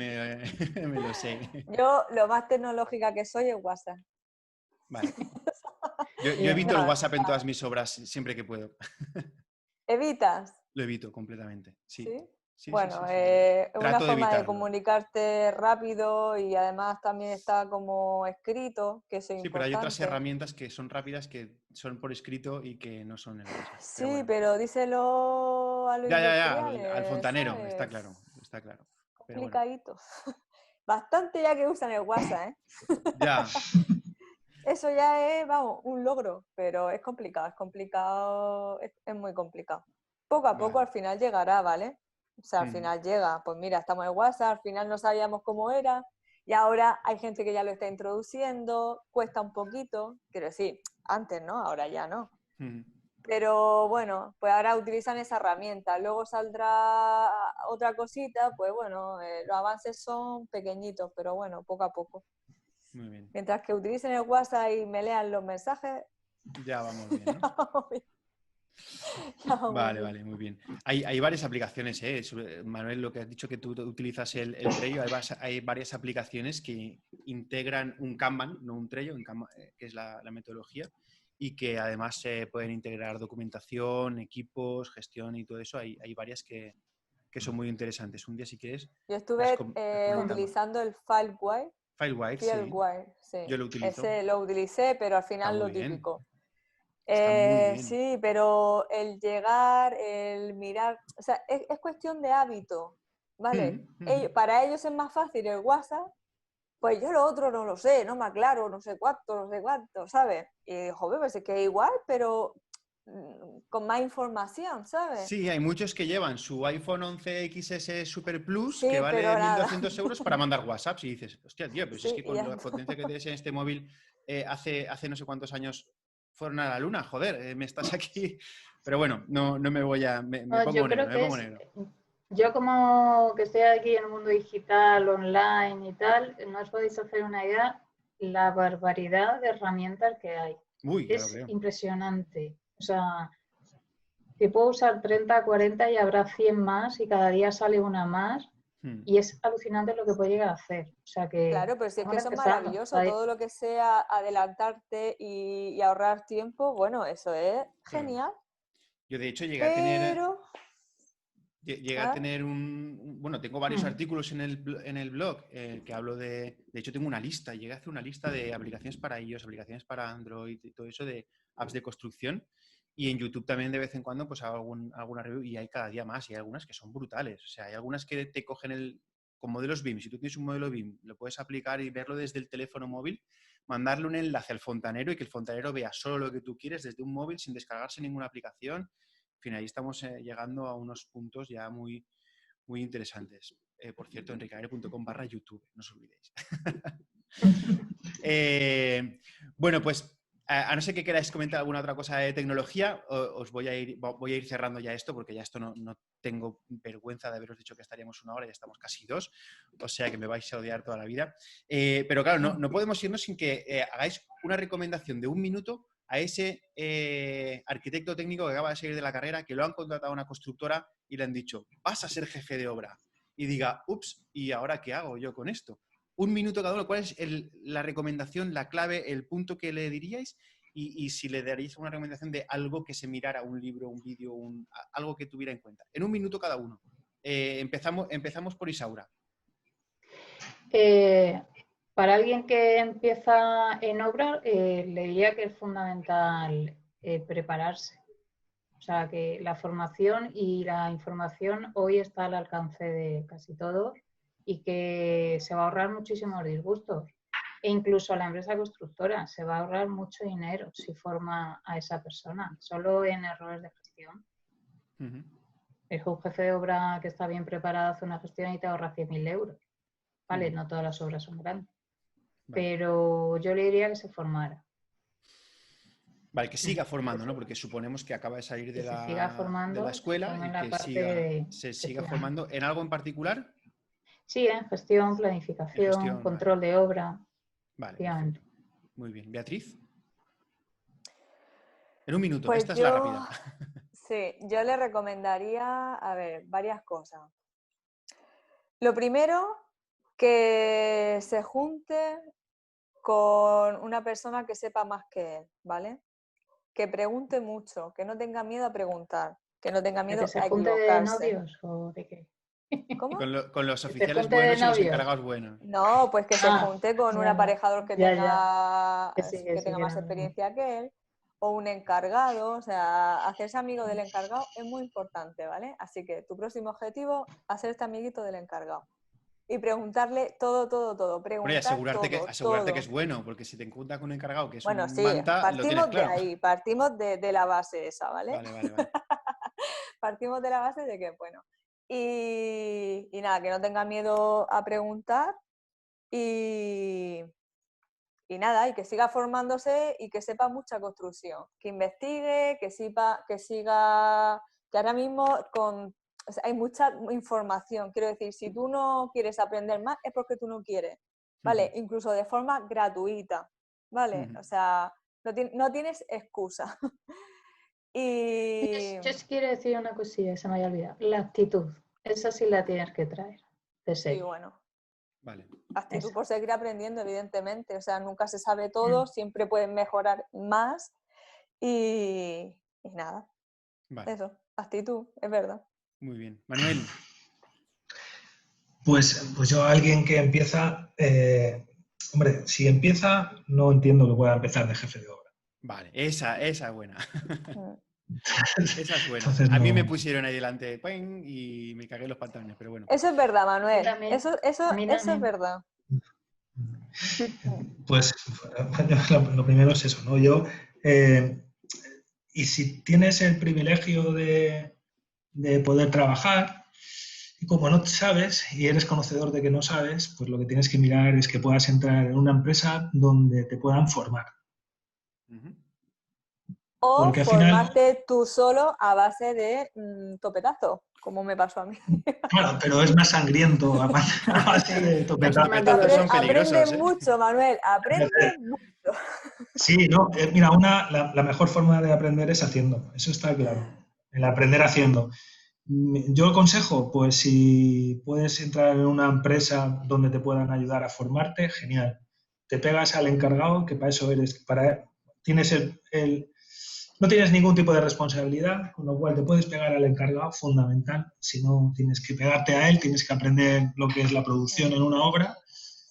me lo sé. Yo lo más tecnológica que soy es WhatsApp. Vale. Yo Bien. evito No, el WhatsApp en todas mis obras siempre que puedo. ¿evitas? Lo evito completamente. Sí. ¿Sí? Sí, sí, Bueno, sí, sí. es una Trato de forma de evitarlo. comunicarte rápido y además también está como escrito, que eso es Sí, pero hay otras importante. herramientas que son rápidas, que son por escrito y que no son el WhatsApp. Pero Sí, bueno. pero díselo a los Ya, al industriales, fontanero, está claro, ¿sabes? está claro. Pero bueno, Complicadito. Bastante ya que usan el WhatsApp, ¿eh? ya. Eso ya es, vamos, un logro, pero es complicado, es muy complicado. Poco a poco Vale. al final llegará, ¿vale? O sea, al Mm, final llega, pues mira, estamos en WhatsApp, al final no sabíamos cómo era y ahora hay gente que ya lo está introduciendo, cuesta un poquito, quiero decir, antes, ¿no? Ahora ya no. mm. Pero bueno, pues ahora utilizan esa herramienta. Luego saldrá otra cosita, pues bueno, los avances son pequeñitos, pero bueno, poco a poco. Muy bien. Mientras que utilicen el WhatsApp y me lean los mensajes, Ya vamos bien, ¿no? ya vamos bien. Ya vamos Vale, bien. vale, muy bien. Hay varias aplicaciones, ¿eh? Manuel, lo que has dicho que tú utilizas el Trello, hay varias aplicaciones que integran un Kanban, no un Trello, que es la metodología, y que además se pueden integrar documentación, equipos, gestión y todo eso. Hay varias que son muy interesantes. Un día, si quieres, Yo las, estuve las comentamos. utilizando el FileWire, FileWire, sí, FileWire, sí. yo lo utilizo. Ese lo utilicé, pero al Está final muy lo bien, típico. está muy bien. Sí, pero el llegar, el mirar, o sea, es cuestión de hábito, ¿vale? Mm, mm. Para ellos es más fácil el WhatsApp, pues yo lo otro no lo sé, no me aclaro, no sé cuánto, ¿sabes? Y joder, pues es que es igual, pero con más información, ¿sabes? Sí, hay muchos que llevan su iPhone 11 XS Super Plus, que Sí, vale pero nada. 1.200 euros, para mandar WhatsApp. Y dices, hostia, tío, pero si es Sí, que y con ya la está. potencia que tienes en este móvil, hace no sé cuántos años fueron a la luna, joder, me estás aquí. Pero bueno, no me voy a. Me No, pongo yo negro, creo me que pongo es, negro. yo como que estoy aquí en el mundo digital, online y tal, no os podéis hacer una idea la barbaridad de herramientas que hay. Uy, ya lo Es creo. impresionante. O sea, que puedo usar 30, 40 y habrá 100 más y cada día sale una más Hmm. y es alucinante lo que puede llegar a hacer. O sea que Claro, pero si es que estamos eso es empezando. maravilloso, todo lo que sea adelantarte y ahorrar tiempo, bueno, eso es Claro. genial, Yo, de hecho, llegué a tener. pero... Llegué a ¿ah? tener bueno, tengo varios Mm. artículos en el blog que hablo de hecho tengo una lista, llegué a hacer una lista de aplicaciones para iOS, aplicaciones para Android y todo eso de apps de construcción y en YouTube también de vez en cuando pues hago alguna review y hay cada día más y hay algunas que son brutales, o sea, hay algunas que te cogen con modelos BIM, si tú tienes un modelo BIM, lo puedes aplicar y verlo desde el teléfono móvil, mandarle un enlace al fontanero y que el fontanero vea solo lo que tú quieres desde un móvil sin descargarse ninguna aplicación. En fin, ahí estamos llegando a unos puntos ya muy, muy interesantes. Por cierto, enricaere.com/YouTube, no os olvidéis. Bueno, pues a no ser que queráis comentar alguna otra cosa de tecnología, os voy a ir cerrando ya esto, porque ya esto no tengo vergüenza de haberos dicho que estaríamos una hora, ya estamos casi 2, o sea que me vais a odiar toda la vida. Pero claro, no podemos irnos sin que hagáis una recomendación de 1 minuto a ese arquitecto técnico que acaba de salir de la carrera, que lo han contratado a una constructora y le han dicho, vas a ser jefe de obra. Y diga, ups, ¿y ahora qué hago yo con esto? 1 minuto cada uno. ¿Cuál es la recomendación, la clave, el punto que le diríais? Y si le daríais una recomendación de algo que se mirara, un libro, un vídeo, algo que tuviera en cuenta. En 1 minuto cada uno. Empezamos por Isaura. Para alguien que empieza en obra, le diría que es fundamental prepararse. O sea, que la formación y la información hoy está al alcance de casi todos y que se va a ahorrar muchísimos disgustos. E incluso a la empresa constructora se va a ahorrar mucho dinero si forma a esa persona, solo en errores de gestión. Es un jefe de obra que está bien preparado hace una gestión y te ahorra 100.000 euros. Vale, no todas las obras son grandes. Vale. Pero yo le diría que se formara. Vale, que siga formando, ¿no? Porque suponemos que acaba de salir de se siga de la formando, se escuela forma y en la que parte de se siga gestión. formando en algo en particular. Sí, en gestión, En planificación, gestión, vale. control de obra. Vale, perfecto. Muy bien. Beatriz. En 1 minuto, Pues esta es la yo, rápida. sí, yo le recomendaría, a ver, varias cosas. Lo primero, que se junte con una persona que sepa más que él, ¿vale? Que pregunte mucho, que no tenga miedo a preguntar, que no tenga ¿De miedo que se a junte de equivocarse. novios o de qué? ¿Cómo? Con los ¿Que se oficiales junte de buenos y los novios? encargados buenos. No, pues que se junte con un Ya, aparejador que ya, ya. tenga, Que sí, que tenga más no, no. experiencia que él, o un encargado, o sea, hacerse amigo del encargado es muy importante, ¿vale? Así que tu próximo objetivo, hacerte amiguito del encargado. Y preguntarle todo, todo, todo. Bueno, y Preguntar todo, asegurarte que es todo. bueno, porque si te encuentras con un encargado que es Bueno, un sí, manta, lo tienes partimos de claro. ahí, partimos de la base esa, ¿vale? Vale. Partimos de la base de que, bueno, y nada, que no tenga miedo a preguntar y nada, y que siga formándose y que sepa mucha construcción, que investigue, que siga, que ahora mismo o sea, hay mucha información, quiero decir, si tú no quieres aprender más es porque tú no quieres, ¿vale? Incluso de forma gratuita, ¿vale? O sea, no tienes excusa. Y Yo sí quiero decir una cosilla, se me había olvidado. La actitud, esa sí la tienes que traer, de sí, serie. bueno. Vale. Actitud Esa. por seguir aprendiendo, evidentemente. O sea, nunca se sabe todo, siempre pueden mejorar más y nada. Vale. Eso, actitud, es verdad. Muy bien. Manuel. Pues yo, alguien que empieza, hombre, si empieza, no entiendo que pueda empezar de jefe de obra. Vale, esa es buena. Esa es buena. Entonces, A mí no. me pusieron ahí delante ¡ping! Y me cagué los pantalones, pero bueno. Eso es verdad, Manuel. También, Eso es verdad. Pues lo primero es eso, ¿no? Y si tienes el privilegio de poder trabajar, y como no sabes y eres conocedor de que no sabes, pues lo que tienes que mirar es que puedas entrar en una empresa donde te puedan formar. O Porque al formarte final, tú solo a base de topetazo, como me pasó a mí. claro, pero es más sangriento a base de topetazo. Más duro. Son Aprende peligrosos, ¿eh? mucho, Manuel, aprende mucho. Sí, no, mira, la mejor forma de aprender es haciendo, eso está claro, el aprender haciendo. Yo aconsejo, pues si puedes entrar en una empresa donde te puedan ayudar a formarte, genial. Te pegas al encargado, que para eso eres, tienes no tienes ningún tipo de responsabilidad, con lo cual te puedes pegar al encargado, fundamental. Si no tienes que pegarte a él, tienes que aprender lo que es la producción en una obra.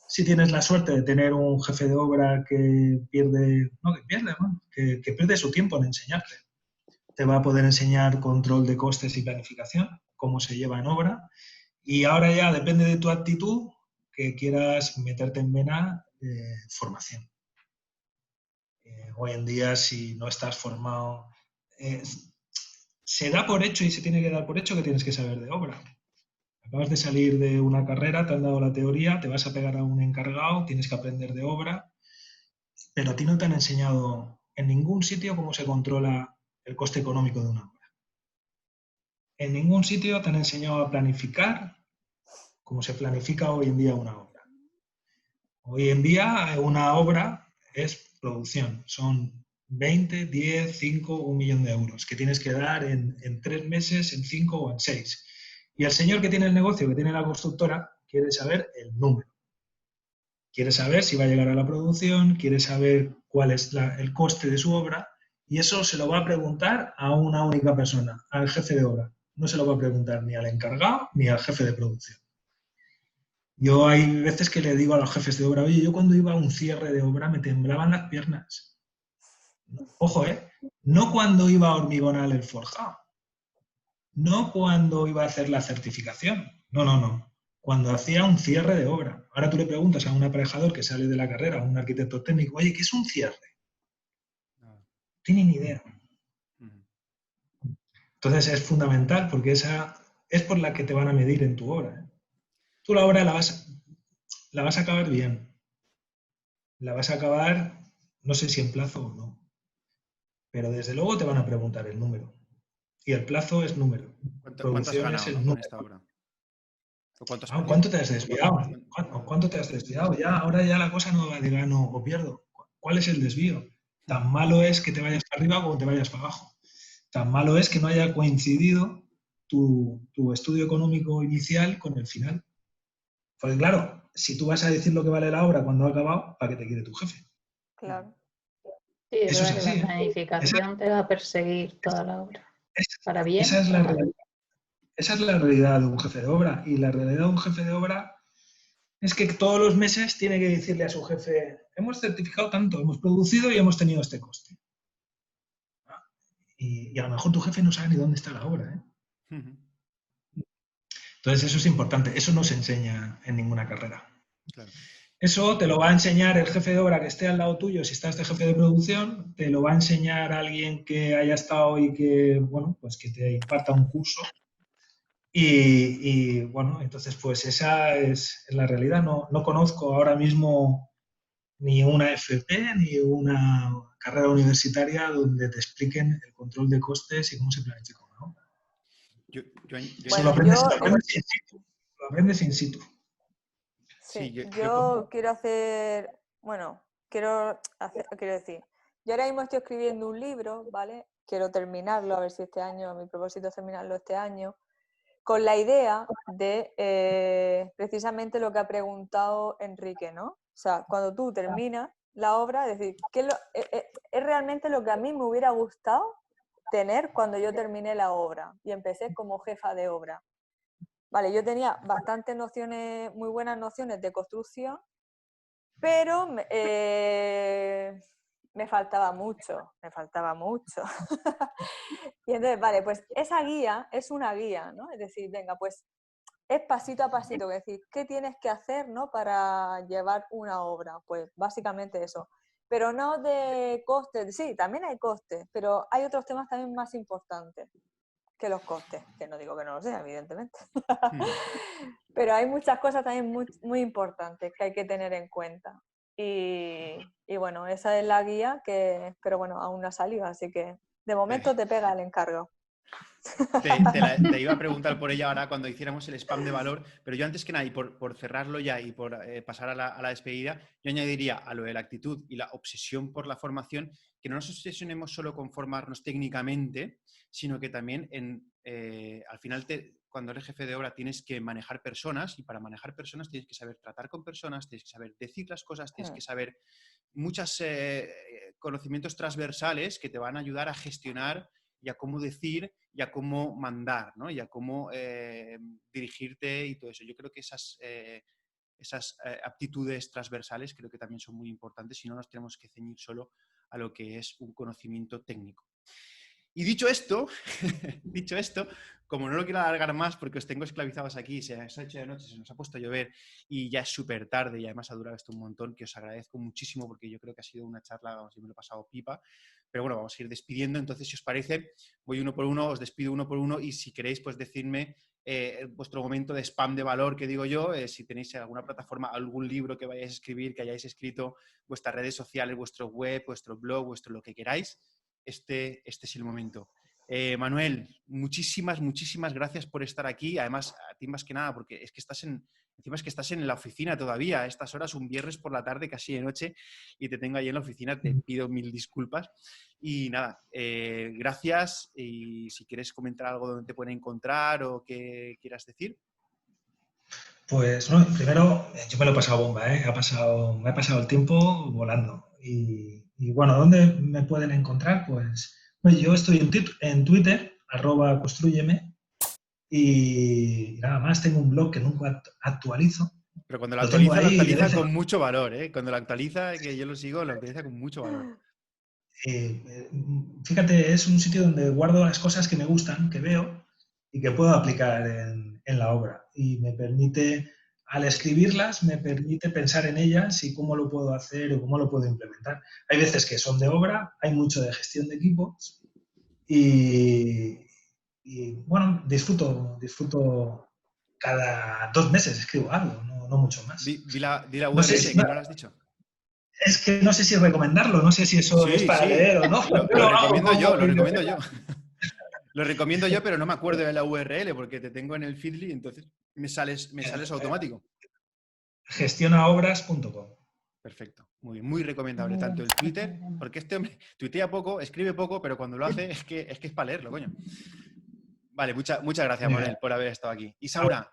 Si tienes la suerte de tener un jefe de obra que pierde su tiempo en enseñarte. Te va a poder enseñar control de costes y planificación, cómo se lleva en obra. Y ahora ya depende de tu actitud que quieras meterte en vena formación. Hoy en día, si no estás formado, se da por hecho y se tiene que dar por hecho que tienes que saber de obra. Acabas de salir de una carrera, te han dado la teoría, te vas a pegar a un encargado, tienes que aprender de obra, pero a ti no te han enseñado en ningún sitio cómo se controla el coste económico de una obra. En ningún sitio te han enseñado a planificar como se planifica hoy en día una obra. Hoy en día una obra es producción, son 20, 10, 5, 1 millón de euros que tienes que dar en 3 meses, en 5 o en 6. Y el señor que tiene el negocio, que tiene la constructora, quiere saber el número. Quiere saber si va a llegar a la producción, quiere saber cuál es el coste de su obra y eso se lo va a preguntar a una única persona, al jefe de obra. No se lo va a preguntar ni al encargado ni al jefe de producción. Yo hay veces que le digo a los jefes de obra, oye, yo cuando iba a un cierre de obra me temblaban las piernas. Ojo, no cuando iba a hormigonar el forjado, no cuando iba a hacer la certificación, no. Cuando hacía un cierre de obra. Ahora tú le preguntas a un aparejador que sale de la carrera, a un arquitecto técnico, oye, ¿qué es un cierre? No tiene ni idea. Entonces es fundamental porque esa es por la que te van a medir en tu obra. Tú la obra la vas a acabar bien. La vas a acabar, no sé si en plazo o no. Pero desde luego te van a preguntar el número. Y el plazo es número. ¿Cuánto has ganado, ¿no? Con esta obra? ¿Cuánto te has desviado? ¿Cuánto te has desviado? Ahora ya la cosa no va de gano o pierdo. ¿Cuál es el desvío? Tan malo es que te vayas para arriba como te vayas para abajo. Tan malo es que no haya coincidido tu estudio económico inicial con el final. Porque claro, si tú vas a decir lo que vale la obra cuando ha acabado, ¿para qué te quiere tu jefe? Claro. Sí, es Eso es verdad que así, la ¿eh? planificación te va a perseguir toda la obra, para bien Esa o es para la mal. realidad. Esa es la realidad de un jefe de obra. Y la realidad de un jefe de obra es que todos los meses tiene que decirle a su jefe, hemos certificado tanto, hemos producido y hemos tenido este coste. Y a lo mejor tu jefe no sabe ni dónde está la obra, ¿eh? Entonces eso es importante. Eso no se enseña en ninguna carrera. Claro. Eso te lo va a enseñar el jefe de obra que esté al lado tuyo, si está este jefe de producción, te lo va a enseñar alguien que haya estado y que, bueno, pues que te imparta un curso. Y bueno, entonces pues esa es la realidad. No conozco ahora mismo ni una FP ni una carrera universitaria donde te expliquen el control de costes y cómo se planifica una obra. Eso lo Bueno, aprendes, yo, lo aprendes in situ. Lo aprendes in situ. Sí, sí, yo quiero hacer, bueno, quiero decir, yo ahora mismo estoy escribiendo un libro, ¿vale? Quiero terminarlo, a ver si este año, mi propósito es terminarlo este año, con la idea de precisamente lo que ha preguntado Enrique, ¿no? O sea, cuando tú terminas la obra, es decir, es realmente lo que a mí me hubiera gustado tener cuando yo terminé la obra y empecé como jefa de obra. Vale, yo tenía bastantes nociones, muy buenas nociones de construcción, pero me faltaba mucho, me faltaba mucho. Y entonces, vale, pues esa guía es una guía, ¿no? Es decir, venga, pues es pasito a pasito, es decir, ¿qué tienes que hacer, ¿no? Para llevar una obra? Pues básicamente eso. Pero no de costes, sí, también hay costes, pero hay otros temas también más importantes que los costes, que no digo que no lo sea, evidentemente. Pero hay muchas cosas también muy, muy importantes que hay que tener en cuenta. Y bueno, esa es la guía pero bueno, aún no ha salido, así que de momento te pega el encargo. Te iba a preguntar por ella ahora cuando hiciéramos el spam de valor, pero yo antes que nada, y por cerrarlo ya y por pasar a la despedida, yo añadiría a lo de la actitud y la obsesión por la formación, que no nos obsesionemos solo con formarnos técnicamente, sino que también al final cuando eres jefe de obra tienes que manejar personas, y para manejar personas tienes que saber tratar con personas, tienes que saber decir las cosas, tienes que saber muchos conocimientos transversales que te van a ayudar a gestionar y a cómo decir y a cómo mandar, ¿no? Y a cómo dirigirte y todo eso. Yo creo que esas aptitudes transversales creo que también son muy importantes y no nos tenemos que ceñir solo a lo que es un conocimiento técnico. Y dicho esto, como no lo quiero alargar más porque os tengo esclavizados aquí, se ha hecho de noche, se nos ha puesto a llover y ya es súper tarde y además ha durado esto un montón, que os agradezco muchísimo porque yo creo que ha sido una charla, vamos, yo me lo he pasado pipa, pero bueno, vamos a ir despidiendo, entonces si os parece, voy uno por uno, os despido uno por uno y si queréis, pues decidme vuestro momento de spam de valor, que digo yo, si tenéis alguna plataforma, algún libro que vayáis a escribir, que hayáis escrito, vuestras redes sociales, vuestro web, vuestro blog, vuestro lo que queráis. Este es el momento. Manuel, muchísimas gracias por estar aquí. Además, a ti más que nada, porque es que estás en la oficina todavía, a estas horas, un viernes por la tarde, casi de noche, y te tengo ahí en la oficina, te pido mil disculpas. Y nada, gracias. Y si quieres comentar algo donde te pueden encontrar o qué quieras decir. Pues no, primero, yo me lo he pasado bomba, ¿eh? Me ha pasado el tiempo volando. Y bueno, ¿dónde me pueden encontrar? Pues yo estoy en Twitter, @construyeme, y nada más, tengo un blog que nunca actualizo. Pero cuando lo tengo actualiza, lo ahí actualiza con mucho valor, ¿eh? Cuando lo actualiza, que yo lo sigo, lo actualiza con mucho valor. Fíjate, es un sitio donde guardo las cosas que me gustan, que veo y que puedo aplicar en la obra. Y me permite, al escribirlas, me permite pensar en ellas y cómo lo puedo hacer o cómo lo puedo implementar. Hay veces que son de obra, hay mucho de gestión de equipos y bueno, disfruto cada 2 meses escribo algo, no mucho más. Di la No sé URL, si, que no lo has dicho. es que no sé si recomendarlo, no sé si eso es Sí, para sí, leer o no. lo recomiendo yo, lo recomiendo yo. Lo recomiendo yo, pero no me acuerdo de la URL porque te tengo en el Feedly, entonces me sales automático. Gestionaobras.com. Perfecto, muy bien, muy recomendable, tanto el Twitter, porque este hombre tuitea poco, escribe poco, pero cuando lo hace es que es para leerlo, coño. Vale, muchas gracias, Manuel, por haber estado aquí. Isaura.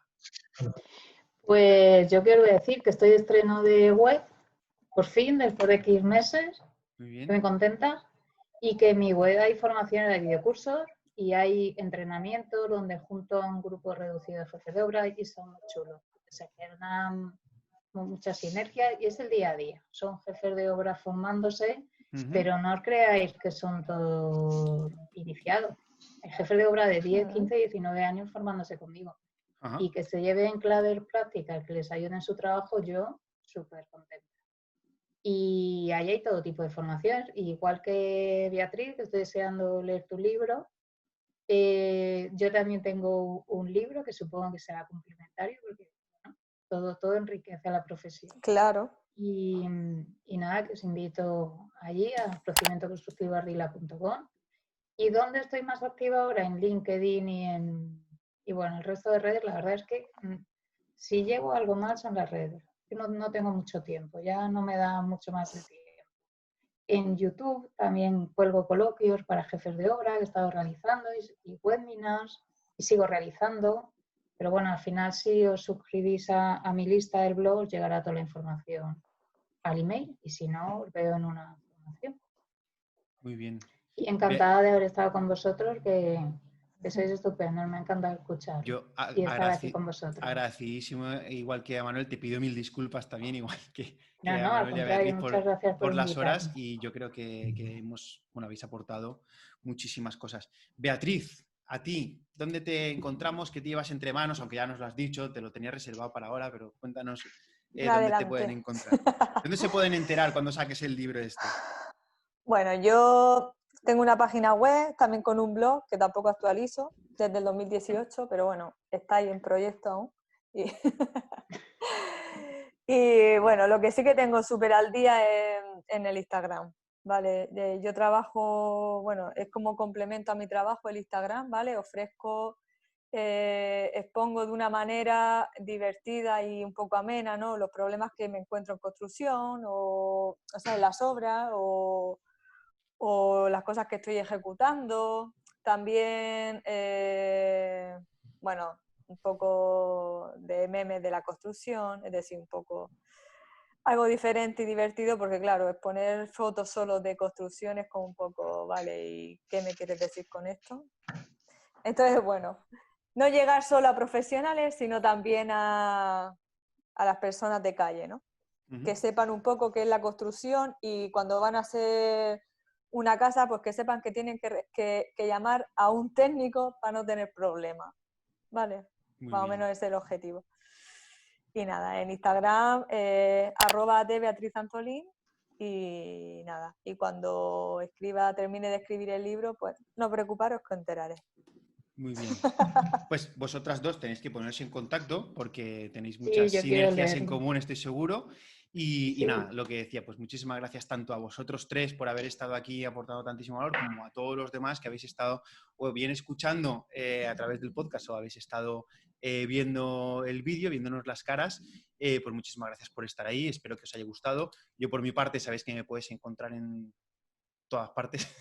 Pues yo quiero decir que estoy de estreno de web, por fin, después de X meses. Muy bien. Estoy muy contenta. Y que en mi web hay formaciones de videocursos y hay entrenamientos donde junto a un grupo reducido de jefes de obra y son muy chulos. Se generan mucha sinergia y es el día a día. Son jefes de obra formándose, pero no os creáis que son todos iniciados. Hay jefes de obra de 10, 15, 19 años formándose conmigo. Ajá. Y que se lleven claves prácticas que les ayuden en su trabajo, yo súper contenta. Y ahí hay todo tipo de formaciones, igual que Beatriz, que estoy deseando leer tu libro. Yo también tengo un libro que supongo que será complementario, porque bueno, todo enriquece a la profesión. Claro. Y nada, que os invito allí a procedimientoconstructivoardila.com. ¿Y dónde estoy más activa ahora? En LinkedIn y bueno, el resto de redes. La verdad es que si llevo algo mal son las redes. No tengo mucho tiempo, ya no me da mucho más de tiempo. En YouTube también cuelgo coloquios para jefes de obra que he estado realizando y webinars y sigo realizando. Pero bueno, al final si os suscribís a mi lista del blog os llegará toda la información al email y si no os veo en una formación. Muy bien. Y encantada de haber estado con vosotros, que sois estupendos, me encanta escuchar y estar aquí con vosotros. Agradecidísimo, igual que a Manuel, te pido mil disculpas también, igual que No, a al Manuel y a contrario, Beatriz muchas gracias por las invitarme. horas y yo creo que habéis aportado muchísimas cosas. Beatriz, a ti, ¿dónde te encontramos? ¿Qué te llevas entre manos? Aunque ya nos lo has dicho, te lo tenía reservado para ahora, pero cuéntanos dónde te pueden encontrar. ¿Dónde se pueden enterar cuando saques el libro este? Bueno, yo tengo una página web, también con un blog que tampoco actualizo desde el 2018, pero bueno, está ahí en proyecto aún. Y bueno, lo que sí que tengo súper al día es en el Instagram, ¿vale? Yo trabajo, bueno, es como complemento a mi trabajo el Instagram, ¿vale? Ofrezco, expongo de una manera divertida y un poco amena, ¿no? Los problemas que me encuentro en construcción o sea, en las obras o las cosas que estoy ejecutando. También, bueno, un poco de memes de la construcción, es decir, un poco algo diferente y divertido, porque claro, exponer fotos solo de construcciones como un poco, vale, ¿y qué me quieres decir con esto? Entonces, bueno, no llegar solo a profesionales, sino también a las personas de calle, ¿no? Que sepan un poco qué es la construcción y cuando van a hacer una casa, pues que sepan que tienen que llamar a un técnico para no tener problemas, ¿vale? Más o menos ese es el objetivo. Y nada, en Instagram, @beatrizantolín y nada. Y cuando termine de escribir el libro, pues no preocuparos que os enteraré. Muy bien. Pues vosotras dos tenéis que poneros en contacto porque tenéis muchas Sí, sinergias en común, estoy seguro. Y sí. Nada, lo que decía, pues muchísimas gracias tanto a vosotros tres por haber estado aquí aportando tantísimo valor, como a todos los demás que habéis estado o bien escuchando a través del podcast o habéis estado viendo el vídeo, viéndonos las caras. Pues muchísimas gracias por estar ahí, espero que os haya gustado. Yo por mi parte sabéis que me puedes encontrar en todas partes.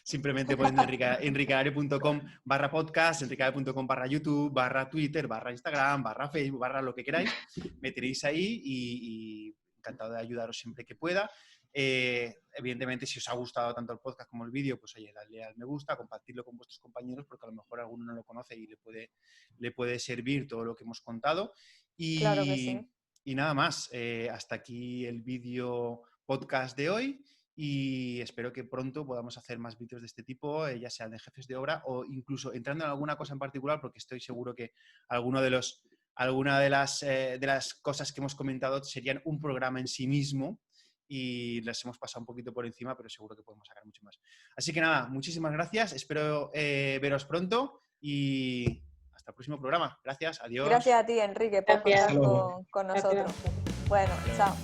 Simplemente poniendo enriquealario.com/podcast, enriquealario.com/YouTube, /Twitter, /Instagram, /Facebook, lo que queráis. Me tenéis ahí y encantado de ayudaros siempre que pueda. Evidentemente, si os ha gustado tanto el podcast como el vídeo, pues oye, dadle al me gusta, compartirlo con vuestros compañeros, porque a lo mejor alguno no lo conoce y le puede servir todo lo que hemos contado. Claro que sí. Y nada más, hasta aquí el vídeo podcast de hoy. Y espero que pronto podamos hacer más vídeos de este tipo, ya sean de jefes de obra o incluso entrando en alguna cosa en particular, porque estoy seguro que alguna de las cosas que hemos comentado serían un programa en sí mismo y las hemos pasado un poquito por encima, pero seguro que podemos sacar mucho más. Así que nada, muchísimas gracias, espero veros pronto y hasta el próximo programa. Gracias, adiós. Gracias a ti, Enrique, por contar con nosotros. Gracias. Bueno, chao.